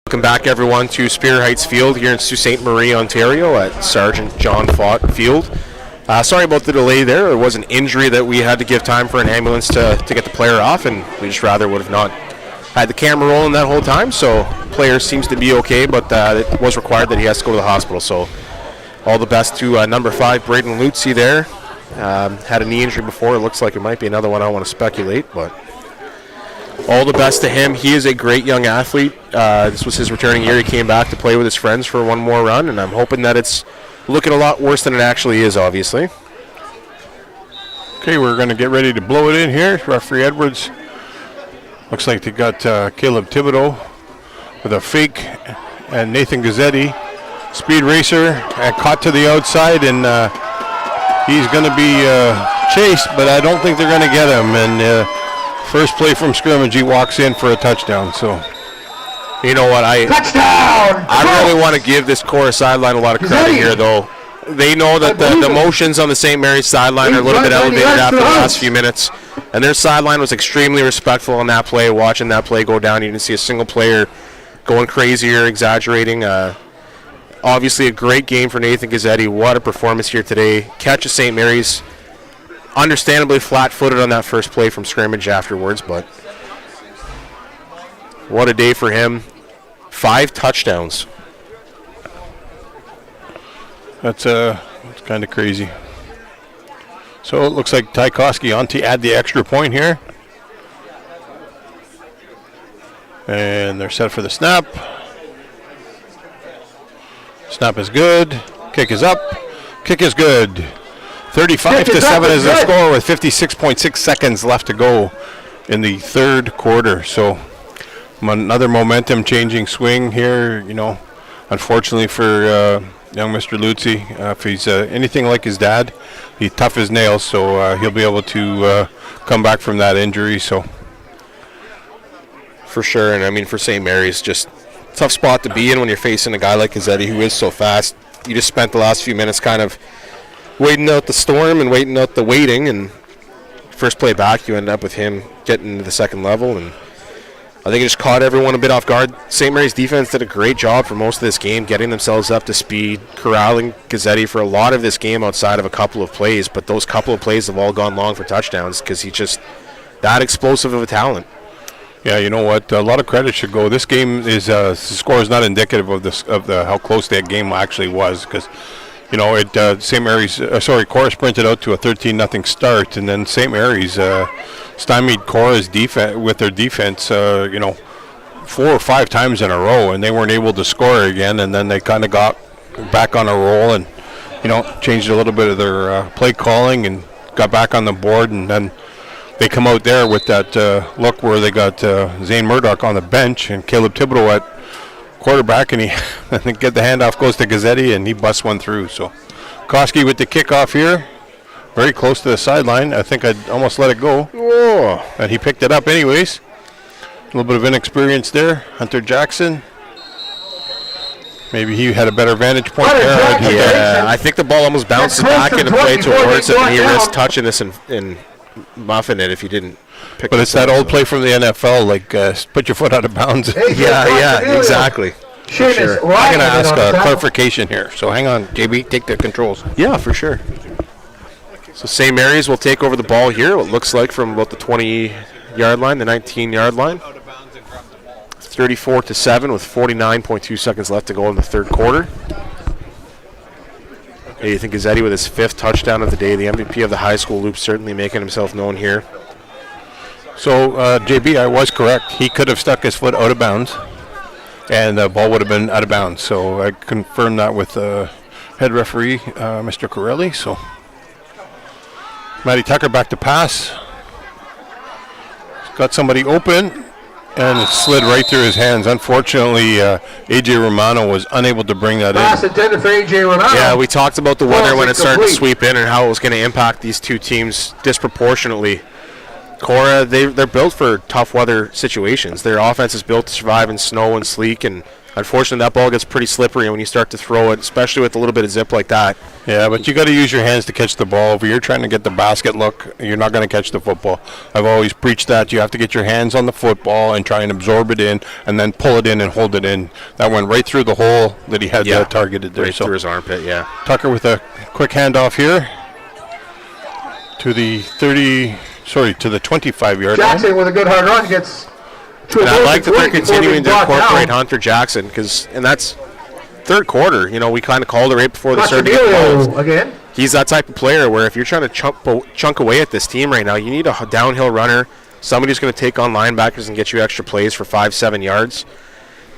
Speaker 2: Welcome back, everyone, to Superior Heights Field here in Sault Ste. Marie, Ontario at Sergeant John Fott Field. Sorry about the delay there. There was an injury that we had to give time for an ambulance to get the player off, and we just rather would have not had the camera rolling that whole time. So player seems to be okay, but it was required that he has to go to the hospital. So all the best to number 5, Braden Lutzy there. Had a knee injury before. It looks like it might be another one. I don't want to speculate, but all the best to him. He is a great young athlete. This was his returning year. He came back to play with his friends for one more run, and I'm hoping that it's looking a lot worse than it actually is, obviously.
Speaker 1: Okay, we're going to get ready to blow it in here. Referee Edwards. Looks like they got Caleb Thibodeau with a fake, and Nathan Gazzetti, speed racer, and caught to the outside, and he's going to be chased, but I don't think they're going to get him. And first play from scrimmage, he walks in for a touchdown. So,
Speaker 2: you know what?
Speaker 3: Touchdown!
Speaker 2: I really want to give this Korah sideline a lot of credit here, though. They know that the emotions on the St. Mary's sideline are a little bit elevated after the last few minutes, and their sideline was extremely respectful on that play. Watching that play go down, you didn't see a single player going crazy or exaggerating. Obviously, a great game for Nathan Gazzetti. What a performance here today. Catch of St. Mary's. Understandably flat-footed on that first play from scrimmage afterwards, but what a day for him. 5 touchdowns.
Speaker 1: That's kind of crazy. So it looks like Ty Koski on to add the extra point here. And they're set for the snap. Snap is good. Kick is up. Kick is good. 35-7 is the score with 56.6 seconds left to go in the third quarter. So another momentum changing swing here, you know. Unfortunately for young Mr. Lutzy, if he's anything like his dad, he's tough as nails, so he'll be able to come back from that injury. So
Speaker 2: for sure, and I mean for St. Mary's, just tough spot to be in when you're facing a guy like Gazzetti who is so fast. You just spent the last few minutes kind of waiting out the storm and waiting out the waiting, and first play back you end up with him getting to the second level, and I think it just caught everyone a bit off guard. St. Mary's defense did a great job for most of this game, getting themselves up to speed, corralling Gazzetti for a lot of this game outside of a couple of plays, but those couple of plays have all gone long for touchdowns because he's just that explosive of a talent.
Speaker 1: Yeah, you know what? A lot of credit should go. This game is the score is not indicative of how close that game actually was, because you know, St. Mary's, Korah sprinted out to a 13-0 start, and then St. Mary's stymied Korah's defense with their defense, 4 or 5 times in a row, and they weren't able to score again. And then they kind of got back on a roll, and changed a little bit of their play calling and got back on the board. And then they come out there with that look where they got Zane Murdoch on the bench and Caleb Thibodeau at quarterback, and I think the handoff goes to Gazzetti, and he busts one through. So Koski with the kickoff here, very close to the sideline. I think I'd almost let it go.
Speaker 2: Whoa.
Speaker 1: And he picked it up anyways. A little bit of inexperience there. Hunter Jackson. Maybe he had a better vantage point there.
Speaker 2: Yeah, I think the ball almost bounces back into play towards it, and he risked touching this and muffing it if he didn't.
Speaker 1: But it's that old play from the NFL, like put your foot out of bounds.
Speaker 2: Yeah, exactly.
Speaker 3: Sure.
Speaker 1: I'm going to ask clarification here. So hang on, JB, take the controls.
Speaker 2: Yeah, for sure. So St. Mary's will take over the ball here, what looks like from about the 20-yard line, the 19-yard line. 34-7 with 49.2 seconds left to go in the third quarter. Hey, you think Gazzetti with his 5th touchdown of the day, the MVP of the high school loop, certainly making himself known here.
Speaker 1: So, JB, I was correct. He could have stuck his foot out of bounds, and the ball would have been out of bounds. So I confirmed that with head referee, Mr. Corelli. So Matty Tucker back to pass. He's got somebody open, and it slid right through his hands. Unfortunately, A.J. Romano was unable to bring that
Speaker 3: Pass
Speaker 1: in.
Speaker 3: intended for A.J. Romano.
Speaker 2: Yeah, we talked about the weather when it started to sweep in and how it was going to impact these two teams disproportionately. Korah, they're built for tough weather situations. Their offense is built to survive in snow and sleet and unfortunately, that ball gets pretty slippery when you start to throw it, especially with a little bit of zip like that.
Speaker 1: Yeah, but you got to use your hands to catch the ball. If you're trying to get the basket look, you're not going to catch the football. I've always preached that. You have to get your hands on the football and try and absorb it in and then pull it in and hold it in. That went right through the hole that he had targeted there.
Speaker 2: Right through his armpit, yeah.
Speaker 1: Tucker with a quick handoff here to the 25-yard line.
Speaker 3: Jackson with a good hard run gets to
Speaker 2: And I like that they're continuing to incorporate Hunter Jackson and that's third quarter. You know, we kind of called it right before they started to get close.
Speaker 3: Again.
Speaker 2: He's that type of player where if you're trying to chunk away at this team right now, you need a downhill runner, somebody who's going to take on linebackers and get you extra plays for 5-7 yards.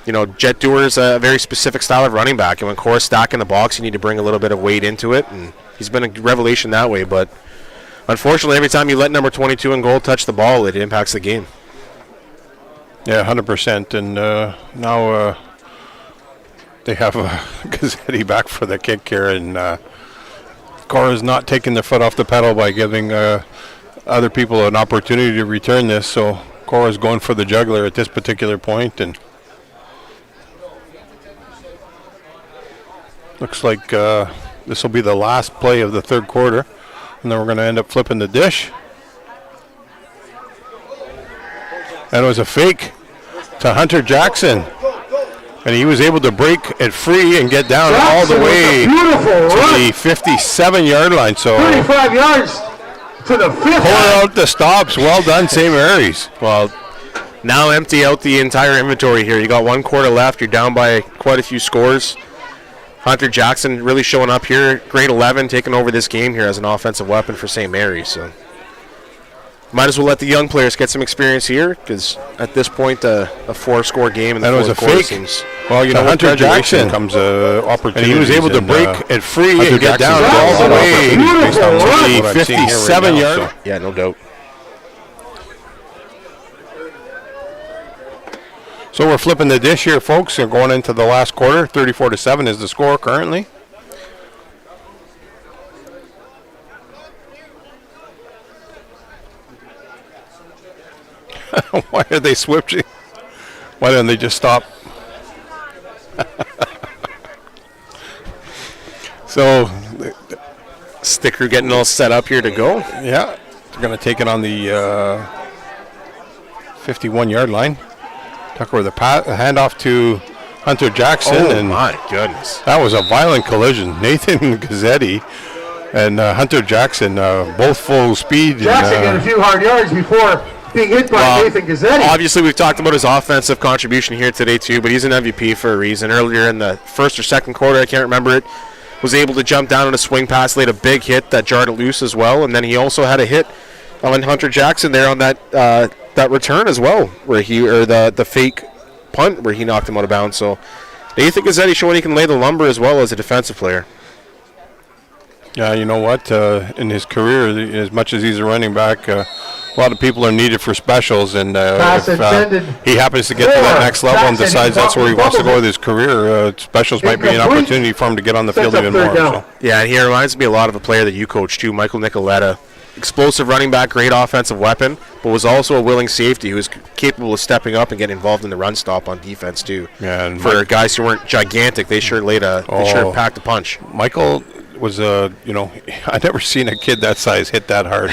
Speaker 2: You know, Jet Dewar is a very specific style of running back, and when Korah's stacking the box, you need to bring a little bit of weight into it, and he's been a revelation that way. But unfortunately, every time you let number 22 in goal touch the ball, it impacts the game.
Speaker 1: Yeah, 100%. And now they have Gazzetti back for the kick here, and Korah's not taking their foot off the pedal by giving other people an opportunity to return this. So Korah's going for the jugular at this particular point, and looks like this will be the last play of the third quarter, and then we're going to end up flipping the dish. And it was a fake to Hunter Jackson. And he was able to break it free and get down all the way to the 57-yard line. So
Speaker 3: 35 yards to the 50.
Speaker 1: Pull out the stops. Well done, St. Mary's.
Speaker 2: Well, now empty out the entire inventory here. You got 1 quarter left. You're down by quite a few scores. Hunter Jackson really showing up here. Grade 11 taking over this game here as an offensive weapon for St. Mary's. So might as well let the young players get some experience here, because at this point, a 4-score game in the fourth quarter seems.
Speaker 1: Well, you know, Hunter Jackson comes opportunity, and he was able to break it free and get down all the way to the 57-yard.
Speaker 2: Yeah, no doubt.
Speaker 1: So we're flipping the dish here, folks. We're going into the last quarter. 34-7 is the score currently. Why are they switching? Why don't they just stop? So,
Speaker 2: Sticker getting all set up here to go.
Speaker 1: Yeah, they're going to take it on the 51-yard line. Tucker with a handoff to Hunter Jackson.
Speaker 2: Oh, my goodness.
Speaker 1: That was a violent collision. Nathan Gazzetti and Hunter Jackson, both full speed.
Speaker 3: Jackson got a few hard yards before being hit by Nathan Gazzetti.
Speaker 2: Obviously, we've talked about his offensive contribution here today, too, but he's an MVP for a reason. Earlier in the first or second quarter, I can't remember it, was able to jump down on a swing pass, laid a big hit that jarred it loose as well, and then he also had a hit on Hunter Jackson there on that return as well, where the fake punt where he knocked him out of bounds. So Nathan Gazzetti showing he can lay the lumber as well as a defensive player.
Speaker 1: Yeah, you know what? In his career, as much as he's a running back, a lot of people are needed for specials, and if he happens to get to that next level and decides that's where he wants to go with his career, specials might be an opportunity for him to get on the field even more. So.
Speaker 2: Yeah, and he reminds me a lot of a player that you coach too, Michael Nicoletta. Explosive running back, great offensive weapon, but was also a willing safety who was capable of stepping up and getting involved in the run stop on defense too.
Speaker 1: Yeah, and
Speaker 2: for guys who weren't gigantic, they sure packed a punch.
Speaker 1: Michael was I've never seen a kid that size hit that hard.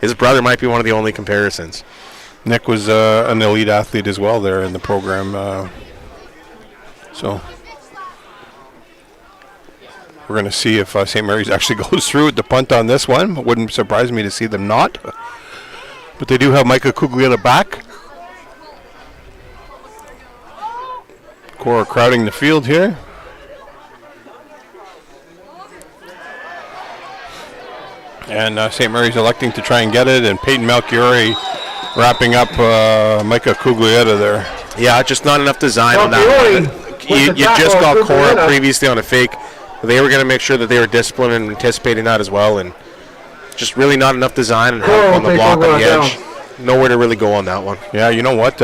Speaker 2: His brother might be one of the only comparisons.
Speaker 1: Nick was an elite athlete as well there in the program. So we're going to see if St. Mary's actually goes through with the punt on this one. It wouldn't surprise me to see them not. But they do have Micah Cuglietta back. Korah crowding the field here. And St. Mary's electing to try and get it, and Peyton Malchiori wrapping up Micah Cuglietta there.
Speaker 2: Yeah, just not enough design on that one. You just got Korah previously on a fake. They were going to make sure that they were disciplined and anticipating that as well, and just really not enough design and help on the block on the edge. Nowhere to really go on that one.
Speaker 1: Yeah, you know what?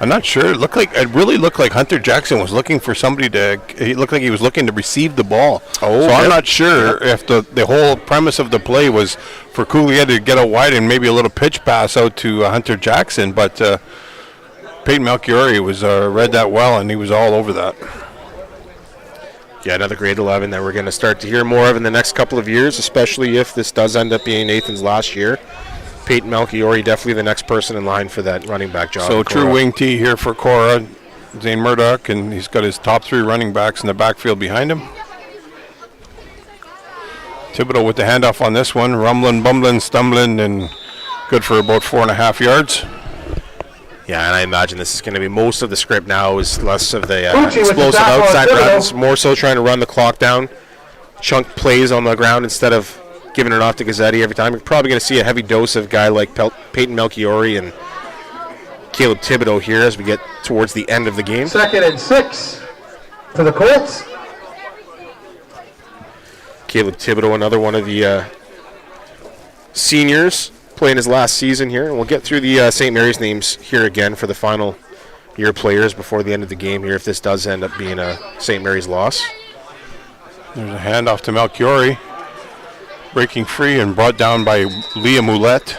Speaker 1: I'm not sure. It really looked like Hunter Jackson was looking for somebody to. He looked like he was looking to receive the ball.
Speaker 2: Oh,
Speaker 1: so I'm not sure if the whole premise of the play was for Cuglietta to get out wide and maybe a little pitch pass out to Hunter Jackson, but. Peyton Melchiori was read that well, and he was all over that.
Speaker 2: Yeah, another grade 11 that we're going to start to hear more of in the next couple of years, especially if this does end up being Nathan's last year. Peyton Melchiori definitely the next person in line for that running back job.
Speaker 1: So true wing T here for Korah, Zane Murdoch, and he's got his top 3 running backs in the backfield behind him. Thibodeau with the handoff on this one, rumbling, bumbling, stumbling, and good for about 4.5 yards.
Speaker 2: Yeah, and I imagine this is going to be most of the script now is less of the explosive outside runs, more so trying to run the clock down, chunk plays on the ground instead of giving it off to Gazzetti every time. You're probably going to see a heavy dose of a guy like Peyton Melchiori and Caleb Thibodeau here as we get towards the end of the game.
Speaker 3: 2nd and 6 for the Colts.
Speaker 2: Caleb Thibodeau, another one of the seniors, playing his last season here. And we'll get through the St. Mary's names here again for the final year players before the end of the game here if this does end up being a St. Mary's loss.
Speaker 1: There's a handoff to Melchiori. Breaking free and brought down by Liam Ouellette.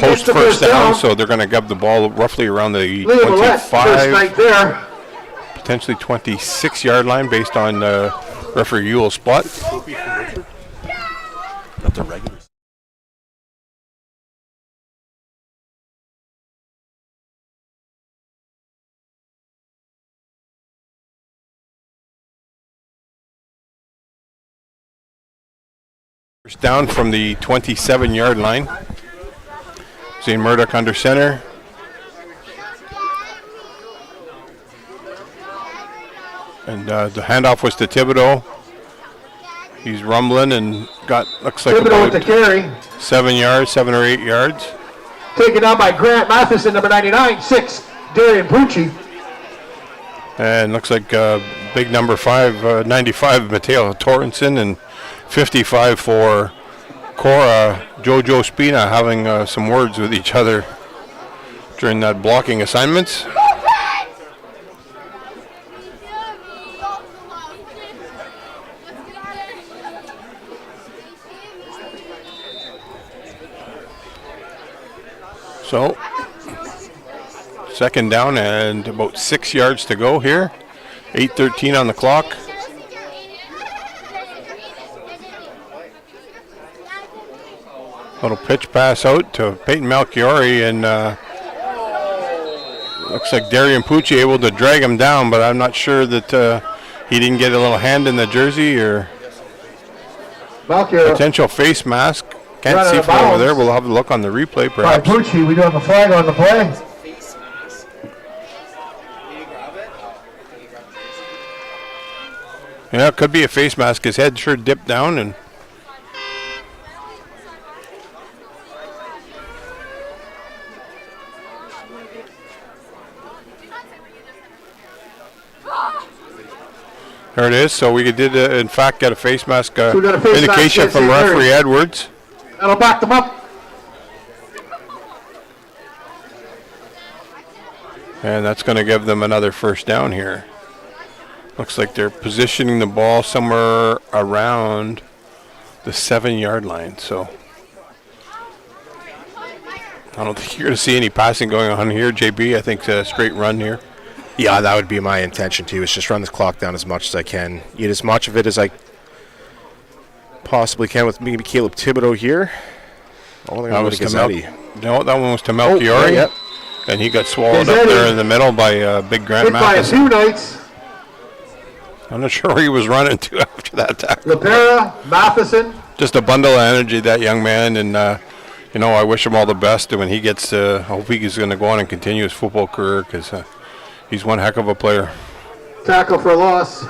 Speaker 1: Post first down, so they're going to get the ball roughly around the 25, potentially 26-yard line based on referee Ewell's spot.
Speaker 2: Not the regular.
Speaker 1: First down from the 27-yard line. Zane Murdoch under center. And the handoff was to Thibodeau. He's rumbling and looks like
Speaker 3: Thibodeau with the carry.
Speaker 1: 7 or 8 yards.
Speaker 3: Taken out by Grant Matheson, number 99, 6, Darian Pucci.
Speaker 1: And looks like big number 5, 95, Mateo Torrenson, and 55 for Korah, Jojo Spina having some words with each other during that blocking assignments. So, 2nd down and about 6 yards to go here. 8:13 on the clock. Little pitch pass out to Peyton Melchiori, and looks like Darian Pucci able to drag him down, but I'm not sure that he didn't get a little hand in the jersey or potential face mask. Can't see from over there. We'll have a look on the replay perhaps.
Speaker 3: Pucci, we do have a flag on the play.
Speaker 1: Yeah, it could be a face mask. His head sure dipped down, and there it is. So we did, in fact, get a face mask indication from referee Edwards.
Speaker 3: That'll back them up.
Speaker 1: And that's going to give them another first down here. Looks like they're positioning the ball somewhere around the 7-yard line. So I don't think you're going to see any passing going on here, JB. I think a straight run here.
Speaker 2: Yeah, that would be my intention too, is just run this clock down as much as I can. Eat as much of it as I possibly can with maybe Caleb Thibodeau here.
Speaker 1: Oh, that was to no, that one was to Melchiori.
Speaker 2: Yep.
Speaker 1: And he got swallowed up there in the middle by big Grant Matheson. I'm not sure where he was running to after that tackle.
Speaker 3: Lepera, Matheson.
Speaker 1: Just a bundle of energy, that young man, and I wish him all the best. And when he gets, I hope he's going to go on and continue his football career, because he's one heck of a player.
Speaker 3: Tackle for loss.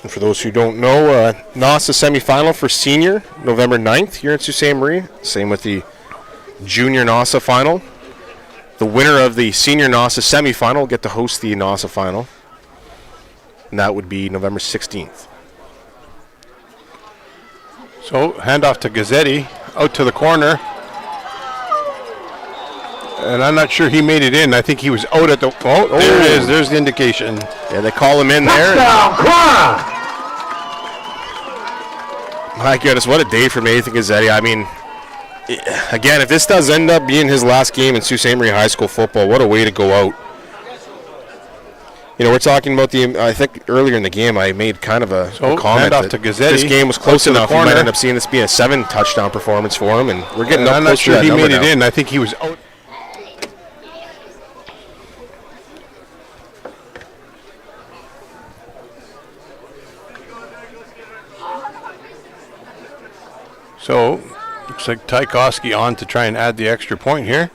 Speaker 2: And for those who don't know, NASA semifinal for senior, November 9th here at Sault Ste. Marie. Same with the junior NASA final. The winner of the senior NASA semifinal will get to host the NASA final. And that would be November 16th.
Speaker 1: So, handoff to Gazzetti, out to the corner. And I'm not sure he made it in. I think he was out at the... Oh, there it is. There's the indication.
Speaker 2: Yeah, they call him in there.
Speaker 3: Touchdown, Korah!
Speaker 2: My goodness, what a day for Nathan Gazzetti. I mean, again, if this does end up being his last game in Sault Ste. Marie High School football, what a way to go out. You know, we're talking about I think earlier in the game I made kind of a comment
Speaker 1: off
Speaker 2: that
Speaker 1: to Gazzetti.
Speaker 2: This game was close enough. You
Speaker 1: corner.
Speaker 2: might end up seeing this be a 7-touchdown performance for him, and we're getting up
Speaker 1: I'm
Speaker 2: close
Speaker 1: not sure
Speaker 2: to that
Speaker 1: he
Speaker 2: number
Speaker 1: made it
Speaker 2: now.
Speaker 1: in. I think he was out. So, looks like Tchaikovsky on to try and add the extra point here.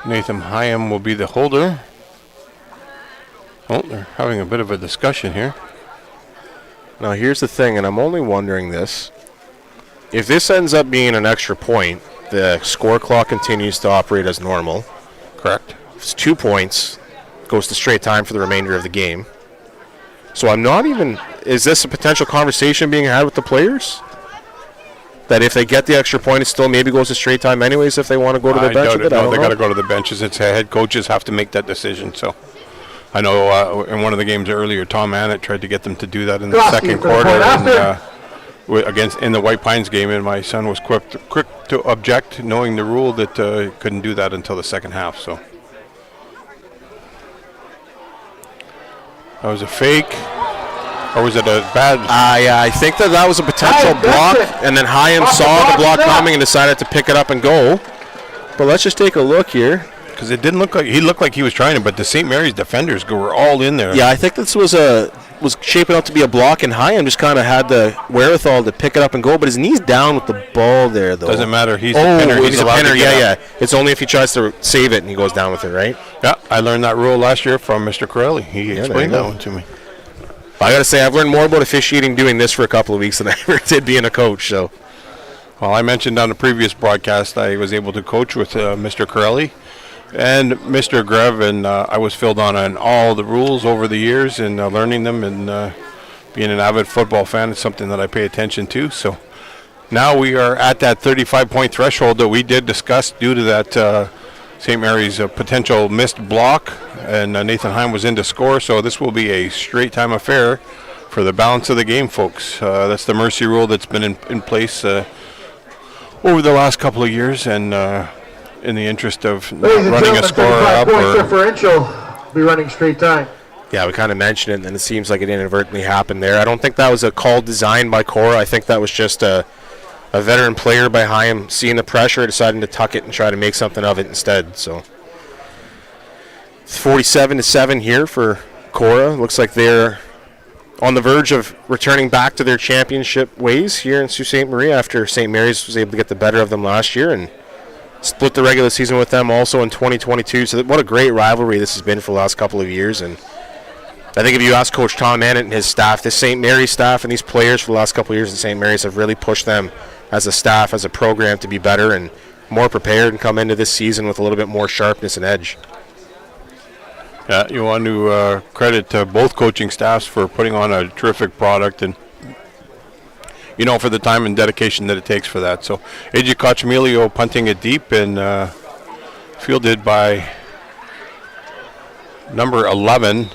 Speaker 1: Nathan Hyam will be the holder. Oh, they're having a bit of a discussion here.
Speaker 2: Now, here's the thing, and I'm only wondering this. If this ends up being an extra point, the score clock continues to operate as normal.
Speaker 1: Correct.
Speaker 2: If it's 2 points, goes to straight time for the remainder of the game. So I'm not even... Is this a potential conversation being had with the players? That if they get the extra point, it still maybe goes to straight time anyways if they want to go to the bench with it?
Speaker 1: No, they got to go to the benches. It's head coaches have to make that decision. So I know in one of the games earlier, Tom Annett tried to get them to do that in the second quarter against in the White Pines game, and my son was quick to object, knowing the rule that couldn't do that until the second half. So that was a fake. Or was it a bad?
Speaker 2: I think that was a potential block, and then Hyam saw the block coming and decided to pick it up and go. But let's just take a look here.
Speaker 1: Because it didn't look like he looked like he was trying to, but the St. Mary's defenders were all in there.
Speaker 2: Yeah, I think this was shaping up to be a block, and Hyam just kind of had the wherewithal to pick it up and go. But his knee's down with the ball there, though.
Speaker 1: Doesn't matter. He's the pinner.
Speaker 2: He's a pinner. Yeah. It's only if he tries to save it and he goes down with it, right?
Speaker 1: Yeah, I learned that rule last year from Mr. Corelli. He explained that one to me.
Speaker 2: I got to say, I've learned more about officiating doing this for a couple of weeks than I ever did being a coach. So,
Speaker 1: well, I mentioned on the previous broadcast I was able to coach with Mr. Corelli and Mr. Grev, and I was filled on all the rules over the years and learning them, and being an avid football fan is something that I pay attention to. So now we are at that 35-point threshold that we did discuss due to that St. Mary's potential missed block, and Nathan Hyam was in to score, so this will be a straight-time affair for the balance of the game, folks. That's the mercy rule that's been in place over the last couple of years, and in the interest of not running a score up.
Speaker 3: Differential be running straight time.
Speaker 2: Yeah, we kind of mentioned it, and then it seems like it inadvertently happened there. I don't think that was a call designed by Korah. I think that was just a veteran player by Hyam seeing the pressure, deciding to tuck it and try to make something of it instead. So it's 47-7 here for Korah. Looks like they're on the verge of returning back to their championship ways here in Sault Ste. Marie after St. Mary's was able to get the better of them last year and split the regular season with them also in 2022. So what a great rivalry this has been for the last couple of years. And I think if you ask Coach Tom Annett and his staff, this St. Mary's staff and these players for the last couple of years in St. Mary's have really pushed them as a staff, as a program, to be better and more prepared and come into this season with a little bit more sharpness and edge.
Speaker 1: Yeah, you want to credit both coaching staffs for putting on a terrific product and, for the time and dedication that it takes for that. So, AJ Cochemilio punting it deep and fielded by number 11,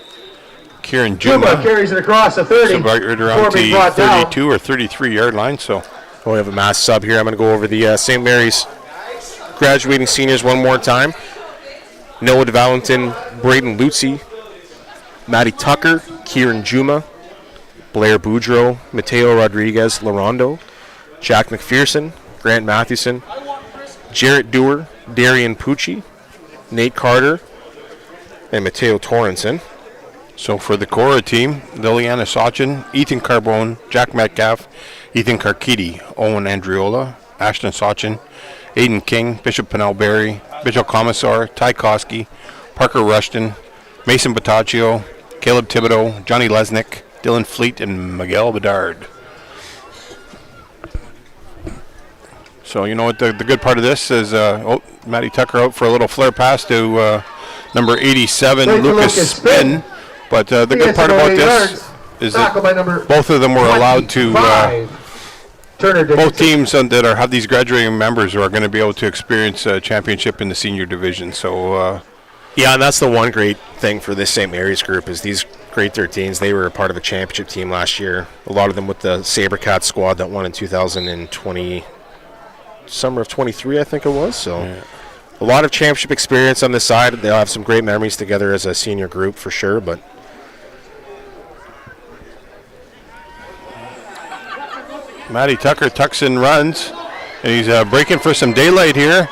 Speaker 1: Kieran Juma.
Speaker 3: Carries it across the 30.
Speaker 1: So right around the 32 or 33-yard line. So,
Speaker 2: we have a mass sub here. I'm going to go over the St. Mary's graduating seniors one more time. Noah DeValentin, Braden Lutzi, Matty Tucker, Kieran Juma, Blair Boudreau, Mateo Rodriguez Larondo, Jack McPherson, Grant Mathewson, Jarrett Dewar, Darian Pucci, Nate Carter, and Mateo Torrenson.
Speaker 1: So for the Korah team, Liliana Sachin, Ethan Carbone, Jack Metcalf, Ethan Carkidi, Owen Andriola, Ashton Sachin, Aiden King, Bishop Pennell-Berry, Bishop Commissar, Ty Koski, Parker Rushton, Mason Bataccio, Caleb Thibodeau, Johnny Lesnick, Dylan Fleet, and Miguel Bedard. So you know what the good part of this is, Matty Tucker out for a little flare pass to number 87, Lucas Spin. But the good part about this is that both of them were allowed to, both teams that have these graduating members are going to be able to experience a championship in the senior division. So,
Speaker 2: yeah, and that's the one great thing for this St. Mary's group is these grade 13s. They were a part of a championship team last year. A lot of them with the SaberCats squad that won in 2020. summer of 23, I think it was. So a lot of championship experience on this side. They'll have some great memories together as a senior group for sure. But
Speaker 1: Matty Tucker tucks in runs, and he's breaking for some daylight here,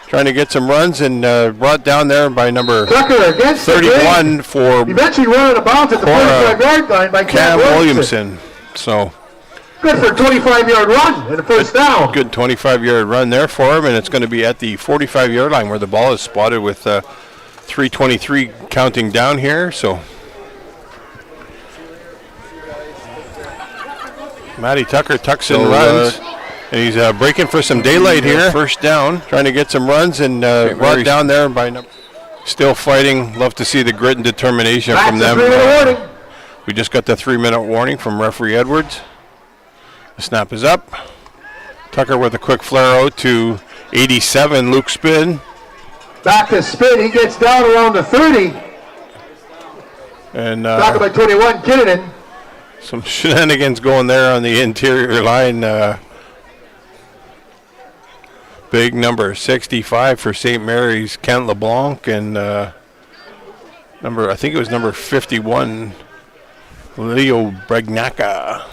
Speaker 1: trying to get some runs, and brought down there by number
Speaker 3: Tucker against
Speaker 1: 31 for
Speaker 3: eventually run out of bounds at the
Speaker 1: Korah,
Speaker 3: 45-yard line by
Speaker 1: Cam Williamson. So
Speaker 3: good for a 25-yard run and a first down.
Speaker 1: good 25-yard run there for him, and it's going to be at the 45-yard line where the ball is spotted with 3:23 counting down here. So Matty Tucker tucks in runs, and he's breaking for some daylight here. First down, trying to get some runs, and brought down there by still fighting. Love to see the grit and determination from them. We just got the 3-minute warning from referee Edwards. The snap is up. Tucker with a quick flare out to 87, Luke Spin.
Speaker 3: Back to Spin, he gets down around the 30.
Speaker 1: And
Speaker 3: back by 21, Kinnunen.
Speaker 1: Some shenanigans going there on the interior line. Big number 65 for St. Mary's, Kent LeBlanc, and I think it was number 51, Leo Bregnaca.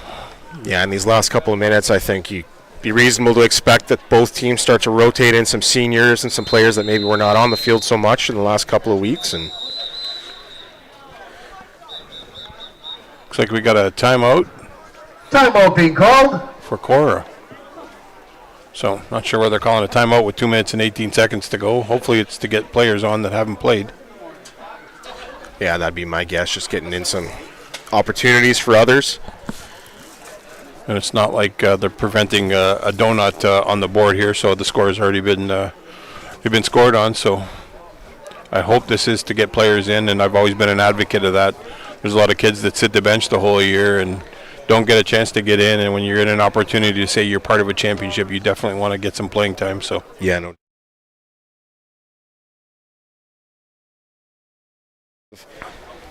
Speaker 2: yeah, in these last couple of minutes, I think you'd be reasonable to expect that both teams start to rotate in some seniors and some players that maybe were not on the field so much in the last couple of weeks. And
Speaker 1: looks like we got a timeout.
Speaker 3: Timeout being called
Speaker 1: For Korah. So, not sure whether they're calling a timeout with 2 minutes and 18 seconds to go. Hopefully it's to get players on that haven't played.
Speaker 2: yeah, that'd be my guess, just getting in some opportunities for others.
Speaker 1: And it's not like they're preventing a donut on the board here, so the score has already been scored on. So I hope this is to get players in, and I've always been an advocate of that. There's a lot of kids that sit the bench the whole year and don't get a chance to get in, and when you're in an opportunity to say you're part of a championship, you definitely want to get some playing time. So
Speaker 2: Yeah, no.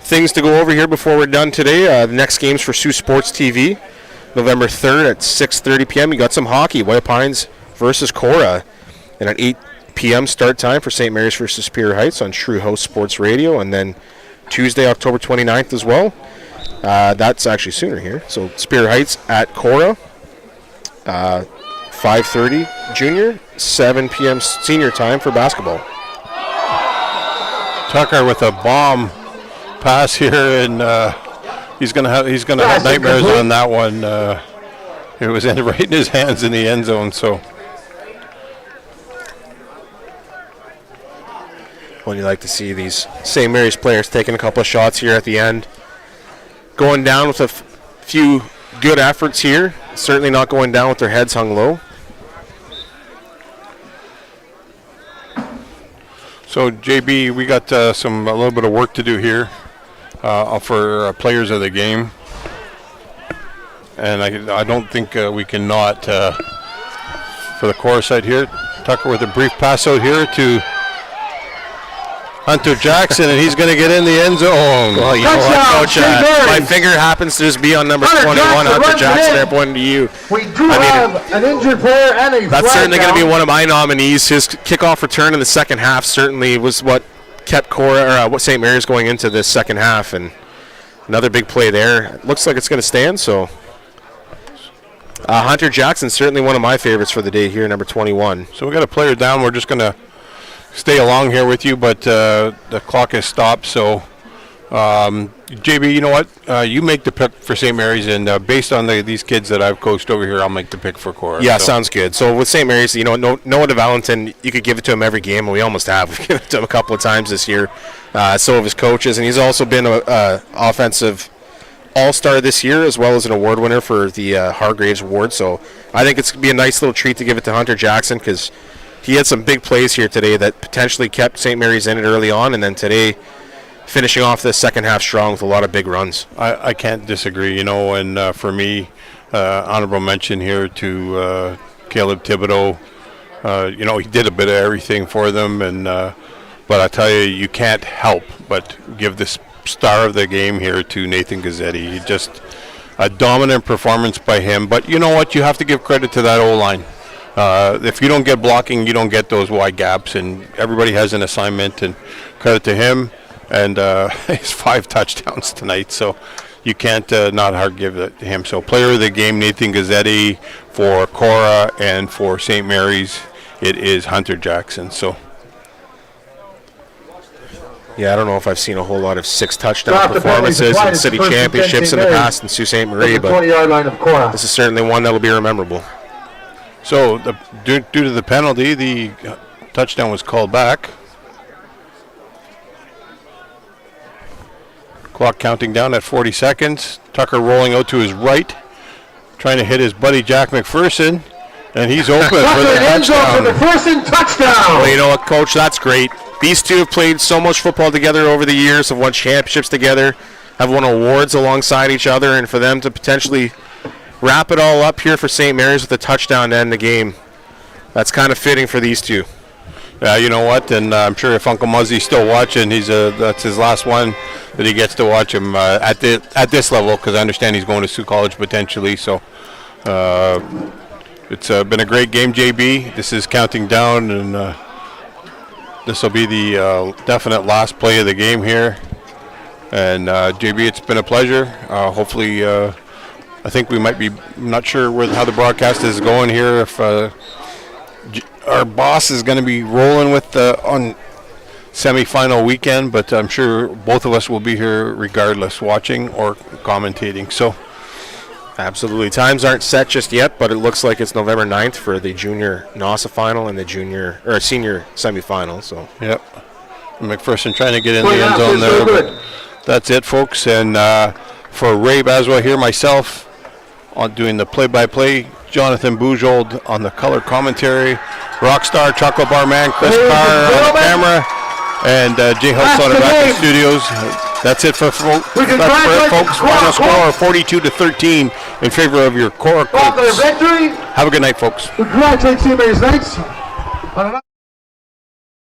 Speaker 2: Things to go over here before we're done today. The next game's for Saultsports TV, November 3rd at 6:30 p.m. You got some hockey, White Pines versus Korah, and at 8 p.m. start time for St. Mary's versus Superior Heights on True House Sports Radio, and then Tuesday, October 29th as well. That's actually sooner here. So Superior Heights at Korah, 5:30 junior, 7 p.m. senior time for basketball.
Speaker 1: Tucker with a bomb pass here, and he's gonna have nightmares on that one. It was right in his hands in the end zone. So
Speaker 2: Well, you like to see these St. Mary's players taking a couple of shots here at the end. Going down with a few good efforts here. Certainly not going down with their heads hung low.
Speaker 1: So JB, we got a little bit of work to do here for players of the game, and I don't think we can not for the Korah side here. Tucker with a brief pass out here to Hunter Jackson, and he's going to get in the end zone.
Speaker 2: Well, you know what, Coach? My finger happens to just be on number 21, Hunter Jackson. There, pointing to you.
Speaker 3: We do have an injured player and a
Speaker 2: That's certainly going to be one of my nominees. His kickoff return in the second half certainly was what kept Korah, or what St. Mary's going into this second half, and another big play there. It looks like it's going to stand. So Hunter Jackson, certainly one of my favorites for the day here, number 21.
Speaker 1: So we got a player down. We're just going to stay along here with you, but the clock has stopped. So, JB, you know what? You make the pick for St. Mary's, and based on these kids that I've coached over here, I'll make the pick for Korah.
Speaker 2: Yeah, sounds good. So with St. Mary's, you know, Noah DeValentin, you could give it to him every game, and we almost have. We've given it to him a couple of times this year. So have his coaches, and he's also been an offensive all-star this year, as well as an award winner for the Hargraves Award. So I think it's going to be a nice little treat to give it to Hunter Jackson, because he had some big plays here today that potentially kept St. Mary's in it early on, and then today finishing off the second half strong with a lot of big runs.
Speaker 1: I can't disagree, you know, and for me, honorable mention here to Caleb Thibodeau. You know, he did a bit of everything for them, and but I tell you, you can't help but give this star of the game here to Nathan Gazzetti. He just a dominant performance by him, but you know what? You have to give credit to that O-line. if you don't get blocking, you don't get those wide gaps, and everybody has an assignment, and credit to him, and his 5 touchdowns tonight, so you can't not hard give it to him. So player of the game, Nathan Gazzetti. For Korah and for St. Mary's, it is Hunter Jackson. So.
Speaker 2: Yeah, I don't know if I've seen a whole lot of 6 touchdown performances in city championships in the past in Sault Ste. Marie, but this is certainly one that will be memorable.
Speaker 1: So, due to the penalty, the touchdown was called back. Clock counting down at 40 seconds. Tucker rolling out to his right, trying to hit his buddy Jack McPherson, and he's open for the touchdown.
Speaker 2: Well, you know what, Coach? That's great. These two have played so much football together over the years, have won championships together, have won awards alongside each other, and for them to potentially wrap it all up here for St. Mary's with a touchdown to end the game, that's kind of fitting for these two.
Speaker 1: Yeah, you know what, and I'm sure if Uncle Muzzy's still watching, that's his last one that he gets to watch him at this level, because I understand he's going to Sioux College potentially. So it's been a great game, JB. This is counting down, and this will be the definite last play of the game here. And JB, it's been a pleasure. Hopefully, I think we might be, I'm not sure how the broadcast is going here, if our boss is going to be rolling with on semifinal weekend, but I'm sure both of us will be here regardless, watching or commentating. So,
Speaker 2: absolutely. Times aren't set just yet, but it looks like it's November 9th for the junior NASA final and the senior semifinal. So,
Speaker 1: yep. McPherson trying to get in the end zone there. But that's it, folks. And for Ray Baswell here, myself, on doing the play-by-play, Jonathan Bujold on the color commentary, Rockstar, Chocolate Bar Man, Chris Carr on the camera, and Jay Hulse on the back in studios. That's it for folks. Final score 42-13 in favor of your Korah Colts. Have a good night, folks.
Speaker 3: Congratulate St. Mary's Knights.